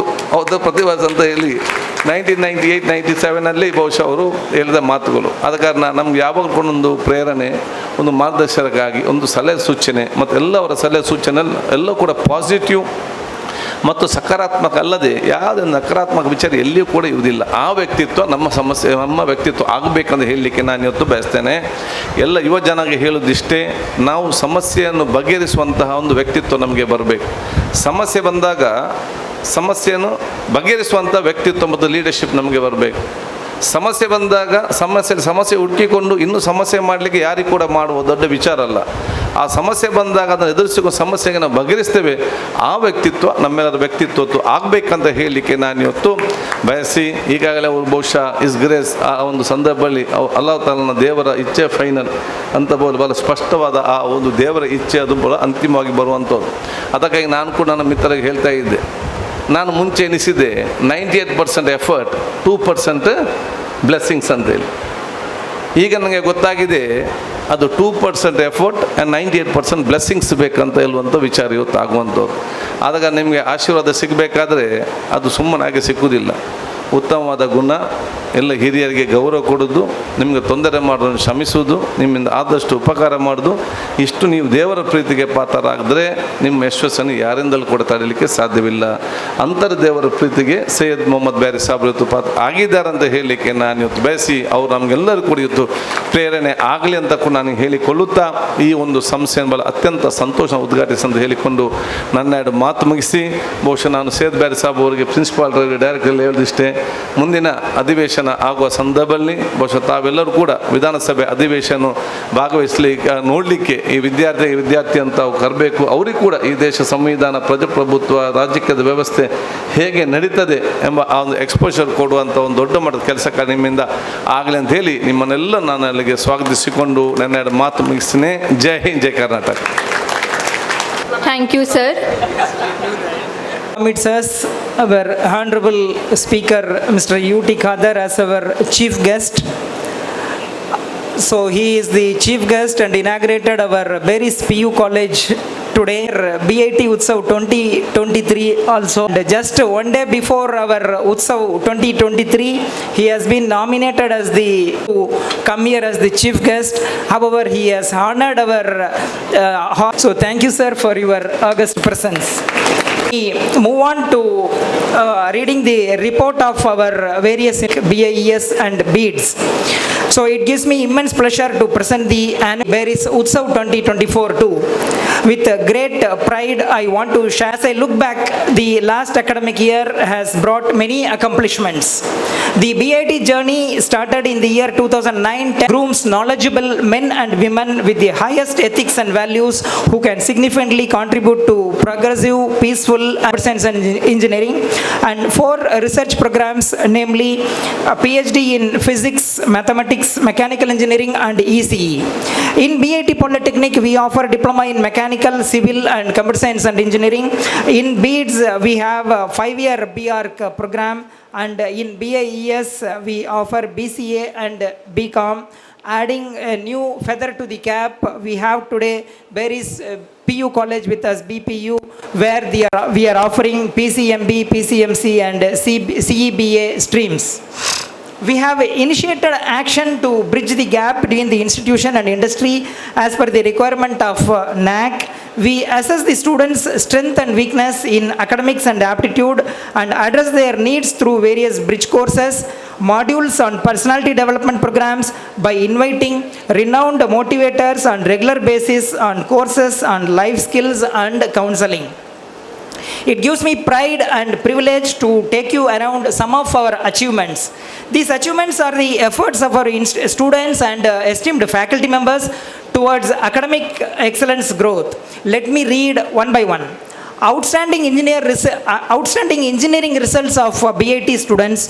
Speaker 6: ಅವತ್ತು ಪ್ರತಿವಾಸ ಅಂತ ಹೇಳಿ 1998-97 ಬಹುಶಃ ಅವರು ಹೇಳಿದ ಮಾತುಗಳು. ಆದ ಕಾರಣ ನಮ್ಗೆ ಯಾವಾಗಲೂ ಒಂದೊಂದು ಪ್ರೇರಣೆ, ಒಂದು ಮಾರ್ಗದರ್ಶನಕ್ಕಾಗಿ ಒಂದು ಸಲಹೆ ಸೂಚನೆ ಮತ್ತು ಎಲ್ಲವರ ಸಲಹೆ ಸೂಚನೆ ಎಲ್ಲ ಕೂಡ ಪಾಸಿಟಿವ್ ಮತ್ತು ಸಕಾರಾತ್ಮಕ ಅಲ್ಲದೆ ಯಾವುದೇ ನಕಾರಾತ್ಮಕ ವಿಚಾರ ಎಲ್ಲಿಯೂ ಕೂಡ ಇರುವುದಿಲ್ಲ. ಆ ವ್ಯಕ್ತಿತ್ವ ನಮ್ಮ ವ್ಯಕ್ತಿತ್ವ ಆಗಬೇಕಂತ ಹೇಳಲಿಕ್ಕೆ ನಾನು ಇವತ್ತು ಬಯಸ್ತೇನೆ. ಎಲ್ಲ ಯುವ ಜನಗೆ ಹೇಳೋದಿಷ್ಟೇ, ನಾವು ಸಮಸ್ಯೆಯನ್ನು ಬಗೆಹರಿಸುವಂತಹ ಒಂದು ವ್ಯಕ್ತಿತ್ವ ನಮಗೆ ಬರಬೇಕು. ಸಮಸ್ಯೆ ಬಂದಾಗ ಸಮಸ್ಯೆಯನ್ನು ಬಗೆಹರಿಸುವಂಥ ವ್ಯಕ್ತಿತ್ವ ಮತ್ತು ಲೀಡರ್ಶಿಪ್ ನಮಗೆ ಬರಬೇಕು. ಸಮಸ್ಯೆ ಬಂದಾಗ ಸಮಸ್ಯೆ ಹುಡುಕಿಕೊಂಡು ಇನ್ನೂ ಸಮಸ್ಯೆ ಮಾಡಲಿಕ್ಕೆ ಯಾರಿಗೂ ಕೂಡ ಮಾಡುವ ದೊಡ್ಡ ವಿಚಾರ ಅಲ್ಲ. ಆ ಸಮಸ್ಯೆ ಬಂದಾಗ ಅದನ್ನು ಎದುರಿಸಿಕೊಂಡು ಸಮಸ್ಯೆಗೆ ನಾವು ಬಗೆಹರಿಸ್ತೇವೆ, ಆ ವ್ಯಕ್ತಿತ್ವ ನಮ್ಮೆಲ್ಲರ ವ್ಯಕ್ತಿತ್ವ ಆಗಬೇಕಂತ ಹೇಳಲಿಕ್ಕೆ ನಾನು ಇವತ್ತು ಬಯಸಿ, ಈಗಾಗಲೇ ಅವರು ಬಹುಶಃ ಇಸ್ ಗ್ರೇಸ್ ಆ ಒಂದು ಸಂದರ್ಭದಲ್ಲಿ ಅಲ್ಲಾಹ್ ತಾಲನ ದೇವರ ಇಚ್ಛೆ ಫೈನಲ್ ಅಂತ ಬಹಳ ಸ್ಪಷ್ಟವಾದ ಆ ಒಂದು ದೇವರ ಇಚ್ಛೆ ಅದು ಬಹಳ ಅಂತಿಮವಾಗಿ ಬರುವಂಥದ್ದು. ಅದಕ್ಕಾಗಿ ನಾನು ಕೂಡ ನನ್ನ ಮಿತ್ರರಿಗೆ ಹೇಳ್ತಾ ಇದ್ದೆ, ನಾನು ಮುಂಚೆ ಎನಿಸಿದೆ 98% ಎಫರ್ಟ್ 2% ಬ್ಲೆಸ್ಸಿಂಗ್ಸ್ ಅಂತೇಳಿ. ಈಗ ನನಗೆ ಗೊತ್ತಾಗಿದೆ ಅದು 2% ಎಫರ್ಟ್ ಆ್ಯಂಡ್ 98% ಬ್ಲೆಸ್ಸಿಂಗ್ಸ್ ಬೇಕಂತ ಹೇಳುವಂಥ ವಿಚಾರ ಇವತ್ತು ಆಗುವಂಥದ್ದು. ಆದಾಗ ನಿಮಗೆ ಆಶೀರ್ವಾದ ಸಿಗಬೇಕಾದ್ರೆ ಅದು ಸುಮ್ಮನಾಗಿ ಸಿಕ್ಕುವುದಿಲ್ಲ. ಉತ್ತಮವಾದ ಗುಣ, ಎಲ್ಲ ಹಿರಿಯರಿಗೆ ಗೌರವ ಕೊಡೋದು, ನಿಮಗೆ ತೊಂದರೆ ಮಾಡೋದನ್ನು ಶ್ರಮಿಸುವುದು, ನಿಮ್ಮಿಂದ ಆದಷ್ಟು ಉಪಕಾರ ಮಾಡೋದು, ಇಷ್ಟು ನೀವು ದೇವರ ಪ್ರೀತಿಗೆ ಪಾತ್ರರಾಗಿದ್ರೆ ನಿಮ್ಮ ಯಶಸ್ಸನ್ನು ಯಾರಿಂದಲೂ ಕೂಡ ತಡೆಯಲಿಕ್ಕೆ ಸಾಧ್ಯವಿಲ್ಲ. ಅಂತರ ದೇವರ ಪ್ರೀತಿಗೆ ಸೈಯದ್ ಮೊಹಮ್ಮದ್ ಬ್ಯಾರಿ ಸಾಬ್ರು ಇವತ್ತು ಪಾತ್ರ ಆಗಿದ್ದಾರೆ ಅಂತ ಹೇಳಲಿಕ್ಕೆ ನಾನು ಇವತ್ತು ಬಯಸಿ, ಅವರು ನಮಗೆಲ್ಲರೂ ಕೂಡ ಇವತ್ತು ಪ್ರೇರಣೆ ಆಗಲಿ ಅಂತ ಕೂಡ ನಾನು ಹೇಳಿಕೊಳ್ಳುತ್ತಾ ಈ ಒಂದು ಸಂಸ್ಥೆಯನ್ನು ಬಲ ಅತ್ಯಂತ ಸಂತೋಷ ಉದ್ಘಾಟಿಸಿ ಅಂತ ಹೇಳಿಕೊಂಡು ನನ್ನ ಎರಡು ಮಾತು ಮುಗಿಸಿ, ಬಹುಶಃ ನಾನು ಸೈಯದ್ ಬ್ಯಾರಿ ಸಾಬ್ ಅವರಿಗೆ ಪ್ರಿನ್ಸಿಪಾಲ್ ಡೈರೆಕ್ಟರ್ ಹೇಳಿದಿಷ್ಟೇ, ಮುಂದಿನ ಅಧಿವೇಶನ ಆಗುವ ಸಂದರ್ಭದಲ್ಲಿ ಬಹುಶಃ ತಾವೆಲ್ಲರೂ ಕೂಡ ವಿಧಾನಸಭೆ ಅಧಿವೇಶನ ಭಾಗವಹಿಸಲಿಕ್ಕೆ ನೋಡಲಿಕ್ಕೆ ಈ ವಿದ್ಯಾರ್ಥಿ ಅಂತ ಕರಬೇಕು. ಅವರಿಗೆ ಕೂಡ ಈ ದೇಶ ಸಂವಿಧಾನ, ಪ್ರಜಾಪ್ರಭುತ್ವ, ರಾಜಕೀಯದ ವ್ಯವಸ್ಥೆ ಹೇಗೆ ನಡೀತದೆ ಎಂಬ ಆ ಒಂದು ಎಕ್ಸ್ಪೋಷರ್ ಕೊಡುವಂಥ ಒಂದು ದೊಡ್ಡ ಮಟ್ಟದ ಕೆಲಸ ನಿಮ್ಮಿಂದ ಆಗಲಿ ಅಂತ ಹೇಳಿ ನಿಮ್ಮನ್ನೆಲ್ಲ ನಾನು ಅಲ್ಲಿಗೆ ಸ್ವಾಗತಿಸಿಕೊಂಡು ನನ್ನ ಎರಡು ಮಾತು ಮುಗಿಸ್ತೀನಿ. ಜೈ ಹಿಂದ್, ಜೈ Karnataka.
Speaker 1: Thank you, sir.
Speaker 7: Amidst us, our Honorable Speaker, Mr. U.T. Khadar, as our chief guest. So he is the chief guest and inaugurated our Berries PU College today, BIT Utsav 2023 also. And just one day before our Utsav 2023, he has been nominated as to come here as the chief guest. However, he has honored our so thank you, sir, for your august presence. We move on to reading the report of our various BIES and BEADS. So it gives me immense pleasure to present the Berries Utsav 2024 too. With great pride, I want to share, as I look back, the last academic year has brought many accomplishments. The BIT journey started in the year 2009, grooms knowledgeable men and women with the highest ethics and values who can significantly contribute to progressive, peaceful science and engineering, and 4 research programs, namely a PhD in physics, mathematics, mechanical engineering and ECE. In BIT Polytechnic, we offer diploma in mechanical, civil and computer science and engineering. In BEADS, we have a 5-year BArch program, and in BIES, we offer BCA and BCom. Adding a new feather to the cap, we have today Berries PU College with us, BPU, where we are offering PCMB, PCMC and CEBA streams. We have initiated action to bridge the gap between the institution and industry as per the requirement of NAC. We assess the students' strength and weakness in academics and aptitude and address their needs through various bridge courses, modules on personality development programs by inviting renowned motivators on regular basis on courses on life skills and counseling. It gives me pride and privilege to take you around some of our achievements. These achievements are the efforts of our students and esteemed faculty members towards academic excellence growth. Let me read one by one. Outstanding engineering results of BIT students.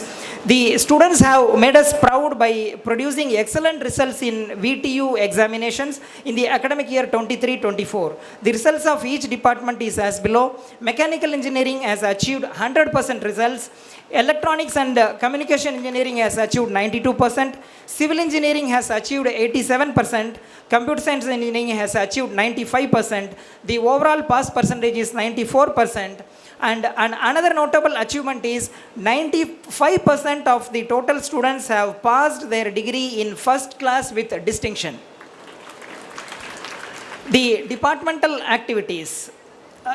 Speaker 7: The students have made us proud by producing excellent results in VTU examinations in the academic year 23-24. The results of each department is as below. Mechanical engineering has achieved 100% results. Electronics and communication engineering has achieved 92%. Civil engineering has achieved 87%. Computer science engineering has achieved 95%. The overall pass percentage is 94%. And another notable achievement is 95% of the total students have passed their degree in first class with distinction. The departmental activities.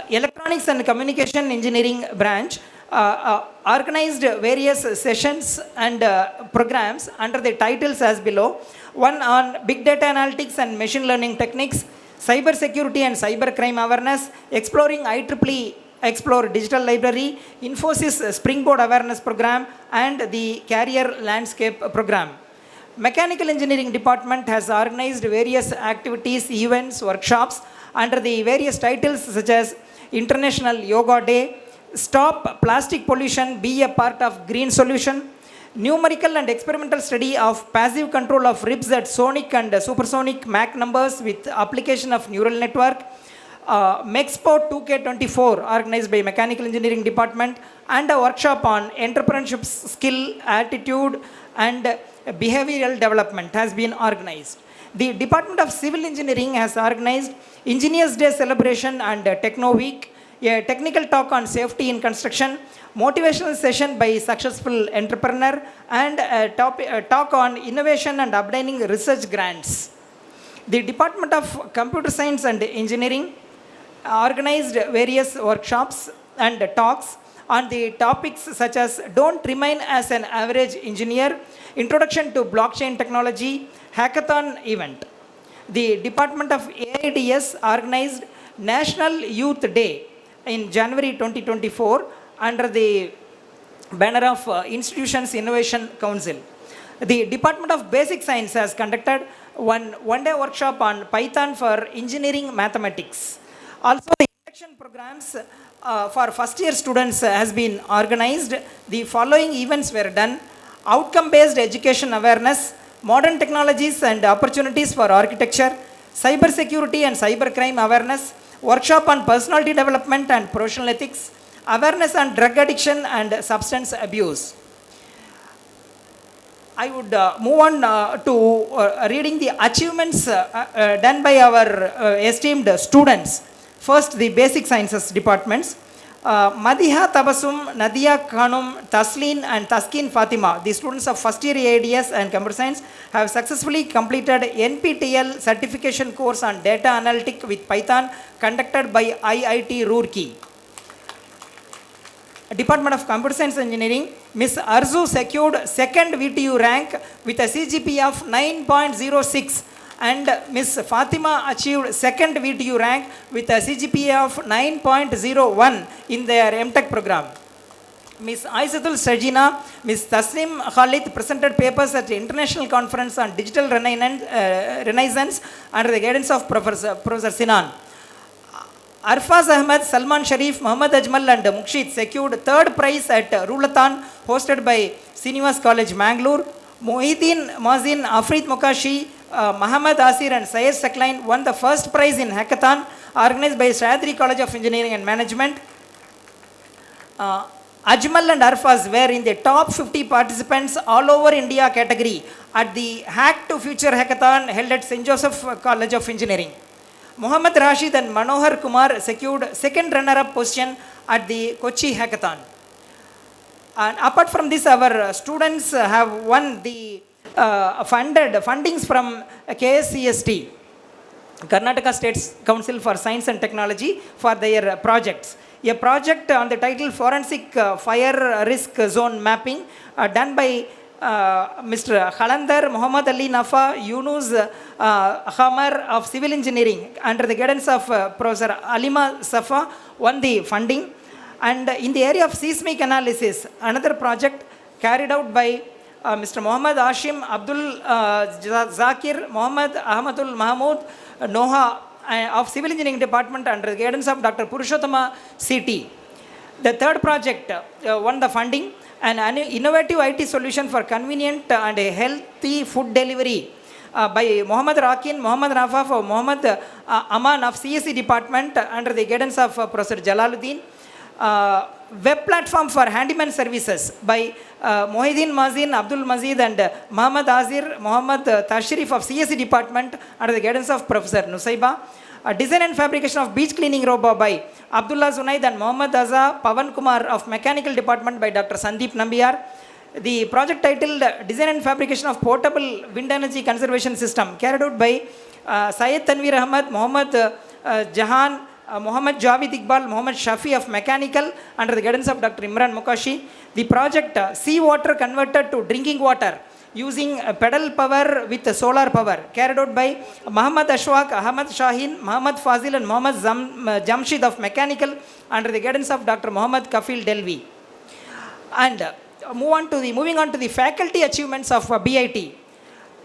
Speaker 7: Electronics and Communication Engineering branch organized various sessions and programs under the titles as below. One on Big Data Analytics and Machine Learning Techniques, Cyber Security and Cyber Crime Awareness, Exploring IEEE Explore Digital Library, Infosys Springboard Awareness Program, and the Career Landscape Program. Mechanical Engineering Department has organized various activities, events, workshops under the various titles such as International Yoga Day, Stop Plastic Pollution, Be a Part of Green Solution, Numerical and Experimental Study of Passive Control of Ribs at Sonic and Supersonic Mach numbers with application of Neural Network, Mexpo 2K24 organized by Mechanical Engineering Department, and a workshop on entrepreneurship skill, attitude and behavioral development has been organized. The Department of Civil Engineering has organized Engineers Day celebration and Techno Week, a technical talk on safety in construction, motivational session by successful entrepreneur, and a talk on innovation and obtaining research grants. The Department of Computer Science and Engineering organized various workshops and talks on the topics such as Don't Remain as an Average Engineer, Introduction to Blockchain Technology, Hackathon event. The Department of AIDS organized National Youth Day in January 2024 under the banner of Institutions Innovation Council. The Department of Basic Science has conducted one-day workshop on Python for engineering mathematics. Also, the induction programs for first-year students has been organized. The following events were done: outcome-based education awareness, modern technologies and opportunities for architecture, cyber security and cybercrime awareness, workshop on personality development and professional ethics, awareness on drug addiction and substance abuse. I would move on to reading the achievements done by our esteemed students. First, the basic sciences departments. Madiha Tabasum, Nadia Khanum, Tasleen and Taskin Fatima, the students of first year ADS and computer science, have successfully completed NPTEL certification course on data analytic with Python conducted by IIT Roorkee. Department of Computer Science Engineering, Ms. Arzu secured second VTU rank with a CGPA of 9.06 and Ms. Fatima achieved second VTU rank with a CGPA of 9.01 in their MTech program. Ms. Aisatul Sajina, Ms. Tasnim Khalid presented papers at the International Conference on Digital Renaissance under the guidance of Professor Sinan. Arfaz Ahmed, Salman Sharif, Muhammad Ajmal and Mukshid secured third prize at Rulathon hosted by Srinivas College, Mangalore. Mohideen Mazin, Afrid Mokashi, Muhammad Asir and Syed Saklain won the first prize in Hackathon organized by Shadri College of Engineering and Management. Ajmal and Arfaz were in the top 50 participants all over India category at the Hack to Future Hackathon held at St. Joseph College of Engineering. Muhammad Rashid and Manohar Kumar secured second runner-up position at the Kochi Hackathon. And apart from this, our students have won the fundings from KSCST, Karnataka State Council for Science and Technology, for their projects. A project on the title Forensic Fire Risk Zone Mapping done by Mr. Khalandar, Muhammad Ali Nafa, Yunus Hamar of Civil Engineering under the guidance of Professor Alima Safa won the funding. And in the area of seismic analysis, another project carried out by Mr. Muhammad Hashim, Abdul Zakir, Muhammad Ahmadul Mahmood, Noha of Civil Engineering Department under the guidance of Dr. Purushottama CT. The third project won the funding, an innovative IT solution for convenient and healthy food delivery by Muhammad Rakin, Muhammad Rafaf, Muhammad Aman of CSE Department under the guidance of Professor Jalaluddin. Web platform for handyman services by Mohideen Mazin, Abdul Mazid and Muhammad Azir, Muhammad Tashrif of CSE Department under the guidance of Professor Nusaiba. Design and fabrication of beach cleaning robot by Abdullah Zunaid and Muhammad Azza, Pavan Kumar of Mechanical Department by Dr. Sandeep Nambiar. The project titled Design and fabrication of portable wind energy conservation system carried out by Syed Tanveer Ahmad, Muhammad Jahan, Muhammad Javid Iqbal, Muhammad Shafi of Mechanical under the guidance of Dr. Imran Mukashi. The project Sea Water Converted to Drinking Water using pedal power with solar power carried out by Muhammad Ashwaq, Ahmad Shaheen, Muhammad Fazil and Muhammad Jamshid of Mechanical under the guidance of Dr. Muhammad Kafil Delvi. And moving on to the faculty achievements of BIT.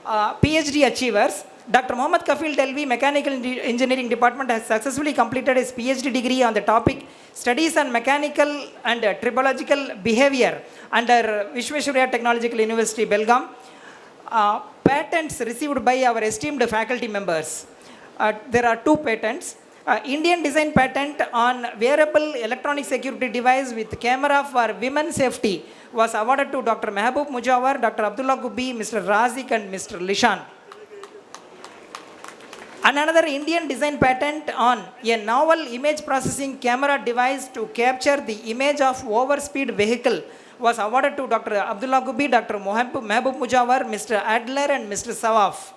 Speaker 7: PhD achievers. Dr. Muhammad Kafil Delvi, Mechanical Engineering Department, has successfully completed his PhD degree on the topic Studies on Mechanical and Tribological Behavior under Vishweshwarya Technological University, Belgaum. Patents received by our esteemed faculty members. There are two patents. Indian design patent on wearable electronic security device with camera for women safety was awarded to Dr. Mehboob Mujawar, Dr. Abdullah Gubbi, Mr. Razik and Mr. Lishan. Another Indian design patent on a novel image processing camera device to capture the image of overspeed vehicle was awarded to Dr. Abdullah Gubi, Dr. Mehboob Mujawar, Mr. Adler and Mr. Sawaf.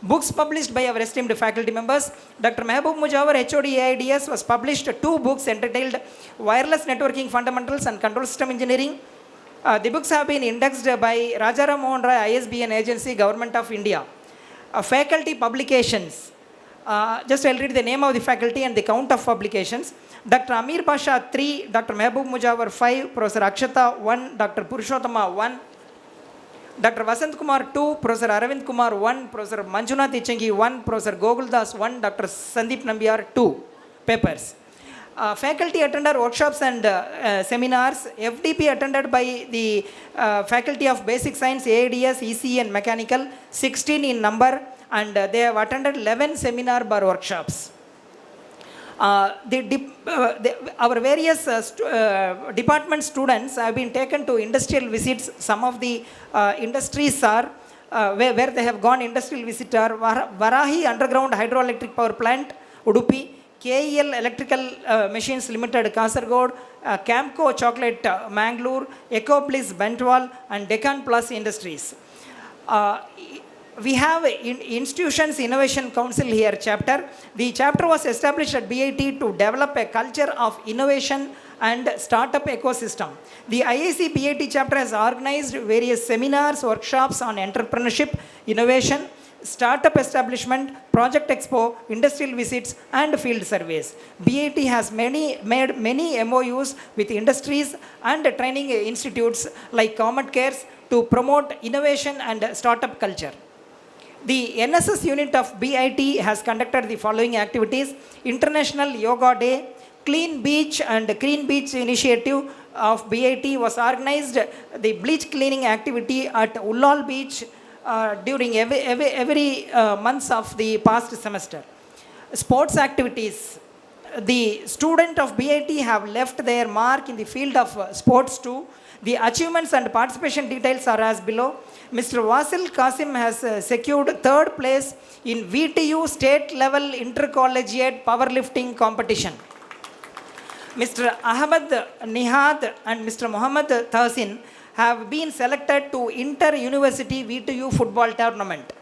Speaker 7: Books published by our esteemed faculty members. Dr. Mehboob Mujawar, HOD AIDS, was published 2 books entitled Wireless Networking Fundamentals and Control System Engineering. The books have been indexed by Rajaram Mohan Rai ISBN Agency, Government of India. Faculty publications. Just I'll read the name of the faculty and the count of publications. Dr. Amir Pasha 3, Dr. Mehboob Mujawar 5, Professor Akshata 1, Dr. Purushottama 1, Dr. Vasant Kumar 2, Professor Aravind Kumar 1, Professor Manjunath Ichengi 1, Professor Goguldas 1, Dr. Sandeep Nambiar 2 papers. Faculty attended workshops and seminars. FDP attended by the faculty of Basic Science, AADS, ECE and Mechanical, 16 in number, and they have attended 11 seminar bar workshops. Our various department students have been taken to industrial visits. Some of the industries are where they have gone industrial visit are Varahi Underground Hydroelectric Power Plant, Udupi, KEL Electrical Machines Limited, Kasargod, Camco Chocolate, Mangalore, Ecobliss, Bentwal, and Deccan Plus Industries. We have Institutions Innovation Council here chapter. The chapter was established at BIT to develop a culture of innovation and startup ecosystem. The IIC BIT chapter has organized various seminars, workshops on entrepreneurship, innovation, startup establishment, project expo, industrial visits and field surveys. BIT has made many MOUs with industries and training institutes like Comet Cares to promote innovation and startup culture. The NSS unit of BIT has conducted the following activities: International Yoga Day, Clean Beach and Green Beach initiative of BIT was organized. The bleach cleaning activity at Ullal Beach during every months of the past semester. Sports activities. The students of BIT have left their mark in the field of sports too. The achievements and participation details are as below. Mr. Wasil Qasim has secured 3rd place in VTU state level intercollegiate powerlifting competition. Mr. Ahmad Nihad and Mr. Muhammad Tahsin have been selected to inter-university VTU football tournament.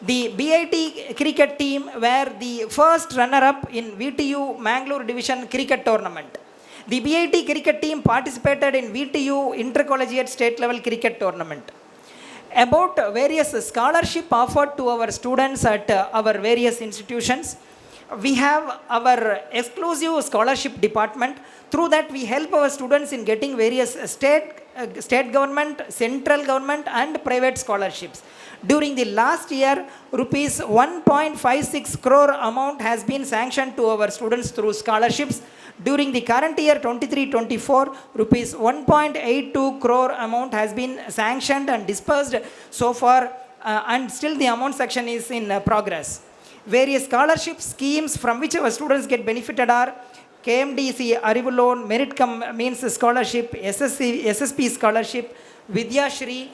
Speaker 7: The BIT cricket team were the first runner-up in VTU Mangalore division cricket tournament. The BIT cricket team participated in VTU intercollegiate state level cricket tournament. About various scholarship offered to our students at our various institutions, we have our exclusive scholarship department. Through that we help our students in getting various state government, central government and private scholarships. During the last year, rupees 1.56 crore amount has been sanctioned to our students through scholarships. During the current year 23-24, rupees 1.82 crore amount has been sanctioned and dispersed so far, and still the amount section is in progress. Various scholarship schemes from which our students get benefited are KMDC Arivu Loan, Merit Means Scholarship, SSP Scholarship, Vidya Shri,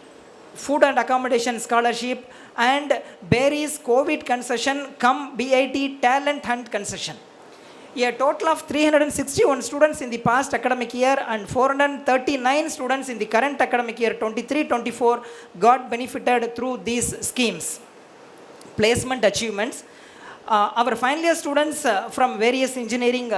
Speaker 7: Food and Accommodation Scholarship, and Berry's COVID Concession cum BIT Talent Hunt Concession. A total of 361 students in the past academic year and 439 students in the current academic year 23-24 got benefited through these schemes. Placement achievements. Our final year students from various engineering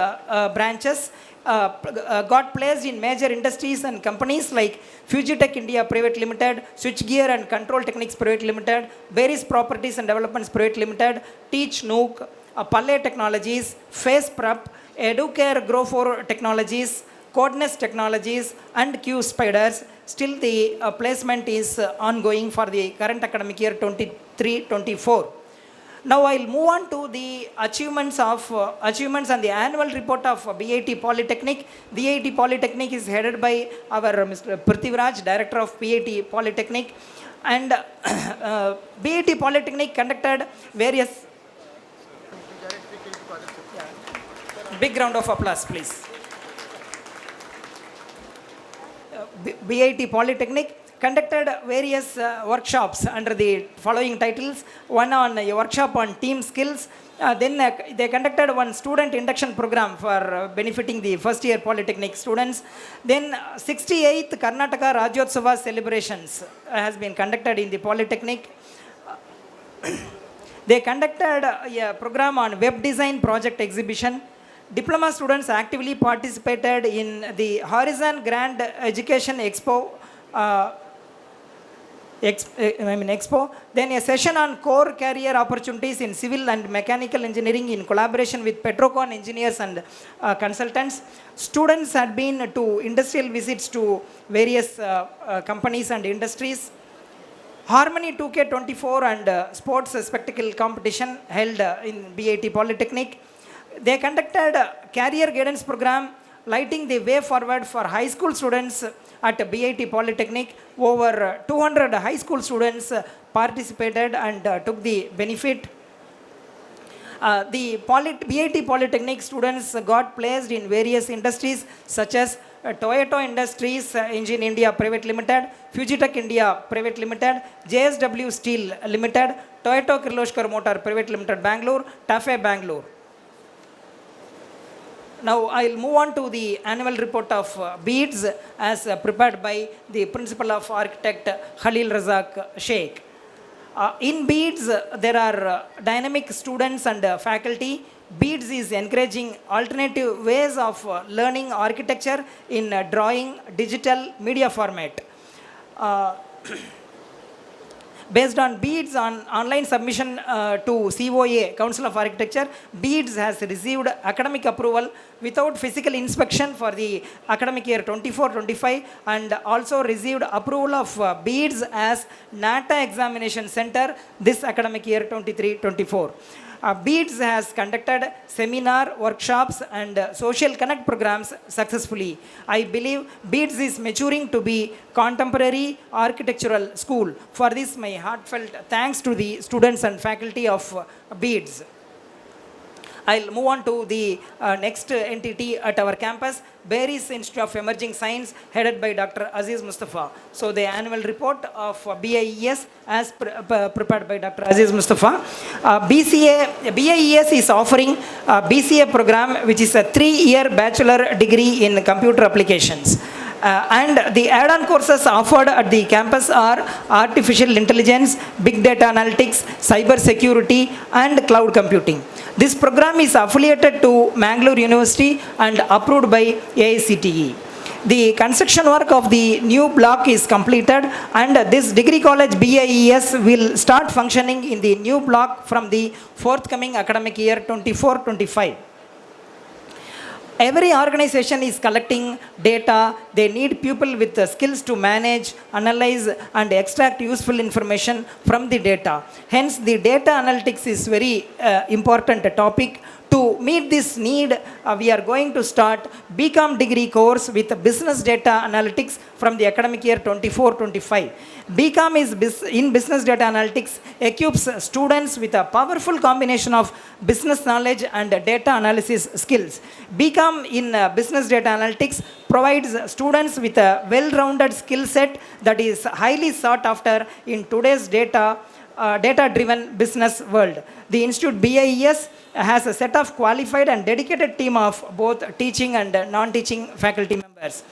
Speaker 7: branches got placed in major industries and companies like Fujitech India Private Limited, Switchgear and Control Techniques Private Limited, Berry's Properties and Developments Private Limited, Teach Nook, Palle Technologies, Face Prep, Educare Grow4 Technologies, Codeness Technologies and Q Spiders. Still the placement is ongoing for the current academic year 23-24. Now I'll move on to the achievements and the annual report of BIT Polytechnic. BIT Polytechnic is headed by our Mr. Prithviraj, Director of BIT Polytechnic, and BIT Polytechnic conducted various. Big round of applause, please. BIT Polytechnic conducted various workshops under the following titles. One on a workshop on team skills. Then they conducted one student induction program for benefiting the first year Polytechnic students. Then 68th Karnataka Rajyotsava celebrations has been conducted in the Polytechnic. They conducted a program on web design project exhibition. Diploma students actively participated in the Horizon Grand Education Expo. Expo. Then a session on core career opportunities in civil and mechanical engineering in collaboration with Petrocon engineers and consultants. Students had been to industrial visits to various companies and industries. Harmony 2K24 and sports spectacle competition held in BIT Polytechnic. They conducted a career guidance program lighting the way forward for high school students at BIT Polytechnic. Over 200 high school students participated and took the benefit. The BIT Polytechnic students got placed in various industries such as Toyota Industries Engine India Private Limited, Fujitec India Private Limited, JSW Steel Limited, Toyota Kirloskar Motor Private Limited Bangalore, TAFE Bangalore. Now I'll move on to the annual report of BEADS as prepared by the Principal of Architect Khalil Razak Sheikh. In BEADS, there are dynamic students and faculty. BEADS is encouraging alternative ways of learning architecture in drawing, digital, media format. Based on BEADS on online submission to COA, Council of Architecture, BEADS has received academic approval without physical inspection for the academic year 24-25 and also received approval of BEADS as NATA examination center this academic year 23-24. BEADS has conducted seminar, workshops and social connect programs successfully. I believe BEADS is maturing to be contemporary architectural school. For this, my heartfelt thanks to the students and faculty of BEADS. I'll move on to the next entity at our campus, Berry's Institute of Emerging Science, headed by Dr. Aziz Mustafa. So the annual report of BIES as prepared by Dr. Aziz Mustafa. BIES is offering a BCA program which is a 3-year bachelor degree in computer applications. And the add-on courses offered at the campus are artificial intelligence, big data analytics, cyber security and cloud computing. This program is affiliated to Mangalore University and approved by AICTE. The construction work of the new block is completed and this degree college BIES will start functioning in the new block from the forthcoming academic year 24-25. Every organization is collecting data. They need people with the skills to manage, analyze and extract useful information from the data. Hence, the data analytics is very important topic. To meet this need, we are going to start BCom degree course with business data analytics from the academic year 24-25. BCom is in business data analytics equips students with a powerful combination of business knowledge and data analysis skills. BCom in business data analytics provides students with a well-rounded skill set that is highly sought after in today's data-driven business world. The institute BIES has a set of qualified and dedicated team of both teaching and non-teaching faculty members.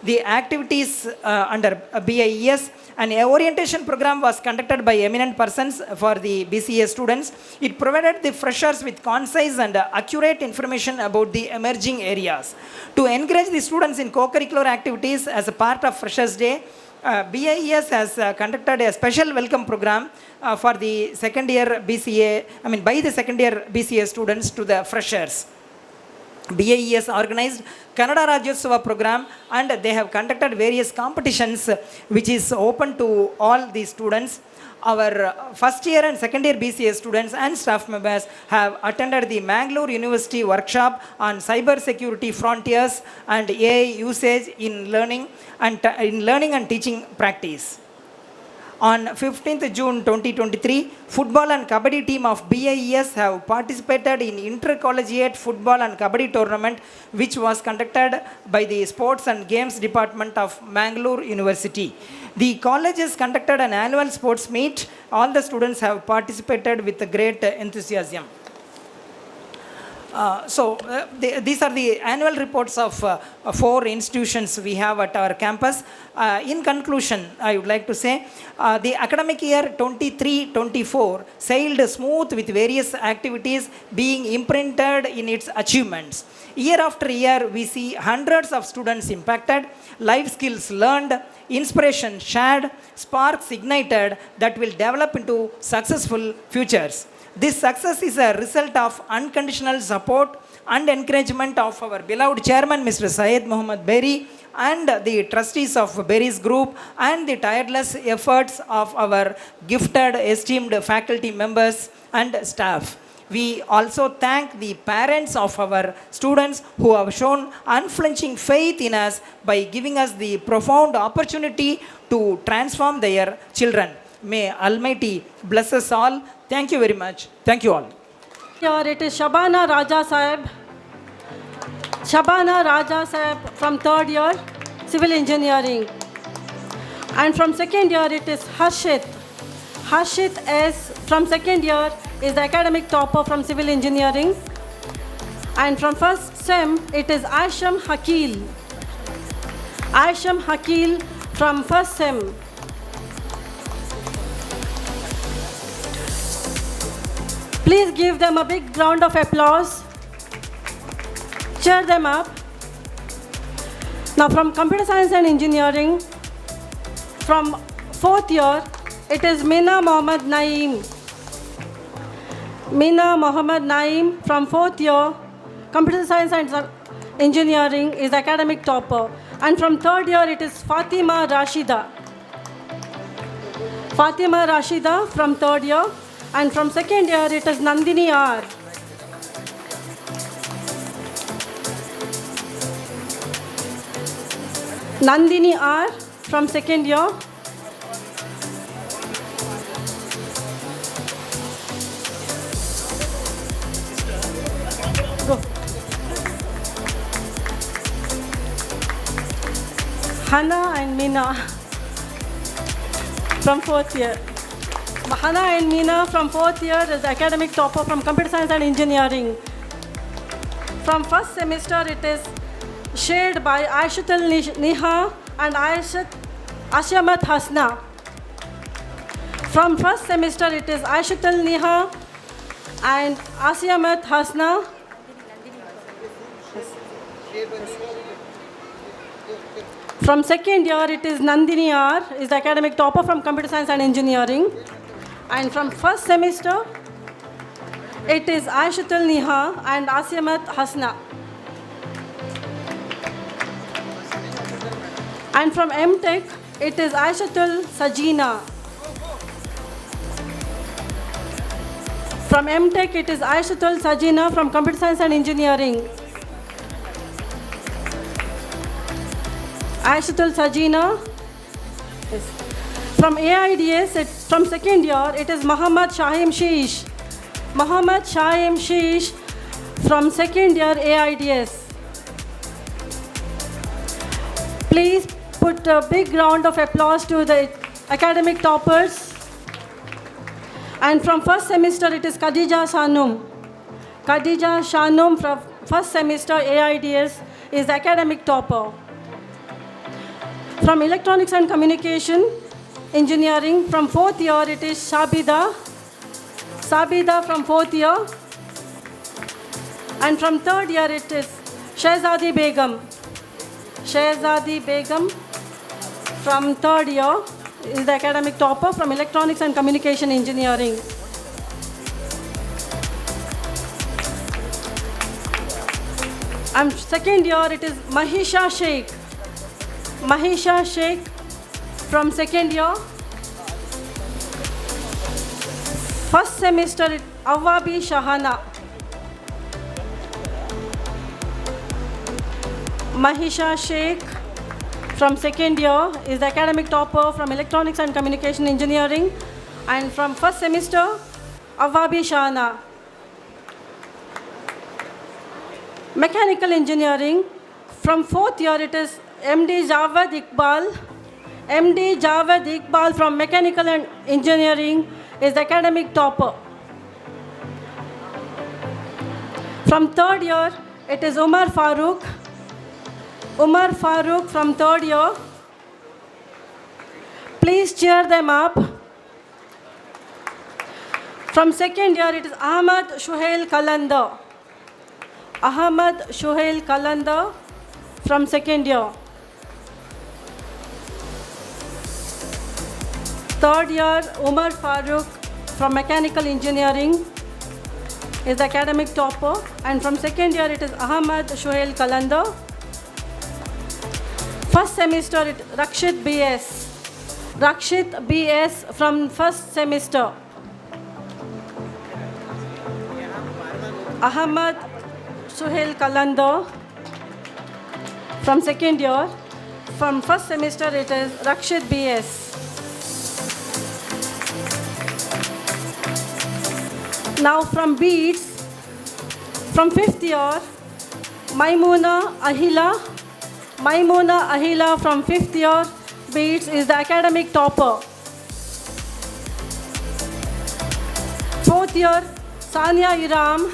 Speaker 7: The activities under BIES, an orientation program was conducted by eminent persons for the BCA students. It provided the freshers with concise and accurate information about the emerging areas. To encourage the students in co-curricular activities as a part of Freshers Day, BIES has conducted a special welcome program for the second year BCA, by the second year BCA students to the freshers. BIES organized Kannada Rajyotsava program and they have conducted various competitions which is open to all the students. Our first year and second year BCA students and staff members have attended the Mangalore University workshop on cyber security frontiers and AI usage in learning and teaching practice. On 15th June 2023, football and kabaddi team of BIES have participated in intercollegiate football and kabaddi tournament which was conducted by the Sports and Games Department of Mangalore University. The college has conducted an annual sports meet. All the students have participated with great enthusiasm. These are the annual reports of 4 institutions we have at our campus. In conclusion, I would like to say the academic year 23-24 sailed smooth with various activities being imprinted in its achievements. Year after year, we see hundreds of students impacted, life skills learned, inspiration shared, sparks ignited that will develop into successful futures. This success is a result of unconditional support and encouragement of our beloved chairman, Mr. Syed Muhammad Berry, and the trustees of Berry's group, and the tireless efforts of our gifted, esteemed faculty members and staff. We also thank the parents of our students who have shown unflinching faith in us by giving us the profound opportunity to transform their children. May Almighty bless us all. Thank you very much. Thank you all.
Speaker 4: Here it is Shabana Raja Sahib. Shabana Raja Sahib from 3rd year, Civil Engineering. And from 2nd year it is Harshit. Harshit S from 2nd year is the academic topper from Civil Engineering. And from 1st SEM it is Aisham Hakil. Aisham Hakil from 1st SEM. Please give them a big round of applause. Cheer them up. Now from Computer Science and Engineering, from 4th year, it is Mina Mohammad Naeem. Mina Mohammad Naeem from 4th year, Computer Science and Engineering is academic topper. And from 3rd year, it is Fatima Rashida. Fatima Rashida from 3rd year. And from 2nd year, it is Nandini R. Nandini R from 2nd year. Go. Hannah and Meena from 4th year. Hannah and Meena from 4th year is academic topper from Computer Science and Engineering. From 1st semester, it is shared by Aishatul Niha and Asyamat Hasna. From 1st semester, it is Aishatul Niha and Asyamat Hasna. From 2nd year, it is Nandini R, is the academic topper from Computer Science and Engineering. And from 1st semester, it is Aishatul Niha and Asyamat Hasna. And from MTech, it is Aishatul Sajina. From MTech, it is Aishatul Sajina from Computer Science and Engineering. Aishatul Sajina. Yes. From AIDS, from 2nd year, it is Muhammad Shahim Sheesh. Muhammad Shahim Sheesh from 2nd year AIDS. Please put a big round of applause to the academic toppers. And from 1st semester, it is Khadija Shanum. Khadija Shanum from 1st semester AIDS is academic topper. From Electronics and Communication Engineering, from 4th year, it is Sabida. Sabida from 4th year. And from 3rd year, it is Shehzadi Begum. Shehzadi Begum from 3rd year is the academic topper from Electronics and Communication Engineering. And 2nd year, it is Mahisha Sheikh. Mahisha Sheikh from 2nd year. 1st semester, Awabi Shahana. Mahisha Sheikh From second year is the academic topper from Electronics and Communication Engineering. And from first semester, Awabi Shana. Mechanical Engineering. From fourth year it is MD Javed Iqbal. MD Javed Iqbal from Mechanical and Engineering is the academic topper. From third year, it is Umar Farooq. Umar Farooq from third year. Please cheer them up. From second year, it is Ahmad Shuhail Kalanda. Ahmad Shuhail Kalanda from second year. Third year, Umar Farooq from Mechanical Engineering is the academic topper. And from second year, it is Ahmad Shuhail Kalanda. First semester, it Rakshit BS. Rakshit BS from first semester. Ahmad Shuhail Kalanda from second year. From first semester, it is Rakshit BS. Now from Beats, from fifth year, Maimuna Ahila. Maimuna Ahila from fifth year, Beats is the academic topper. Fourth year, Sania Iram.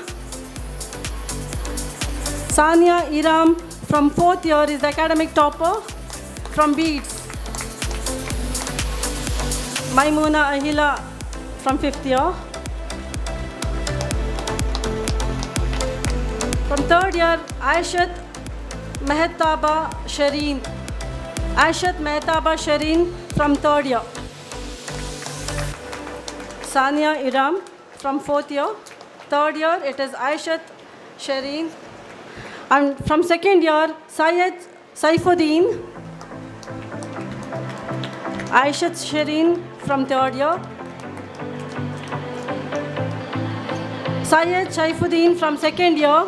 Speaker 4: Sania Iram from fourth year is the academic topper from Beats. Maimuna Ahila from fifth year. From third year, Aishat Mehtaba Shireen. Aishat Mehtaba Shireen from third year. Sania Iram from fourth year. Third year, it is Aishat Shireen. And from second year, Syed Saifuddin. Aishat Shireen from third year. Syed Saifuddin from second year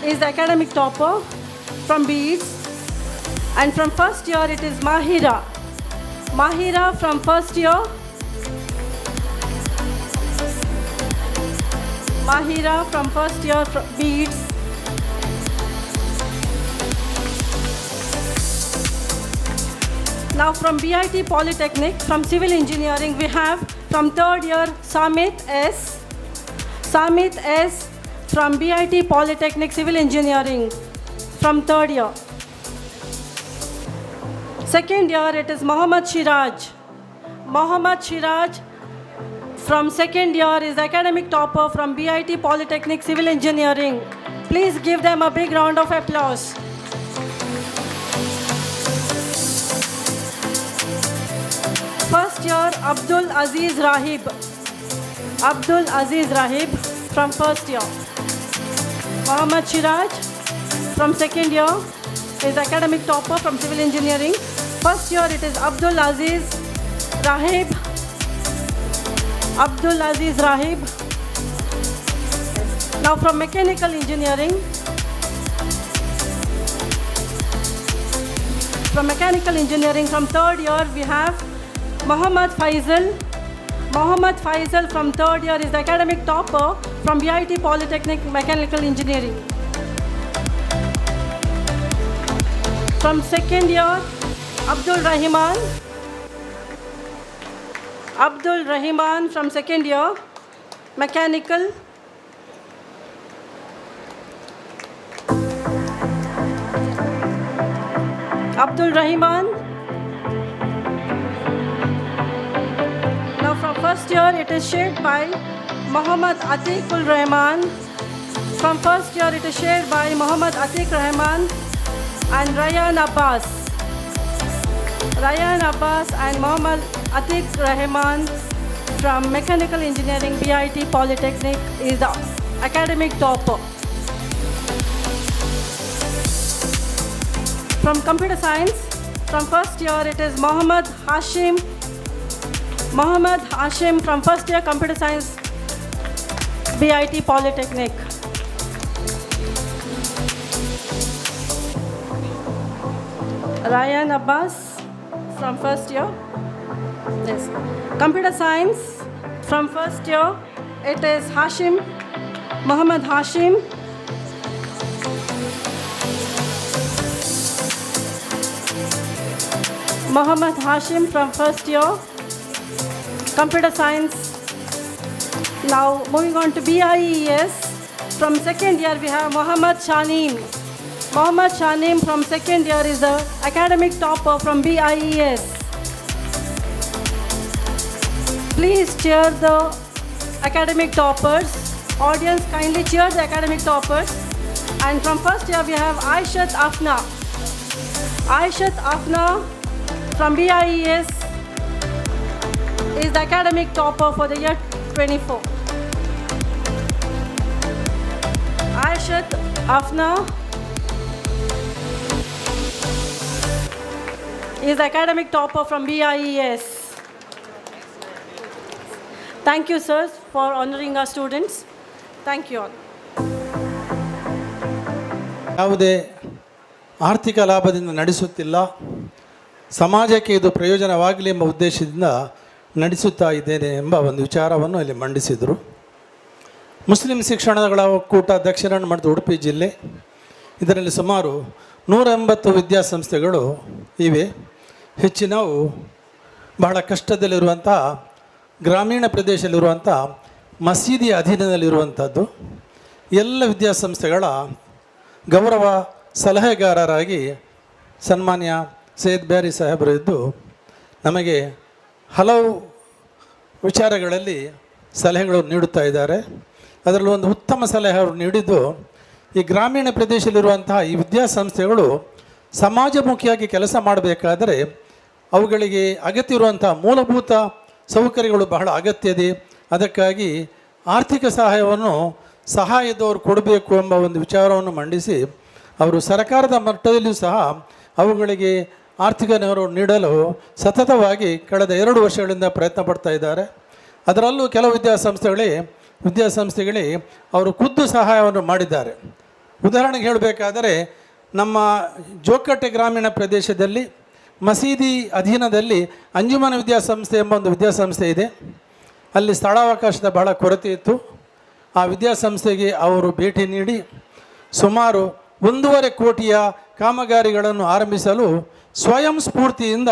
Speaker 4: is the academic topper from Beats. And from first year, it is Mahira. Mahira from first year. Mahira from first year from Beats. Now from BIT Polytechnic, from Civil Engineering, we have from third year Samit S. Samit S from BIT Polytechnic Civil Engineering from third year. Second year, it is Mohammad Shiraj. Mohammad Shiraj from second year is the academic topper from BIT Polytechnic Civil Engineering. Please give them a big round of applause. First year, Abdul Aziz Rahib. Abdul Aziz Rahib from first year. Mohammad Shiraj from second year is academic topper from Civil Engineering. First year, it is Abdul Aziz Rahib. Abdul Aziz Rahib. Now from Mechanical Engineering. From Mechanical Engineering, from third year, we have Mohammad Faisal. Mohammad Faisal from third year is the academic topper from BIT Polytechnic Mechanical Engineering. From second year, Abdul Rahman. Abdul Rahman from second year, Mechanical. Abdul Rahman. Now from first year, it is shared by Muhammad Atiqul Rahman. From first year, it is shared by Muhammad Atiq Rahman and Ryan Abbas. Ryan Abbas and Muhammad Atiq Rahman from Mechanical Engineering, BIT Polytechnic is the academic topper. From Computer Science, from first year, it is Mohammad Hashim. Mohammad Hashim from first year Computer Science, BIT Polytechnic. Ryan Abbas from first year. Yes. Computer science from first year. It is Hashim, Muhammad Hashim. Muhammad Hashim from first year. Computer science. Now moving on to BIES. From second year we have Muhammad Shaneem. Muhammad Shaneem from second year is the academic topper from BIES. Please cheer the academic toppers. Audience, kindly cheer the academic toppers. And from first year we have Aishat Afna. Aishat Afna from BIES is the academic topper for the year 24. Aishat Afna is the academic topper from BIES. Thank you, sirs, for honoring our students. Thank you all.
Speaker 8: ಯಾವುದೇ ಆರ್ಥಿಕ ಲಾಭದಿಂದ ನಡೆಸುತ್ತಿಲ್ಲ, ಸಮಾಜಕ್ಕೆ ಇದು ಪ್ರಯೋಜನವಾಗಲಿ ಎಂಬ ಉದ್ದೇಶದಿಂದ ನಡೆಸುತ್ತಾ ಇದ್ದೇನೆ ಎಂಬ ಒಂದು ವಿಚಾರವನ್ನು ಇಲ್ಲಿ ಮಂಡಿಸಿದರು. ಮುಸ್ಲಿಂ ಶಿಕ್ಷಣಗಳ ಒಕ್ಕೂಟ ದಕ್ಷಿಣ ಮತ್ತು ಉಡುಪಿ ಜಿಲ್ಲೆ, ಇದರಲ್ಲಿ ಸುಮಾರು 180 ವಿದ್ಯಾಸಂಸ್ಥೆಗಳು ಇವೆ. ಹೆಚ್ಚಿನವು ಬಹಳ ಕಷ್ಟದಲ್ಲಿರುವಂಥ ಗ್ರಾಮೀಣ ಪ್ರದೇಶದಲ್ಲಿರುವಂಥ ಮಸೀದಿಯ ಅಧೀನದಲ್ಲಿರುವಂಥದ್ದು. ಎಲ್ಲ ವಿದ್ಯಾಸಂಸ್ಥೆಗಳ ಗೌರವ ಸಲಹೆಗಾರರಾಗಿ ಸನ್ಮಾನ್ಯ ಸೈಯದ್ ಬ್ಯಾರಿ ಸಾಹೇಬರು ಇದ್ದು ನಮಗೆ ಹಲವು ವಿಚಾರಗಳಲ್ಲಿ ಸಲಹೆಗಳು ನೀಡುತ್ತಾ ಇದ್ದಾರೆ. ಅದರಲ್ಲಿ ಒಂದು ಉತ್ತಮ ಸಲಹೆ ಅವರು ನೀಡಿದ್ದು, ಈ ಗ್ರಾಮೀಣ ಪ್ರದೇಶದಲ್ಲಿರುವಂತಹ ಈ ವಿದ್ಯಾಸಂಸ್ಥೆಗಳು ಸಮಾಜಮುಖಿಯಾಗಿ ಕೆಲಸ ಮಾಡಬೇಕಾದರೆ ಅವುಗಳಿಗೆ ಅಗತ್ಯ ಇರುವಂಥ ಮೂಲಭೂತ ಸೌಕರ್ಯಗಳು ಬಹಳ ಅಗತ್ಯ ಇದೆ. ಅದಕ್ಕಾಗಿ ಆರ್ಥಿಕ ಸಹಾಯದವರು ಕೊಡಬೇಕು ಎಂಬ ಒಂದು ವಿಚಾರವನ್ನು ಮಂಡಿಸಿ ಅವರು ಸರ್ಕಾರದ ಮಟ್ಟದಲ್ಲಿಯೂ ಸಹ ಅವುಗಳಿಗೆ ಆರ್ಥಿಕ ನೆರವು ನೀಡಲು ಸತತವಾಗಿ ಕಳೆದ 2 ವರ್ಷಗಳಿಂದ ಪ್ರಯತ್ನ ಪಡ್ತಾ ಇದ್ದಾರೆ. ಅದರಲ್ಲೂ ಕೆಲವು ವಿದ್ಯಾಸಂಸ್ಥೆಗಳೇ ಅವರು ಖುದ್ದು ಸಹಾಯವನ್ನು ಮಾಡಿದ್ದಾರೆ. ಉದಾಹರಣೆಗೆ ಹೇಳಬೇಕಾದರೆ ನಮ್ಮ ಜೋಕಟ್ಟೆ ಗ್ರಾಮೀಣ ಪ್ರದೇಶದಲ್ಲಿ ಮಸೀದಿ ಅಧೀನದಲ್ಲಿ ಅಂಜುಮನ ವಿದ್ಯಾಸಂಸ್ಥೆ ಎಂಬ ಒಂದು ವಿದ್ಯಾಸಂಸ್ಥೆ ಇದೆ. ಅಲ್ಲಿ ಸ್ಥಳಾವಕಾಶದ ಬಹಳ ಕೊರತೆ ಇತ್ತು. ಆ ವಿದ್ಯಾಸಂಸ್ಥೆಗೆ ಅವರು ಭೇಟಿ ನೀಡಿ ಸುಮಾರು 1.5 ಕೋಟಿಯ ಕಾಮಗಾರಿಗಳನ್ನು ಆರಂಭಿಸಲು ಸ್ವಯಂ ಸ್ಫೂರ್ತಿಯಿಂದ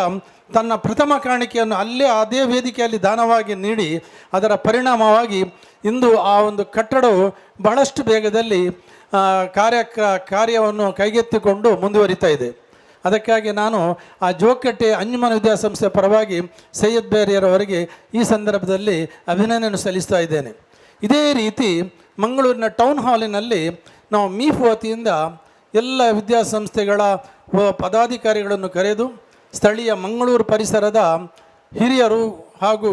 Speaker 8: ತನ್ನ ಪ್ರಥಮ ಕಾಣಿಕೆಯನ್ನು ಅದೇ ವೇದಿಕೆಯಲ್ಲಿ ದಾನವಾಗಿ ನೀಡಿ ಅದರ ಪರಿಣಾಮವಾಗಿ ಇಂದು ಆ ಒಂದು ಕಟ್ಟಡವು ಬಹಳಷ್ಟು ಬೇಗದಲ್ಲಿ ಕಾರ್ಯವನ್ನು ಕೈಗೆತ್ತಿಕೊಂಡು ಮುಂದುವರಿತಾ ಇದೆ. ಅದಕ್ಕಾಗಿ ನಾನು ಆ ಜೋಕಟ್ಟೆ ಅಂಜುಮನ ವಿದ್ಯಾಸಂಸ್ಥೆ ಪರವಾಗಿ ಸೈಯದ್ ಬೇರಿಯರವರಿಗೆ ಈ ಸಂದರ್ಭದಲ್ಲಿ ಅಭಿನಂದನೆ ಸಲ್ಲಿಸ್ತಾ ಇದ್ದೇನೆ. ಇದೇ ರೀತಿ ಮಂಗಳೂರಿನ ಟೌನ್ ಹಾಲಿನಲ್ಲಿ ನಾವು ಮೀಫ್ ವತಿಯಿಂದ ಎಲ್ಲ ವಿದ್ಯಾಸಂಸ್ಥೆಗಳ ಪದಾಧಿಕಾರಿಗಳನ್ನು ಕರೆದು ಸ್ಥಳೀಯ ಮಂಗಳೂರು ಪರಿಸರದ ಹಿರಿಯರು ಹಾಗೂ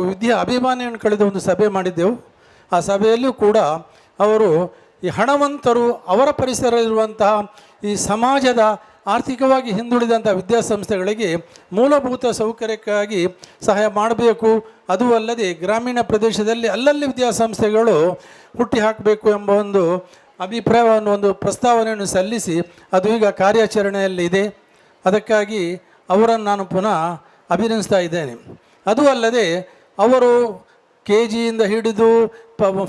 Speaker 8: ಅಭಿಮಾನಿಯನ್ನು ಕಳೆದ ಒಂದು ಸಭೆ ಮಾಡಿದ್ದೆವು. ಆ ಸಭೆಯಲ್ಲೂ ಕೂಡ ಅವರು ಈ ಹಣವಂತರು ಅವರ ಪರಿಸರದಲ್ಲಿರುವಂತಹ ಈ ಸಮಾಜದ ಆರ್ಥಿಕವಾಗಿ ಹಿಂದುಳಿದಂಥ ವಿದ್ಯಾಸಂಸ್ಥೆಗಳಿಗೆ ಮೂಲಭೂತ ಸೌಕರ್ಯಕ್ಕಾಗಿ ಸಹಾಯ ಮಾಡಬೇಕು, ಅದೂ ಅಲ್ಲದೆ ಗ್ರಾಮೀಣ ಪ್ರದೇಶದಲ್ಲಿ ಅಲ್ಲಲ್ಲಿ ವಿದ್ಯಾಸಂಸ್ಥೆಗಳು ಹುಟ್ಟಿ ಹಾಕಬೇಕು ಎಂಬ ಒಂದು ಅಭಿಪ್ರಾಯವನ್ನು ಒಂದು ಪ್ರಸ್ತಾವನೆಯನ್ನು ಸಲ್ಲಿಸಿ ಅದು ಈಗ ಕಾರ್ಯಾಚರಣೆಯಲ್ಲಿ ಇದೆ. ಅದಕ್ಕಾಗಿ ಅವರನ್ನು ನಾನು ಪುನಃ ಅಭಿನಂದಿಸ್ತಾ ಇದ್ದೇನೆ. ಅದೂ ಅಲ್ಲದೆ ಅವರು KGಯಿಂದ ಹಿಡಿದು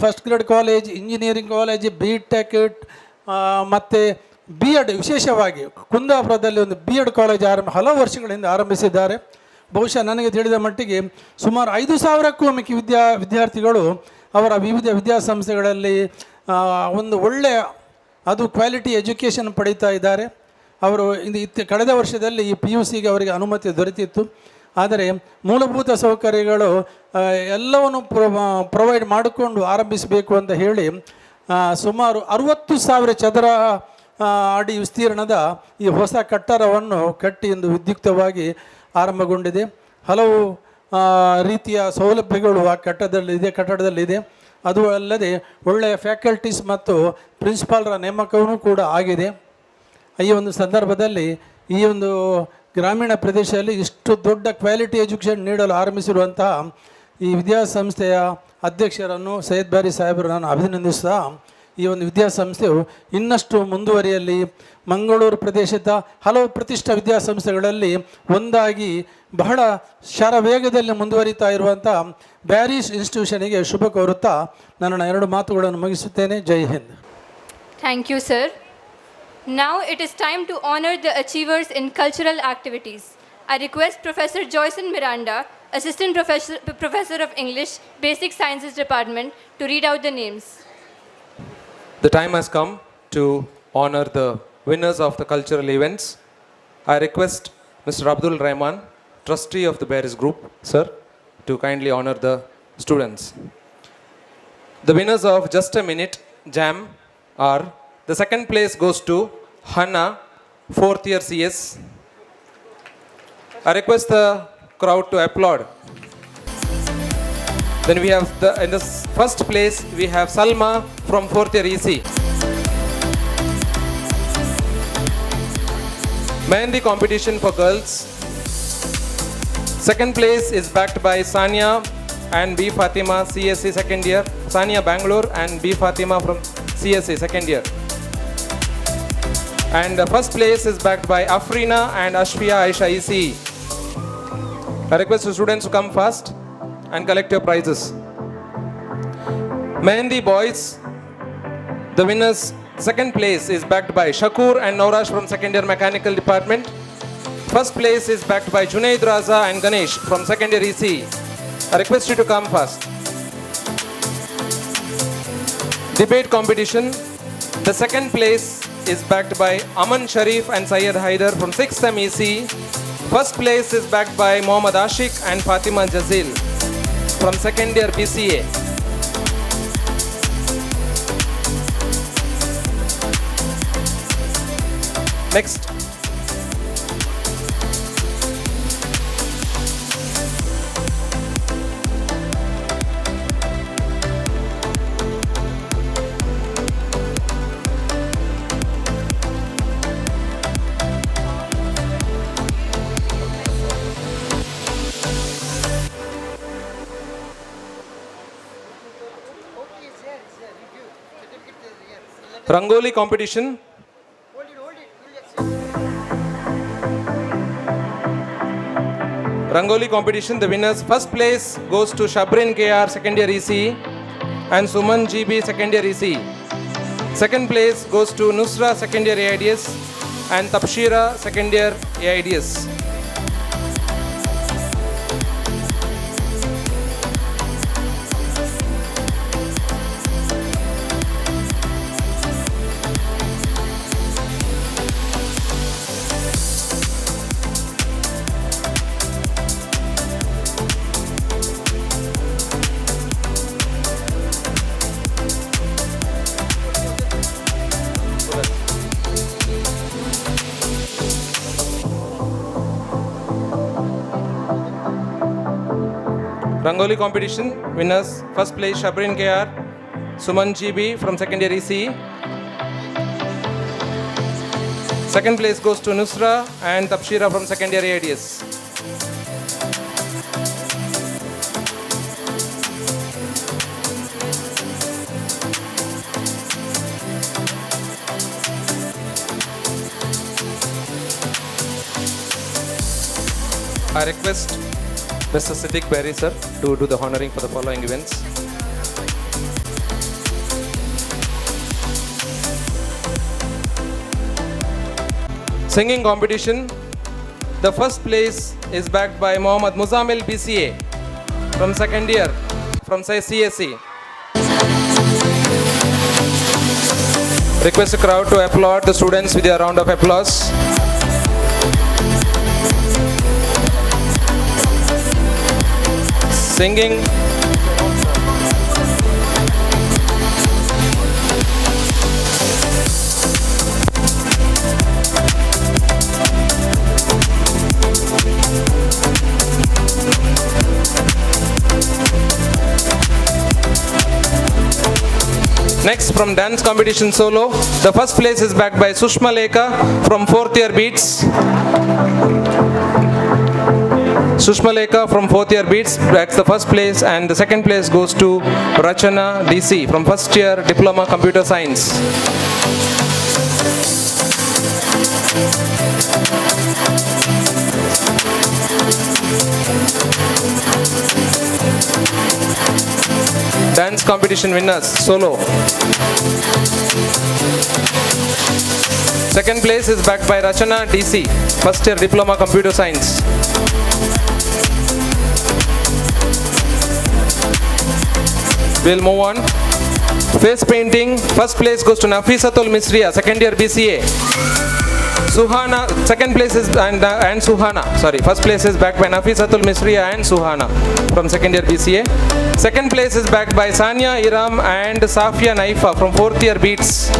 Speaker 8: first grade college, engineering college, BTech ಮತ್ತು B.Ed, ವಿಶೇಷವಾಗಿ ಕುಂದಾಪುರದಲ್ಲಿ ಒಂದು B.Ed ಕಾಲೇಜ್ ಹಲವು ವರ್ಷಗಳಿಂದ ಆರಂಭಿಸಿದ್ದಾರೆ. ಬಹುಶಃ ನನಗೆ ತಿಳಿದ ಮಟ್ಟಿಗೆ ಸುಮಾರು 5,000ಕ್ಕೂ ಮಿಕ್ಕಿ ವಿದ್ಯಾರ್ಥಿಗಳು ಅವರ ವಿವಿಧ ವಿದ್ಯಾಸಂಸ್ಥೆಗಳಲ್ಲಿ ಒಂದು ಒಳ್ಳೆಯ ಕ್ವಾಲಿಟಿ ಎಜುಕೇಷನ್ ಪಡೀತಾ ಇದ್ದಾರೆ. ಅವರು ಕಳೆದ ವರ್ಷದಲ್ಲಿ ಈ PUCಗೆ ಅವರಿಗೆ ಅನುಮತಿ ದೊರೆತಿತ್ತು. ಆದರೆ ಮೂಲಭೂತ ಸೌಕರ್ಯಗಳು ಎಲ್ಲವನ್ನು ಪ್ರೊವೈಡ್ ಮಾಡಿಕೊಂಡು ಆರಂಭಿಸಬೇಕು ಅಂತ ಹೇಳಿ ಸುಮಾರು 60,000 ಚದರ ಅಡಿ ವಿಸ್ತೀರ್ಣದ ಈ ಹೊಸ ಕಟ್ಟಡವನ್ನು ಕಟ್ಟಿ ಇಂದು ವಿದ್ಯುಕ್ತವಾಗಿ ಆರಂಭಗೊಂಡಿದೆ. ಹಲವು ರೀತಿಯ ಸೌಲಭ್ಯಗಳು ಆ ಕಟ್ಟಡದಲ್ಲಿದೆ. ಅದು ಅಲ್ಲದೆ ಒಳ್ಳೆಯ ಫ್ಯಾಕಲ್ಟೀಸ್ ಮತ್ತು ಪ್ರಿನ್ಸಿಪಾಲ್ರ ನೇಮಕವೂ ಕೂಡ ಆಗಿದೆ. ಈ ಒಂದು ಸಂದರ್ಭದಲ್ಲಿ ಈ ಒಂದು ಗ್ರಾಮೀಣ ಪ್ರದೇಶದಲ್ಲಿ ಇಷ್ಟು ದೊಡ್ಡ ಕ್ವಾಲಿಟಿ ಎಜುಕೇಷನ್ ನೀಡಲು ಆರಂಭಿಸಿರುವಂತಹ ಈ ವಿದ್ಯಾಸಂಸ್ಥೆಯ ಅಧ್ಯಕ್ಷರನ್ನು ಸೈಯದ್ ಬ್ಯಾರಿ ಸಾಹೇಬರು ನಾನು ಅಭಿನಂದಿಸ್ತಾ ಈ ಒಂದು ವಿದ್ಯಾಸಂಸ್ಥೆಯು ಇನ್ನಷ್ಟು ಮುಂದುವರಿಯಲಿ. ಮಂಗಳೂರು ಪ್ರದೇಶದ ಹಲವು ಪ್ರತಿಷ್ಠಿತ ವಿದ್ಯಾಸಂಸ್ಥೆಗಳಲ್ಲಿ ಒಂದಾಗಿ ಬಹಳ ಶರವೇಗದಲ್ಲಿ ಮುಂದುವರಿತಾ ಇರುವಂಥ ಬ್ಯಾರಿಸ್ ಇನ್ಸ್ಟಿಟ್ಯೂಷನಿಗೆ ಶುಭ ಕೋರುತ್ತಾ ನನ್ನ 2 ಮಾತುಗಳನ್ನು ಮುಗಿಸುತ್ತೇನೆ. ಜೈ Hind.
Speaker 1: Thank you, sir. Now it is time to honor the achievers in cultural activities. I request Professor Joyson Miranda, Assistant Professor of English, Basic Sciences Department, to read out the names.
Speaker 9: The time has come to honor the winners of the cultural events. I request Mr. Abdul Rahman, Trustee of the Bearis Group, sir, to kindly honor the students. The winners of Just a Minute Jam are: the second place goes to Hannah, 4th year CS. I request the crowd to applaud. Then we have in the first place we have Salma from 4th year EC. Mehndi competition for girls. Second place is backed by Sania and B Fatima, CSC second year. Sania Bangalore and B Fatima from CSC second year. And the first place is backed by Afrina and Ashfiya Aisha EC. I request the students to come fast and collect your prizes. Mehndi boys, the winners, second place is backed by Shakur and Nourash from second year mechanical department. First place is backed by Junaid Raza and Ganesh from second year EC. I request you to come fast. Debate competition, the second place is backed by Aman Sharif and Syed Haider from 6th MEC. First place is backed by Mohammad Ashik and Fatima Jazil from second year BCA. Next. Rangoli competition. Rangoli competition, the winners, first place goes to Shabrin KR, second year EC, and Suman GB, second year EC. Second place goes to Nusra, second year AIDS, and Tapshira, second year AIDS. Rangoli competition, winners, first place Shabrin KR, Suman GB from second year EC. Second place goes to Nusra and Tapshira from second year ADS. I request Mr. Siddiq Berry sir to do the honoring for the following events. Singing competition. The first place is backed by Mohammad Muzamil BCA from second year from CSC. Request the crowd to applaud the students with a round of applause. Singing. Next, from dance competition solo, the first place is backed by Sushma Lekha from 4th year Beats. Sushmalekha from 4th year Beats, that's the first place, and the second place goes to Rachana DC from first year Diploma Computer Science. Dance competition winners, solo. Second place is backed by Rachana DC, first year Diploma Computer Science. We'll move on. Face painting, first place goes to Nafisatul Misriya, second year BCA. Suhana, second place is and Suhana, sorry, first place is backed by Nafisatul Misriya and Suhana from second year BCA. Second place is backed by Sania Iram and Safia Naifa from 4th year Beats.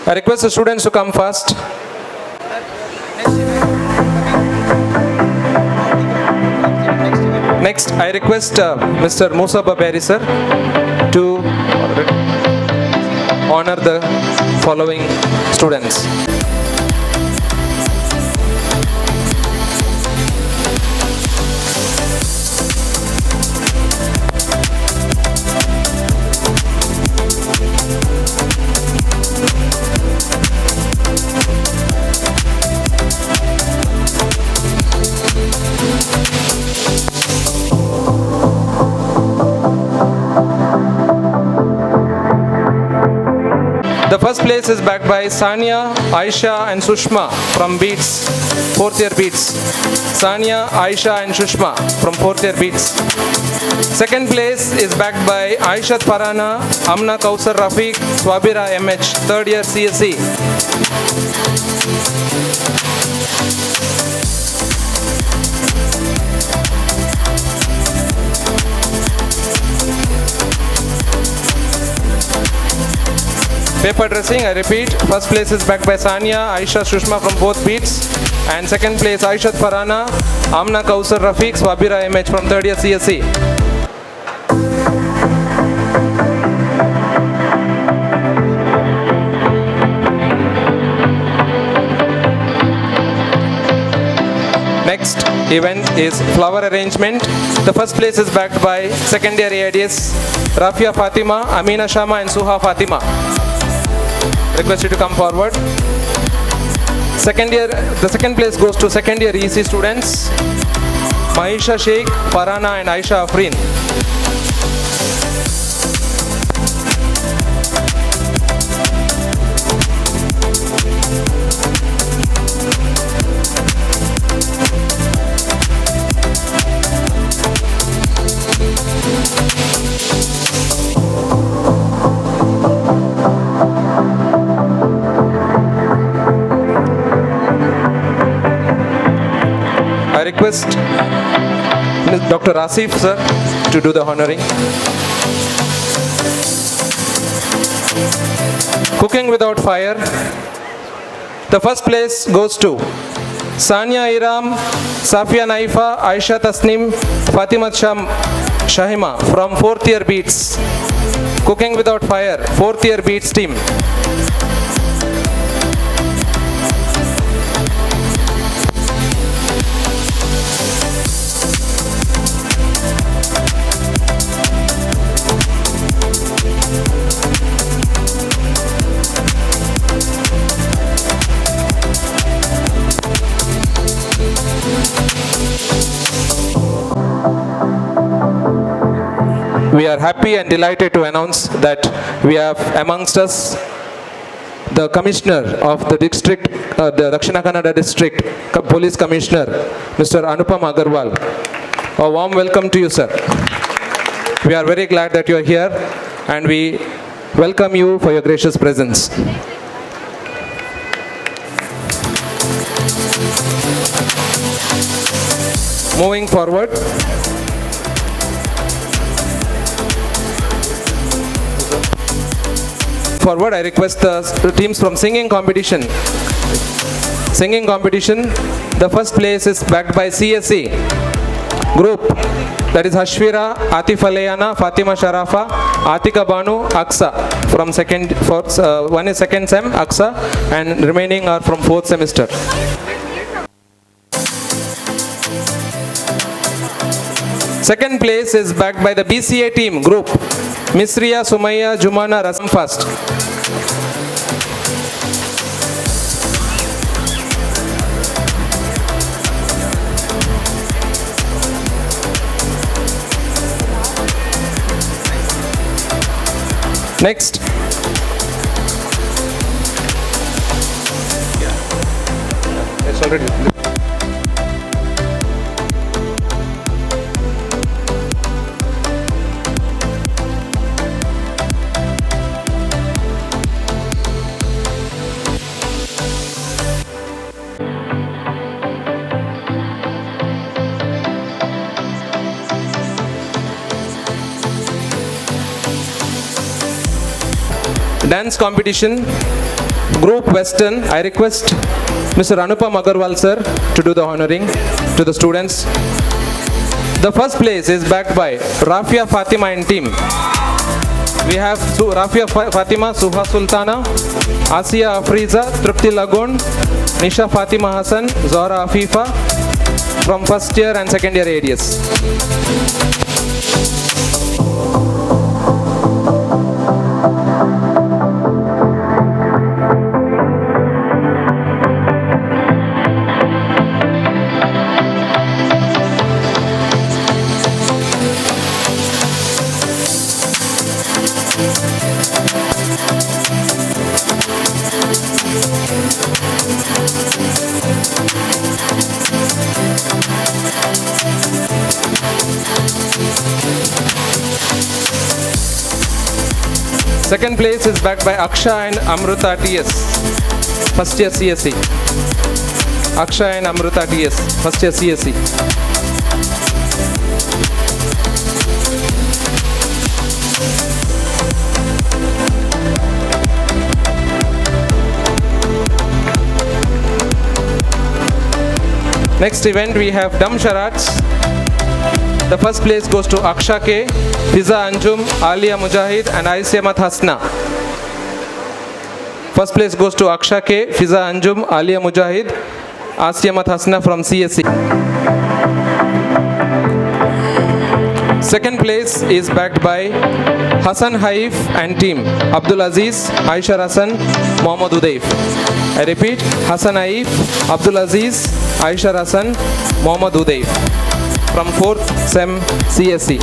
Speaker 9: I request the students to come fast. Next, I request Mr. Musa Baberi sir to honor the following students. The first place is backed by Sania, Aisha and Sushma from Beats, 4th year Beats. Sania, Aisha and Sushma from 4th year Beats. Second place is backed by Aishat Farana, Amna Kausar Rafiq, Swabira MH, 3rd year CSE. Paper dressing, I repeat, first place is backed by Sania, Aisha, Sushma from both Beats, and second place Aishat Farana, Amna Kausar Rafiq, Swabira MH from 3rd year CSE. Next event is flower arrangement. The first place is backed by second year AIDS, Rafia Fatima, Amina Shama and Suha Fatima. Request you to come forward. The second place goes to second year EC students, Maisha Sheikh, Farana and Aisha Afreen. I request Dr. Asif sir to do the honoring. Cooking without fire. The first place goes to Sania Iram, Safia Naifa, Aisha Tasnim, Fatima Shahima from 4th year Beats. Cooking without fire, 4th year Beats team. We are happy and delighted to announce that we have amongst us the Commissioner of the district, the Dakshina Kannada District Police Commissioner, Mr. Anupam Agarwal. A warm welcome to you, sir. We are very glad that you are here and we welcome you for your gracious presence. Moving forward. I request the teams from singing competition. Singing competition, the first place is backed by CSE group, that is Hashvira, Atif Alayana, Fatima Sharafa, Atika Banu, Aksa from one is second sem, AXA, and remaining are from fourth semester. Second place is backed by the BCA team group. Misriya, Sumaya, Jumana, Rasam first. Next. It's already. Dance competition, group Western. I request Mr. Anupam Agarwal sir to do the honoring to the students. The first place is backed by Rafia Fatima and team. We have Rafia Fatima, Suha Sultana, Asiya Afriza, Trupti Lagun, Nisha Fatima Hassan, Zora Afifa from first year and second year ADS. Second place is backed by Aksha and Amruta TS, first year CSE. Aksha and Amruta TS, first year CSE. Next event we have Dum Sharats. The first place goes to Aksha K, Fiza Anjum, Alia Mujahid and Aisyamat Hasna. First place goes to Aksha K, Fiza Anjum, Alia Mujahid, Asyamat Hasna from CSE. Second place is backed by Hassan Haif and team, Abdul Aziz, Aisha Hassan, Mohammad Udaif. I repeat, Hassan Haif, Abdul Aziz, Aisha Hassan, Mohammad Udaif from 4th SEM CSE.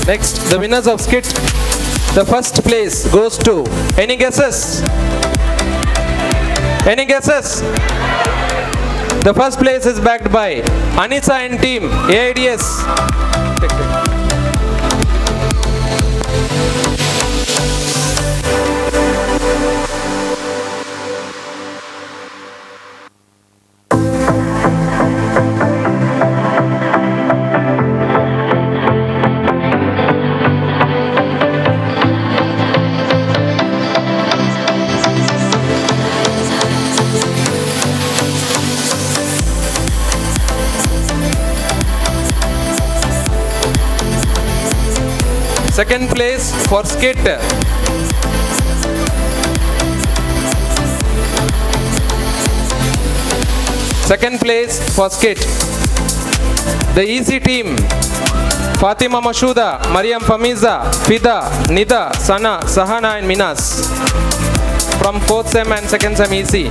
Speaker 9: Next, the winners of skit. The first place goes to, any guesses? Any guesses? The first place is backed by Anisa and team, AIDS. Second place for skit. Second place for skit, the EC team, Fatima Mashuda, Mariam Famiza, Fida, Nida, Sana, Sahana and Minas from 4th Sem and 2nd Sem EC.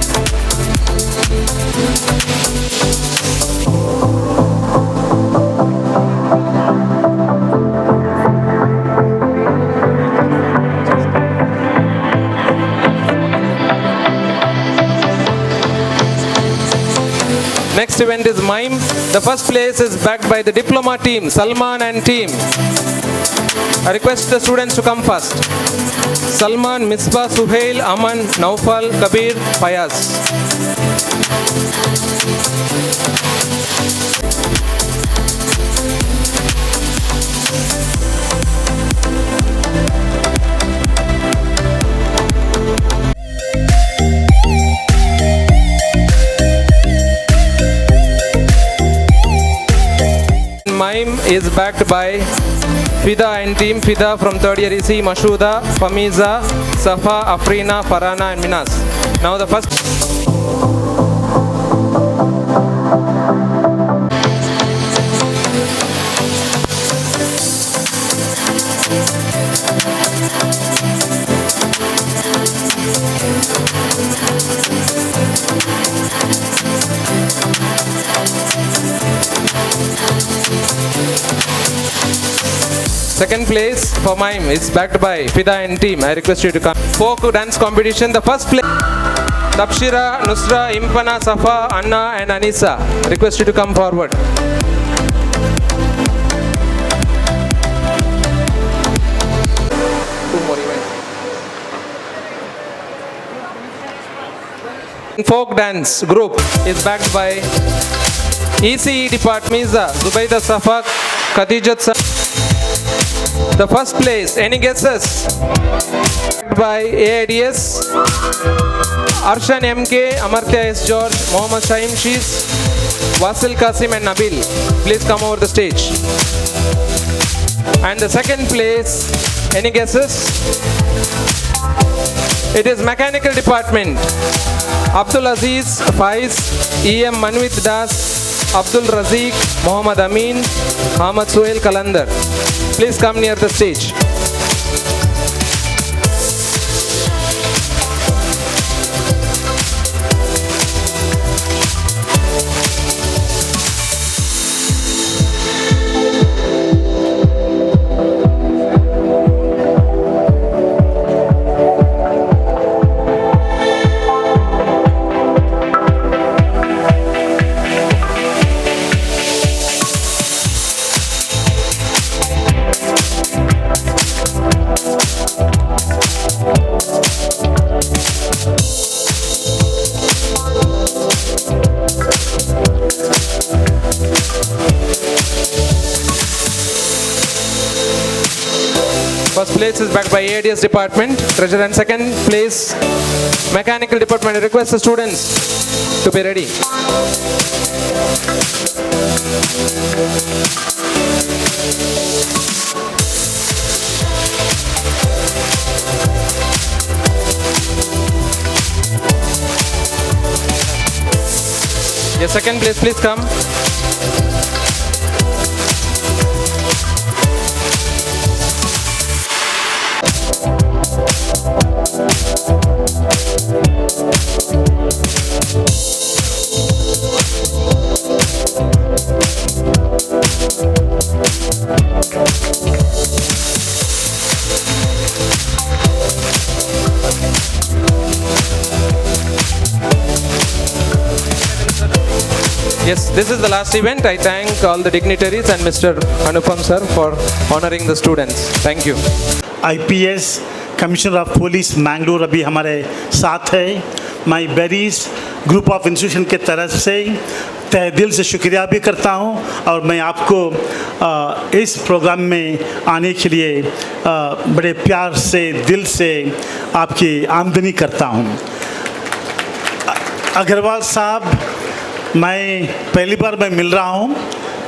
Speaker 9: Next event is mime. The first place is backed by the diploma team, Salman and team. I request the students to come first. Salman, Misbah, Suhail, Aman, Naufal, Kabir, Fayaz. Mime is backed by Fida and team. Fida from 3rd year EC, Mashuda, Famiza, Safa, Afrina, Farana and Minas. Now the first. Second place for mime is backed by Fida and team. I request you to come. Folk dance competition. The first place, Tabshira, Nusra, Impana, Safa, Anna and Anisa. Request you to come forward. Two more events. Folk dance group is backed by ECE department, Zubaida Safak, Khadijat Sa. The first place, any guesses? By AIDS, Arshan MK, Amartya S. George, Mohammad Shaim Shees, Wasil Qasim and Nabil. Please come over the stage. And the second place, any guesses? It is mechanical department. Abdul Aziz, Faiz, EM Manvit Das, Abdul Raziq, Muhammad Amin, Ahmad Suhail Kalandar. Please come near the stage. First place is backed by ADS department, treasurer, and second place mechanical department. I request the students to be ready. Your second place, please come. Yes, this is the last event. I thank all the dignitaries and Mr. Anupam sir for honoring the students. Thank you.
Speaker 3: IPS commissioner of police Mangalore अभी हमारे साथ है। माई berries group of institution के तरफ से तहे दिल से शुक्रिया भी करता हूं और मैं आपको इस प्रोग्राम में आने के लिए बड़े प्यार से दिल से आपकी आमदनी करता हूं। अग्रवाल साहब, मैं पहली बार मैं मिल रहा हूं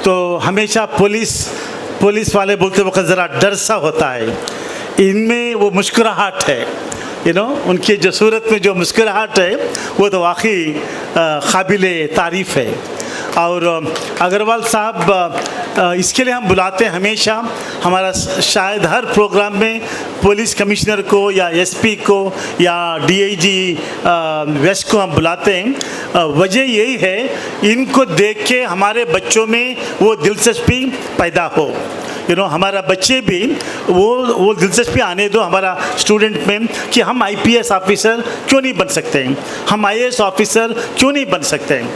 Speaker 3: तो हमेशा पुलिस वाले बोलते वक्त ज़रा डर सा होता है, इनमें वो मुस्कुराहट है। उनकी जो सूरत में जो मुस्कुराहट है वो तो वाकई काबिल तारीफ़ है। और अग्रवाल साहब इसके लिए हम बुलाते हैं हमेशा, हमारा शायद हर प्रोग्राम में पुलिस कमिश्नर को या एसपी को या डीआईजी वेस्ट को हम बुलाते हैं। वजह यही है, इनको देख के हमारे बच्चों में वो दिलचस्पी पैदा हो। हमारा बच्चे भी वो दिलचस्पी आने दो हमारा स्टूडेंट में कि हम आईपीएस ऑफिसर क्यों नहीं बन सकते हैं, हम आईएएस ऑफिसर क्यों नहीं बन सकते हैं।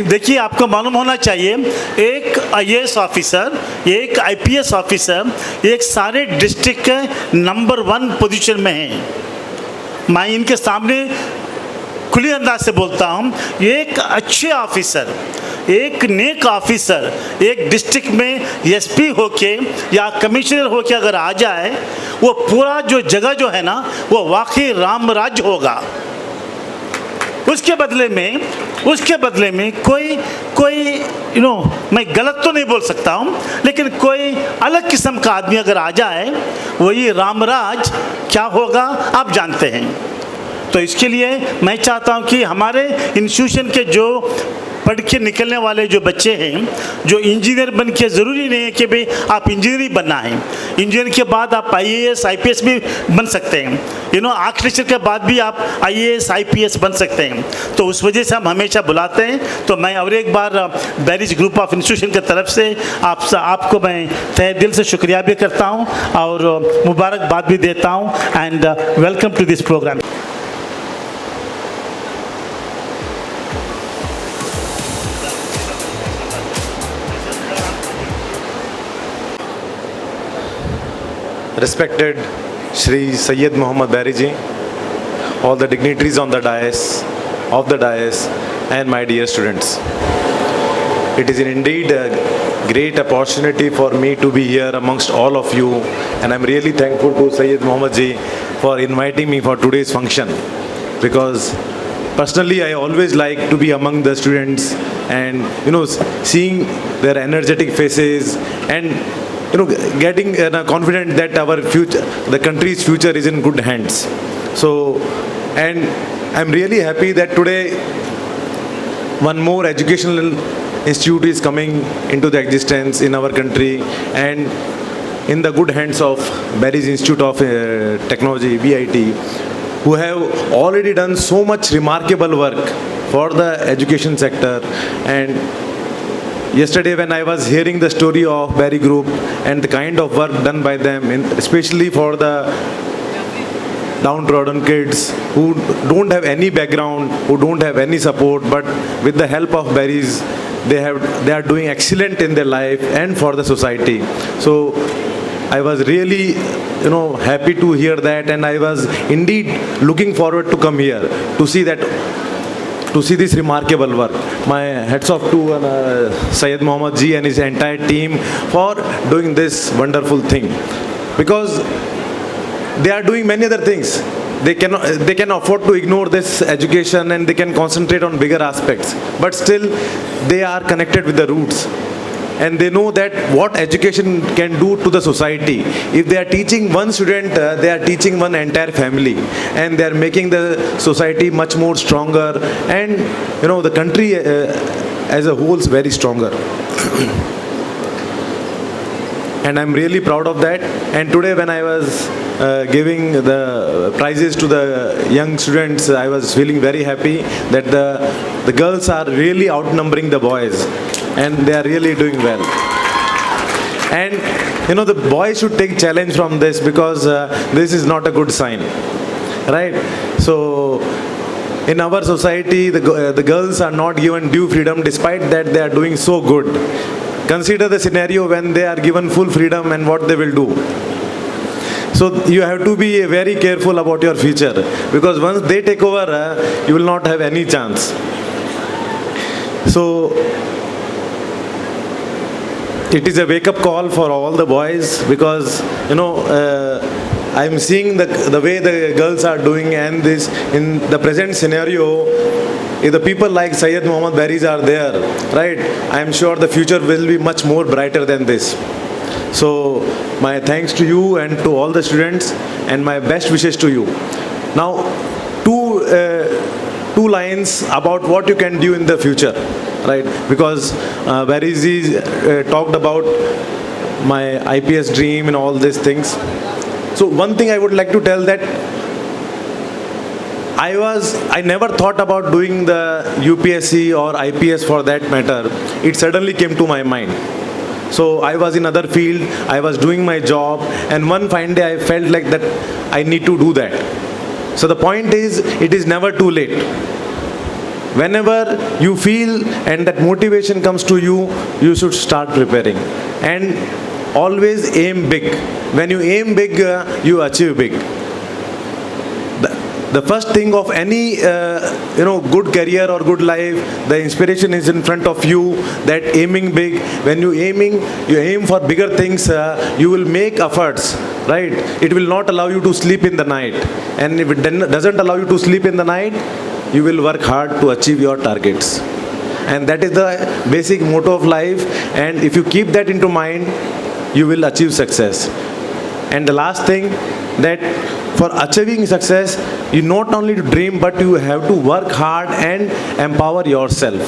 Speaker 3: देखिए, आपको मालूम होना चाहिए, एक आईएएस ऑफिसर, एक आईपीएस ऑफिसर एक सारे डिस्ट्रिक्ट के नंबर 1 पोजीशन में है। मैं इनके सामने खुले अंदाज से बोलता हूँ, एक अच्छे ऑफिसर, एक नेक ऑफिसर एक डिस्ट्रिक्ट में एसपी होके या कमिश्नर होके अगर आ जाए, वो पूरा जो जगह जो है ना वो वाकई राम राज्य होगा। उसके बदले में कोई मैं गलत तो नहीं बोल सकता हूँ, लेकिन कोई अलग किस्म का आदमी अगर आ जाए, वही रामराज क्या होगा आप जानते हैं। तो इसके लिए मैं चाहता हूँ कि हमारे इंस्टीट्यूशन के जो पढ़ के निकलने वाले जो बच्चे हैं, जो इंजीनियर बन के, ज़रूरी नहीं है कि भाई आप इंजीनियर ही बनना है, इंजीनियर के बाद आप आईएएस आईपीएस भी बन सकते हैं। आर्किटेक्चर के बाद भी आप आईएएस आईपीएस बन सकते हैं। तो उस वजह से हम हमेशा बुलाते हैं। तो मैं और एक बार बैरिज ग्रुप ऑफ इंस्टीट्यूशन की तरफ से आपको मैं तहे दिल से शुक्रिया भी करता हूँ और मुबारकबाद भी देता हूँ। And welcome to this programme.
Speaker 10: Respected Shri Sayyid Muhammad Bariji, all the dignitaries on the dais, and my dear students. It is indeed a great opportunity for me to be here amongst all of you, and I'm really thankful to Sayyid Muhammad ji for inviting me for today's function, because personally I always like to be among the students and seeing their energetic faces and getting confident that our future, the country's future is in good hands. So, and I'm really happy that today one more educational institute is coming into the existence in our country, and in the good hands of Barry's Institute of Technology, BIT, who have already done so much remarkable work for the education sector. And yesterday when I was hearing the story of Barry Group and the kind of work done by them, especially for the downtrodden kids who don't have any background, who don't have any support, but with the help of Barry's, they are doing excellent in their life and for the society. So I was really happy to hear that, and I was indeed looking forward to come here to see this remarkable work. My hats off to Syed Muhammad ji and his entire team for doing this wonderful thing, because they are doing many other things. They can afford to ignore this education and they can concentrate on bigger aspects, but still they are connected with the roots. And they know that what education can do to the society. If they are teaching one student, they are teaching one entire family, and they are making the society much more stronger, and the country as a whole is very stronger. And I'm really proud of that. And today when I was giving the prizes to the young students, I was feeling very happy that the girls are really outnumbering the boys, and they are really doing well. And the boys should take challenge from this, because this is not a good sign, right? So in our society, the girls are not given due freedom, despite that they are doing so good. Consider the scenario when they are given full freedom and what they will do. So you have to be very careful about your future, because once they take over, you will not have any chance. So it is a wake-up call for all the boys, because I'm seeing the way the girls are doing, and this in the present scenario, if the people like Syed Muhammad Barry's are there, right, I'm sure the future will be much more brighter than this. So my thanks to you and to all the students, and my best wishes to you. Now, two lines about what you can do in the future, right? Because Barizi talked about my IPS dream and all these things. So one thing I would like to tell that I never thought about doing the UPSC or IPS for that matter. It suddenly came to my mind. So I was in other field, I was doing my job, and one fine day I felt like that I need to do that. So the point is, it is never too late. Whenever you feel and that motivation comes to you, you should start preparing. And always aim big. When you aim big, you achieve big. The first thing of any good career or good life, the inspiration is in front of you, that aiming big. When you aim for bigger things, you will make efforts, right? It will not allow you to sleep in the night. And if it doesn't allow you to sleep in the night, you will work hard to achieve your targets. And that is the basic motto of life. And if you keep that into mind, you will achieve success. And the last thing, that for achieving success, you not only dream, but you have to work hard and empower yourself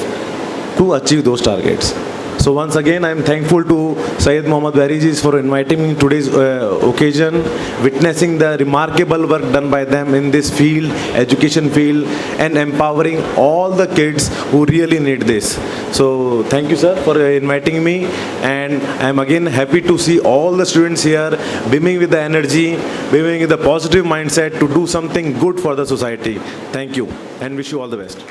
Speaker 10: to achieve those targets. So once again, I am thankful to Syed Mohammad Barizi for inviting me to today's occasion, witnessing the remarkable work done by them in this field, education field, and empowering all the kids who really need this. So thank you, sir, for inviting me, and I am again happy to see all the students here beaming with the energy, beaming with the positive mindset to do something good for the society. Thank you, and wish you all the best.